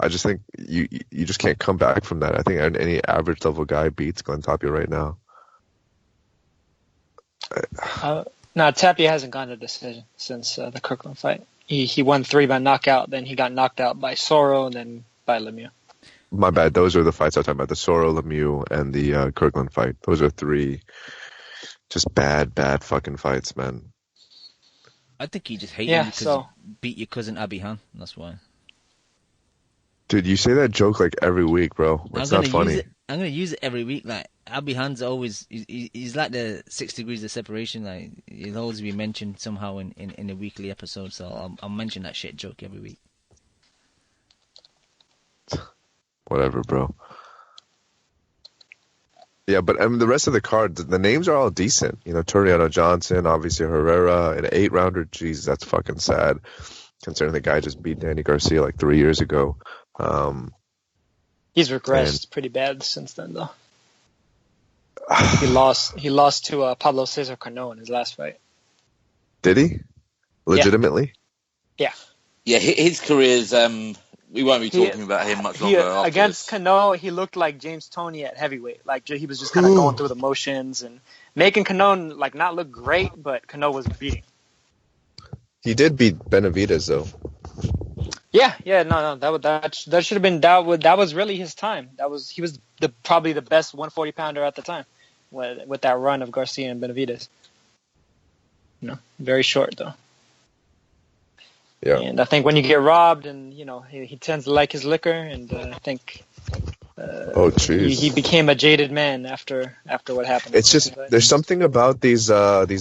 Speaker 2: I just think you just can't come back from that. I think any average level guy beats Glenn Tapia right now.
Speaker 4: no, Tapia hasn't gone to decision since the Kirkland fight. He won 3 by knockout, then he got knocked out by Soro, and then by Lemieux.
Speaker 2: My bad. Those are the fights I was talking about. The Soro, Lemieux, and the Kirkland fight. Those are 3 just bad fucking fights, man.
Speaker 1: I think he just hated
Speaker 4: Yeah,
Speaker 1: you because
Speaker 4: so-
Speaker 1: you beat your cousin Abihan. That's why.
Speaker 2: Dude, you say that joke every week, bro. It's not funny.
Speaker 1: I'm gonna use it every week. Abihan's always he's like the 6 degrees of separation. He'll always be mentioned somehow in a weekly episode. So I'll mention that shit joke every week.
Speaker 2: Whatever, bro. Yeah, but the rest of the card, the names are all decent. Toriano Johnson, obviously Herrera, an 8-rounder. Jeez, that's fucking sad, considering the guy just beat Danny Garcia 3 years ago.
Speaker 4: He's regressed pretty bad since then, though. He lost to Pablo Cesar Cano in his last fight.
Speaker 2: Did he? Legitimately?
Speaker 4: Yeah.
Speaker 3: Yeah, his career's. We won't be talking about him much longer. After
Speaker 4: Against
Speaker 3: this.
Speaker 4: Cano, he looked like James Toney at heavyweight. He was just kind of going through the motions and making Cano not look great, but Cano was beating.
Speaker 2: He did beat Benavidez, though.
Speaker 4: Yeah, no, that should have been that was really his time. He was probably the best 140 pounder at the time, with that run of Garcia and Benavidez. Very short though.
Speaker 2: Yeah.
Speaker 4: And I think when you get robbed, and he tends to like his liquor, and I think
Speaker 2: Oh, jeez.
Speaker 4: he became a jaded man after what happened.
Speaker 2: It's just there's something about these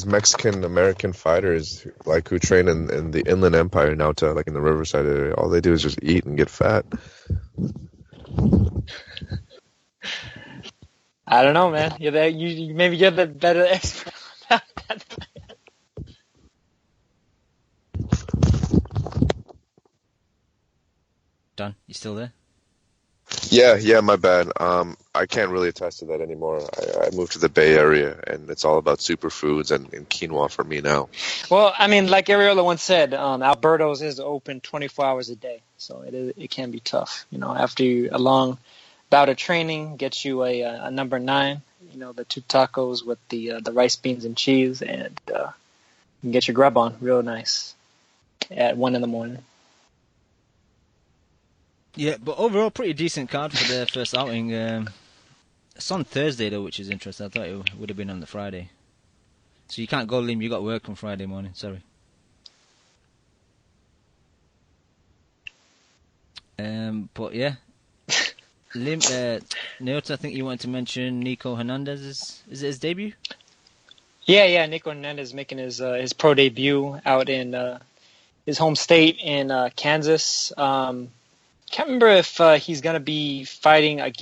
Speaker 2: Mexican American fighters who train in the Inland Empire now to in the Riverside area. All they do is just eat and get fat.
Speaker 4: I don't know, man. Maybe you're the better expert about that.
Speaker 1: Don, you still there?
Speaker 2: Yeah, my bad. I can't really attest to that anymore. I moved to the Bay Area, and it's all about superfoods and quinoa for me now.
Speaker 4: Well, I mean, like Ariola once said, Alberto's is open 24 hours a day, so it can be tough. After a long bout of training, get you a number 9. The 2 tacos with the rice, beans, and cheese, and you can get your grub on real nice at 1 a.m.
Speaker 1: Yeah, but overall, pretty decent card for their first outing. It's on Thursday, though, which is interesting. I thought it would have been on the Friday. So you can't go, Lim. You got work on Friday morning. Sorry. But yeah. Lim, Neota, I think you wanted to mention Nico Hernandez. Is it his debut?
Speaker 4: Yeah. Nico Hernandez making his pro debut out in his home state in Kansas. Can't remember if he's going to be fighting if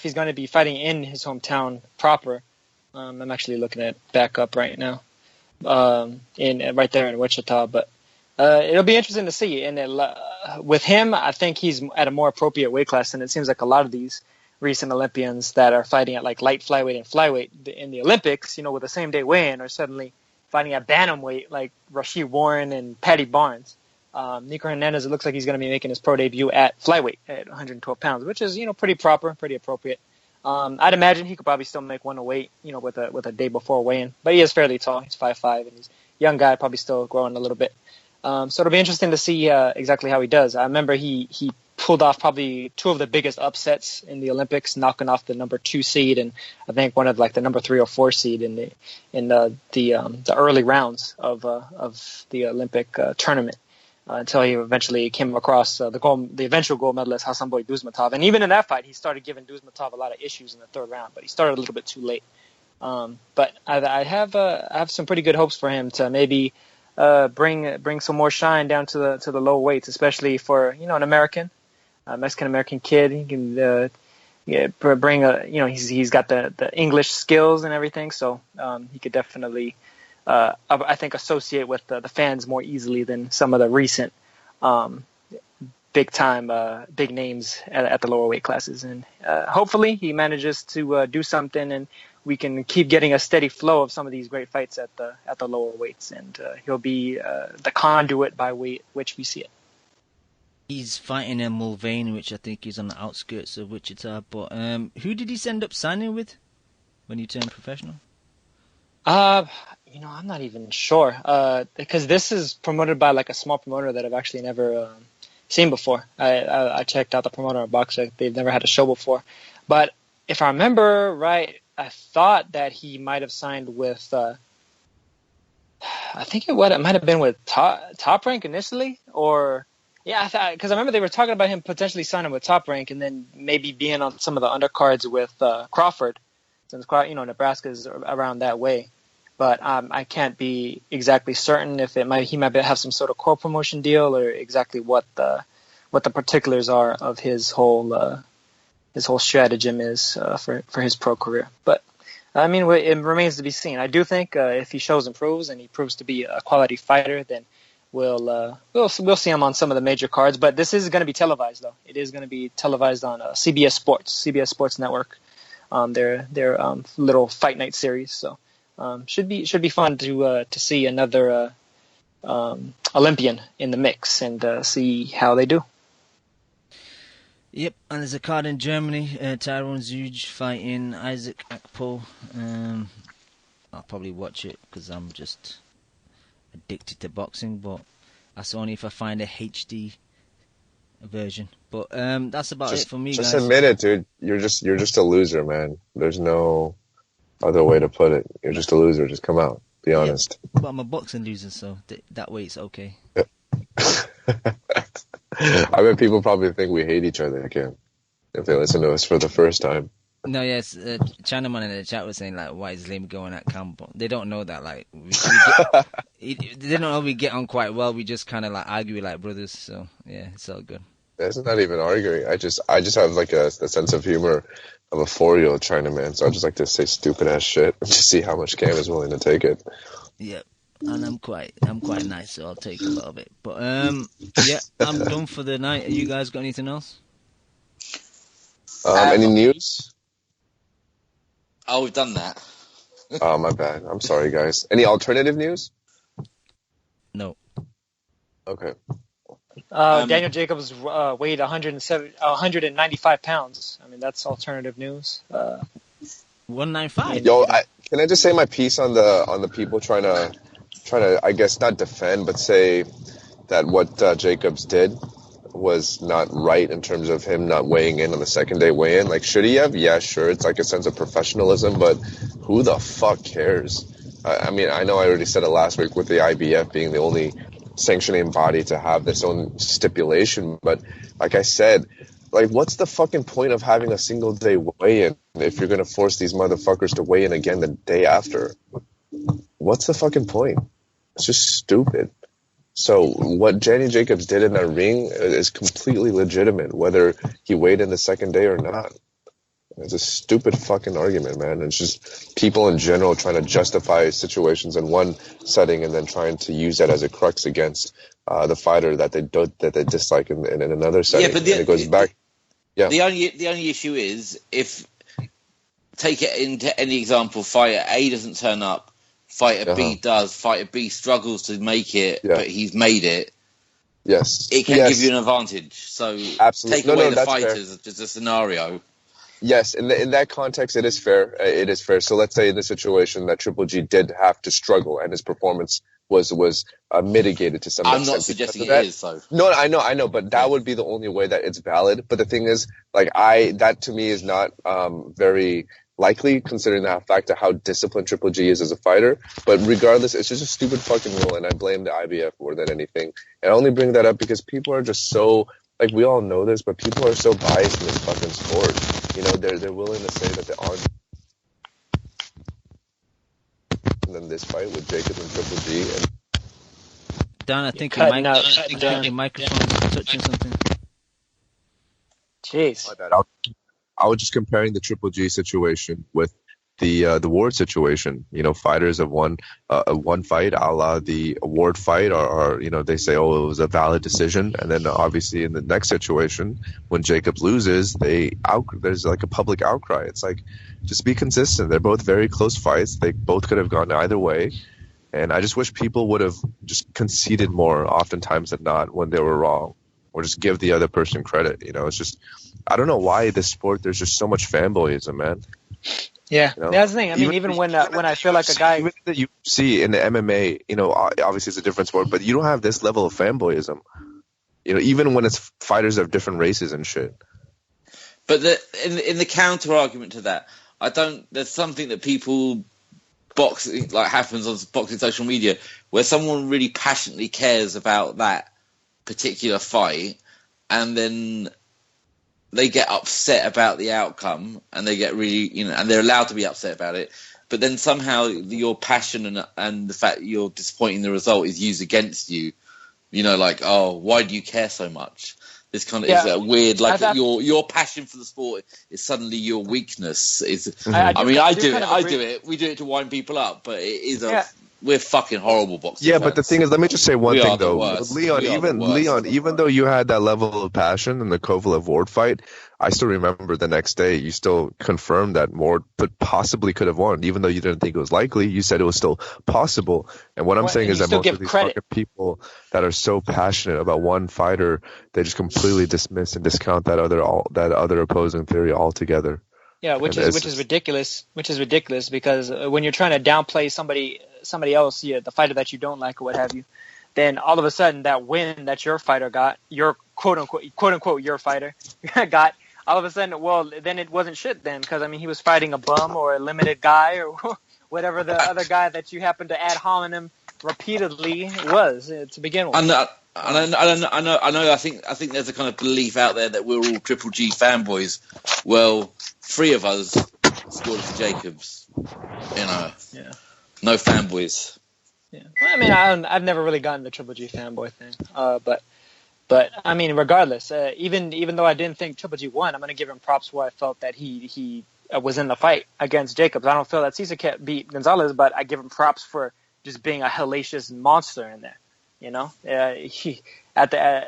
Speaker 4: he's going to be fighting in his hometown proper. I'm actually looking at back up right now. in right there in Wichita. But it'll be interesting to see. And with him, I think he's at a more appropriate weight class, and it seems like a lot of these recent Olympians that are fighting at like light flyweight and flyweight in the Olympics, with the same day weigh-in, are suddenly fighting at bantamweight like Rashid Warren and Patty Barnes. Nico Hernandez, it looks like he's going to be making his pro debut at flyweight at 112 pounds, which is pretty proper, pretty appropriate. I'd imagine he could probably still make 108, with a day before weigh-in, but he is fairly tall. He's 5'5", and he's a young guy, probably still growing a little bit. So it'll be interesting to see exactly how he does. I remember he pulled off probably two of the biggest upsets in the Olympics, knocking off the number 2 seed and I think one of like the number 3 or 4 seed in the early rounds of the Olympic tournament. Until he eventually came across the eventual gold medalist Hasanboy Duzmatov, and even in that fight, he started giving Duzmatov a lot of issues in the third round. But he started a little bit too late. But I have some pretty good hopes for him to maybe bring some more shine down to the low weights, especially for an American, Mexican American kid. He can bring he's got the English skills and everything, so he could definitely. I think associate with the fans more easily than some of the recent big names at the lower weight classes. And hopefully he manages to do something, and we can keep getting a steady flow of some of these great fights at the lower weights, and he'll be the conduit by which we see it.
Speaker 1: He's fighting in Mulvaney, which I think is on the outskirts of Wichita. But who did he end up signing with when he turned professional? I'm not even sure, because this is promoted by like a small promoter that I've actually never seen before. I checked out the promoter on Boxer. They've never had a show before. But if I remember right, I thought that he might have signed with, I think it might have been with Top Rank initially, or because I remember they were talking about him potentially signing with Top Rank and then maybe being on some of the undercards with Crawford, since Nebraska's around that way. But I can't be exactly certain if he might have some sort of co-promotion deal or exactly what the particulars are of his whole stratagem is for his pro career. But I mean, it remains to be seen. I do think if he improves and he proves to be a quality fighter, then we'll see him on some of the major cards. But this is going to be televised, though. It is going to be televised on CBS Sports Network, their little fight night series. So. Should be fun to see another Olympian in the mix and see how they do. Yep, and there's a card in Germany, Tyrone Zuge fighting Isaac Akpo. I'll probably watch it because I'm just addicted to boxing, but that's only if I find a HD version. But that's about it for me, guys.
Speaker 2: Just admit it, dude. You're just a loser, man. There's no other way to put it. You're just a loser. Just come out. Be honest.
Speaker 1: But I'm a boxing loser, so that way it's okay.
Speaker 2: I bet people probably think we hate each other again if they listen to us for the first time.
Speaker 1: No, yes, Chinaman in the chat was saying like, "Why is Liam going at camp?" They don't know that like they don't know we get on quite well. We just kind of like argue like brothers. So yeah, it's all good.
Speaker 2: It's not even arguing. I just have like a sense of humor of a 4-year-old Chinaman, so I just like to say stupid ass shit and just see how much Cam is willing to take it.
Speaker 1: Yep. And I'm quite nice, so I'll take a little bit. But yeah, I'm done for the night. You guys got anything else?
Speaker 2: Any news?
Speaker 3: Oh, we've done that.
Speaker 2: Oh, my bad. I'm sorry, guys. Any alternative news?
Speaker 1: No.
Speaker 2: Okay.
Speaker 4: Daniel Jacobs weighed 195 pounds. I mean, that's alternative news.
Speaker 1: 195.
Speaker 2: Yo, can I just say my piece on the people trying to I guess not defend, but say that what Jacobs did was not right in terms of him not weighing in on the second day weigh-in. Like, should he have? Yeah, sure. It's like a sense of professionalism, but who the fuck cares? I mean, I know I already said it last week with the IBF being the only sanctioning body to have this own stipulation, but like I said, like, what's the fucking point of having a single day weigh-in if you're going to force these motherfuckers to weigh in again the day after? What's the fucking point? It's just stupid. So what Danny Jacobs did in that ring is completely legitimate, whether he weighed in the second day or not. It's a stupid fucking argument, man. It's just people in general trying to justify situations in one setting and then trying to use that as a crux against the fighter that they dislike in another setting.
Speaker 3: Yeah, but
Speaker 2: and it goes back. Yeah.
Speaker 3: The only issue is if take it into any example, fighter A doesn't turn up, fighter B does, fighter B struggles to make it, but he's made it.
Speaker 2: Yes,
Speaker 3: it can give you an advantage. So
Speaker 2: absolutely.
Speaker 3: take away the
Speaker 2: that's
Speaker 3: fighters,
Speaker 2: fair.
Speaker 3: just a scenario.
Speaker 2: Yes, in that context, it is fair. It is fair. So let's say in the situation that Triple G did have to struggle and his performance was mitigated to some extent.
Speaker 3: I'm not suggesting it is, so.
Speaker 2: No, I know, but that would be the only way that it's valid. But the thing is, like, that to me is not very likely, considering the fact of how disciplined Triple G is as a fighter. But regardless, it's just a stupid fucking rule, and I blame the IBF more than anything. And I only bring that up because people are just so, like, we all know this, but people are so biased in this fucking sport. You know, they're willing to say that they aren't. And then this fight with Jacob and Triple G. And
Speaker 1: Dan, I think your microphone's touching something.
Speaker 4: Jeez.
Speaker 2: I was just comparing the Triple G situation with the Ward situation. You know, fighters have won one fight, a la the Ward fight, or you know, they say, oh, it was a valid decision, and then obviously in the next situation when Jacob loses, there's like a public outcry. It's like, just be consistent. They're both very close fights. They both could have gone either way, and I just wish people would have just conceded more oftentimes than not when they were wrong, or just give the other person credit. You know, it's just, I don't know why this sport there's just so much fanboyism, man.
Speaker 4: Yeah,
Speaker 2: you know?
Speaker 4: That's the thing. I mean, even when I feel like a guy,
Speaker 2: even that you see in the MMA, you know, obviously it's a different sport, but you don't have this level of fanboyism. You know, even when it's fighters of different races and shit.
Speaker 3: But in the counter argument to that, there's something that people boxing like happens on boxing social media where someone really passionately cares about that particular fight, and then they get upset about the outcome, and they get really, you know, and they're allowed to be upset about it. But then somehow your passion and the fact that you're disappointing the result is used against you. You know, like, oh, why do you care so much? This kind of is a weird, like, your passion for the sport is suddenly your weakness. I do it. We do it to wind people up, but it is we're fucking horrible boxers.
Speaker 2: Yeah, but the thing is, let me just say one thing though, Leon. Even though you had that level of passion in the Kovalev Ward fight, I still remember the next day you still confirmed that Ward possibly could have won, even though you didn't think it was likely. You said it was still possible. And what I'm saying is that most of these fucking people that are so passionate about one fighter, they just completely dismiss and discount that other opposing theory altogether.
Speaker 4: Yeah, which is ridiculous. Which is ridiculous because when you're trying to downplay somebody else, the fighter that you don't like or what have you, then all of a sudden that win that your fighter got, your quote unquote your fighter got, all of a sudden, well, then it wasn't shit then, because I mean he was fighting a bum or a limited guy or whatever the other guy that you happen to ad hominem repeatedly was to begin with.
Speaker 3: I know. I think there's a kind of belief out there that we're all Triple G fanboys. Well, 3 of us scored for Jacobs. You know.
Speaker 4: Yeah.
Speaker 3: No fanboys.
Speaker 4: Yeah. Well, I mean, I've never really gotten the Triple G fanboy thing. But I mean, regardless, even though I didn't think Triple G won, I'm going to give him props where I felt that he was in the fight against Jacobs. I don't feel that Cesar beat Gonzalez, but I give him props for just being a hellacious monster in there. You know, at the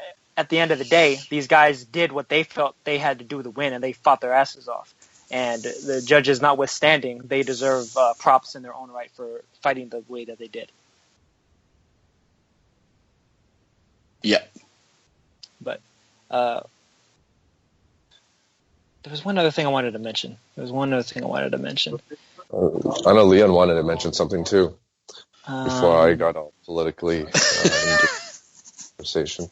Speaker 4: end of the day, these guys did what they felt they had to do to win, and they fought their asses off. And the judges notwithstanding, they deserve props in their own right for fighting the way that they did.
Speaker 3: Yeah.
Speaker 4: But there was one other thing I wanted to mention. I
Speaker 2: know Leon wanted to mention something too. Before I got all politically into the conversation.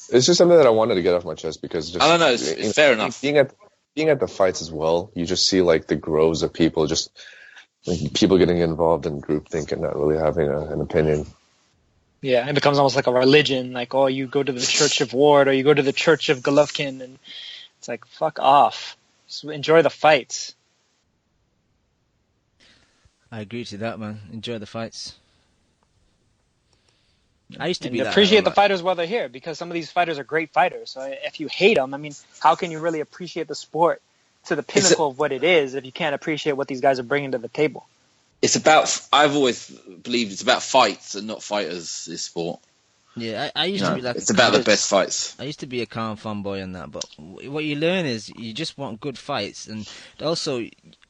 Speaker 2: It's just something that I wanted to get off my chest because just...
Speaker 3: I don't know, it's fair enough.
Speaker 2: Being at the fights as well, you just see like the groves of people, just like, people getting involved in groupthink and not really having an opinion.
Speaker 4: Yeah, it becomes almost like a religion, like, oh, you go to the Church of Ward or you go to the Church of Golovkin, and it's like, fuck off. Just enjoy the fights.
Speaker 1: I agree to that, man. Enjoy the fights. I used to be
Speaker 4: appreciate the fighters while they're here, because some of these fighters are great fighters. So if you hate them, I mean, how can you really appreciate the sport to the pinnacle of what it is if you can't appreciate what these guys are bringing to the table.
Speaker 3: I've always believed it's about fights and not fighters, this sport.
Speaker 1: Yeah, I used to be like...
Speaker 3: It's about the best fights.
Speaker 1: I used to be a calm fanboy on that, but what you learn is you just want good fights, and also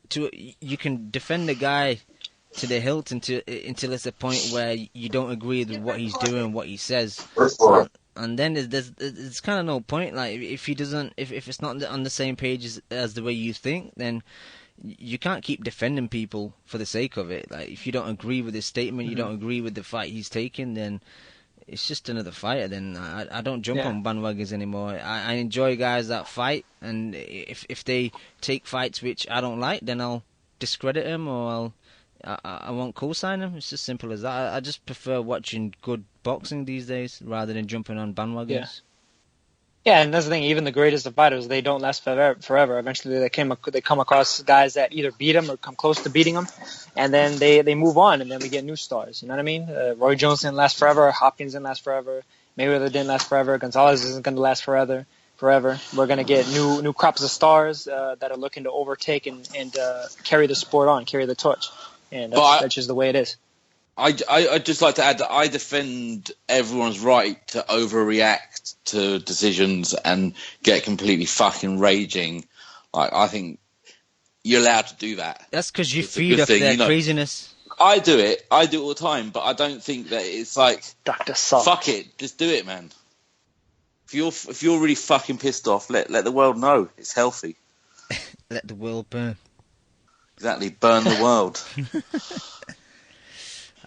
Speaker 1: you can defend the guy to the hilt until it's a point where you don't agree with what he's doing, what he says, and then there's kind of no point. Like if it's not on the same page as the way you think, then you can't keep defending people for the sake of it. Like if you don't agree with his statement, you don't agree with the fight he's taking, then it's just another fighter. Then I don't jump on bandwagons anymore. I enjoy guys that fight, and if they take fights which I don't like, then I'll discredit them or I won't co-sign them. It's just simple as that. I just prefer watching good boxing these days rather than jumping on bandwagons.
Speaker 4: Yeah, and that's the thing. Even the greatest of fighters, they don't last forever. Eventually, they come across guys that either beat them or come close to beating them, and then they move on, and then we get new stars. You know what I mean? Roy Jones didn't last forever. Hopkins didn't last forever. Mayweather didn't last forever. Gonzalez isn't going to last forever. We're going to get new crops of stars that are looking to overtake and carry the sport on, carry the torch, and that's just the way it is.
Speaker 3: I'd just like to add that I defend everyone's right to overreact to decisions and get completely fucking raging. Like, I think you're allowed to do that.
Speaker 1: That's because you feed off their craziness.
Speaker 3: I do it all the time, but I don't think that it's like,
Speaker 4: Dr. Salt.
Speaker 3: Fuck it, just do it, man. If you're really fucking pissed off, let the world know. It's healthy.
Speaker 1: Let the world burn.
Speaker 3: Exactly, burn the world.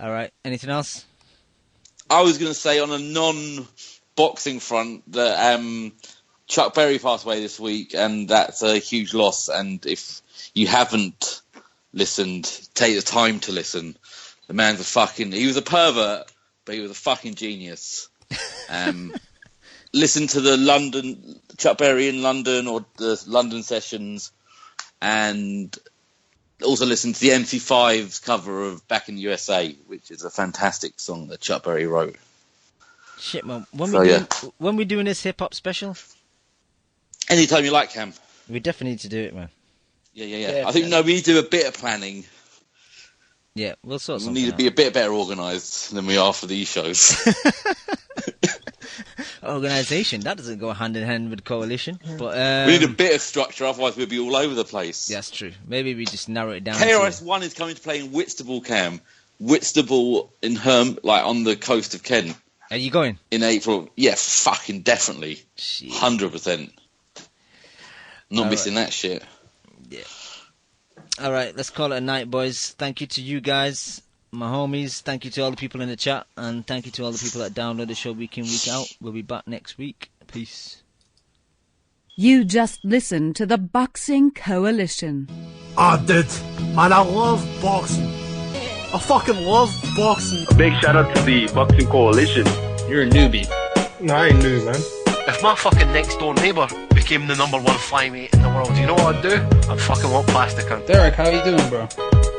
Speaker 1: All right. Anything else?
Speaker 3: I was going to say on a non-boxing front that Chuck Berry passed away this week, and that's a huge loss. And if you haven't listened, take the time to listen. The man's he was a pervert, but he was a fucking genius. Listen to the Chuck Berry in London or the London sessions, and also listen to the MC5's cover of Back in the USA, which is a fantastic song that Chuck Berry wrote.
Speaker 1: Shit, man. When we doing this hip-hop special?
Speaker 3: Anytime you like, Cam.
Speaker 1: We definitely need to do it, man.
Speaker 3: Yeah. I think, we need to do a bit of planning.
Speaker 1: Yeah, we'll sort something
Speaker 3: We need to be a bit better organised than we are for these shows.
Speaker 1: Organisation, that doesn't go hand in hand with coalition. But
Speaker 3: we need a bit of structure, otherwise we'll be all over the place.
Speaker 1: That's true. Maybe we just narrow it down.
Speaker 3: KRS-One is coming to play in Whitstable, Cam. Whitstable in on the coast of Kent.
Speaker 1: Are you going?
Speaker 3: In April. Yeah, fucking definitely. 100%. Not missing that shit.
Speaker 1: Yeah. All right, let's call it a night, boys. Thank you to you guys, my homies. Thank you to all the people in the chat, and thank you to all the people that download the show week in, week out. We'll be back next week. Peace.
Speaker 5: You just listened to the Boxing Coalition.
Speaker 6: I did, and I love boxing. I fucking love boxing.
Speaker 7: A big shout out to the Boxing Coalition.
Speaker 8: You're a newbie.
Speaker 6: No, I ain't new, man.
Speaker 9: If my fucking next door neighbour became the #1 flyweight in the world, you know what I'd do? I'd fucking walk past the cunt.
Speaker 8: Derek, how you doing, bro?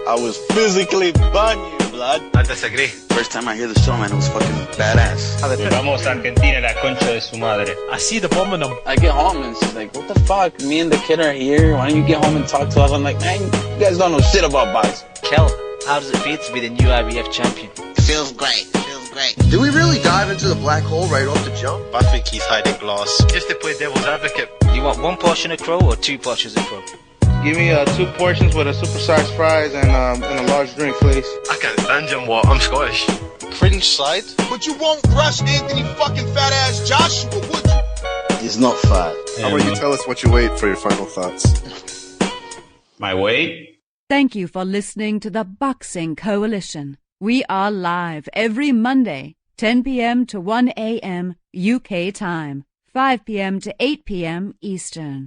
Speaker 10: I was physically banging, blood.
Speaker 9: I disagree.
Speaker 10: First time I hear the song, man, it was fucking badass.
Speaker 8: Vamos Argentina, la concha de su madre.
Speaker 6: I see the bomb in them.
Speaker 8: I get home and she's like, what the fuck? Me and the kid are here. Why don't you get home and talk to us? I'm like, man, you guys don't know shit about boxing.
Speaker 11: Kel, how does it feel to be the new IBF champion?
Speaker 10: It feels great. Do we really dive into the black hole right off the jump?
Speaker 9: I think he's hiding glass. Just to play devil's advocate.
Speaker 11: You want 1 portion of crow or 2 portions of crow?
Speaker 12: Give me 2 portions with a supersized fries and a large drink, please.
Speaker 9: I can't stand him, what? I'm Scottish.
Speaker 10: Cringe side? But you won't rush Anthony fucking fat ass Joshua, would you? He's not fat.
Speaker 2: How about you tell us what you weighed for your final thoughts?
Speaker 8: My weight?
Speaker 5: Thank you for listening to the Boxing Coalition. We are live every Monday, 10 p.m. to 1 a.m. UK time, 5 p.m. to 8 p.m. Eastern.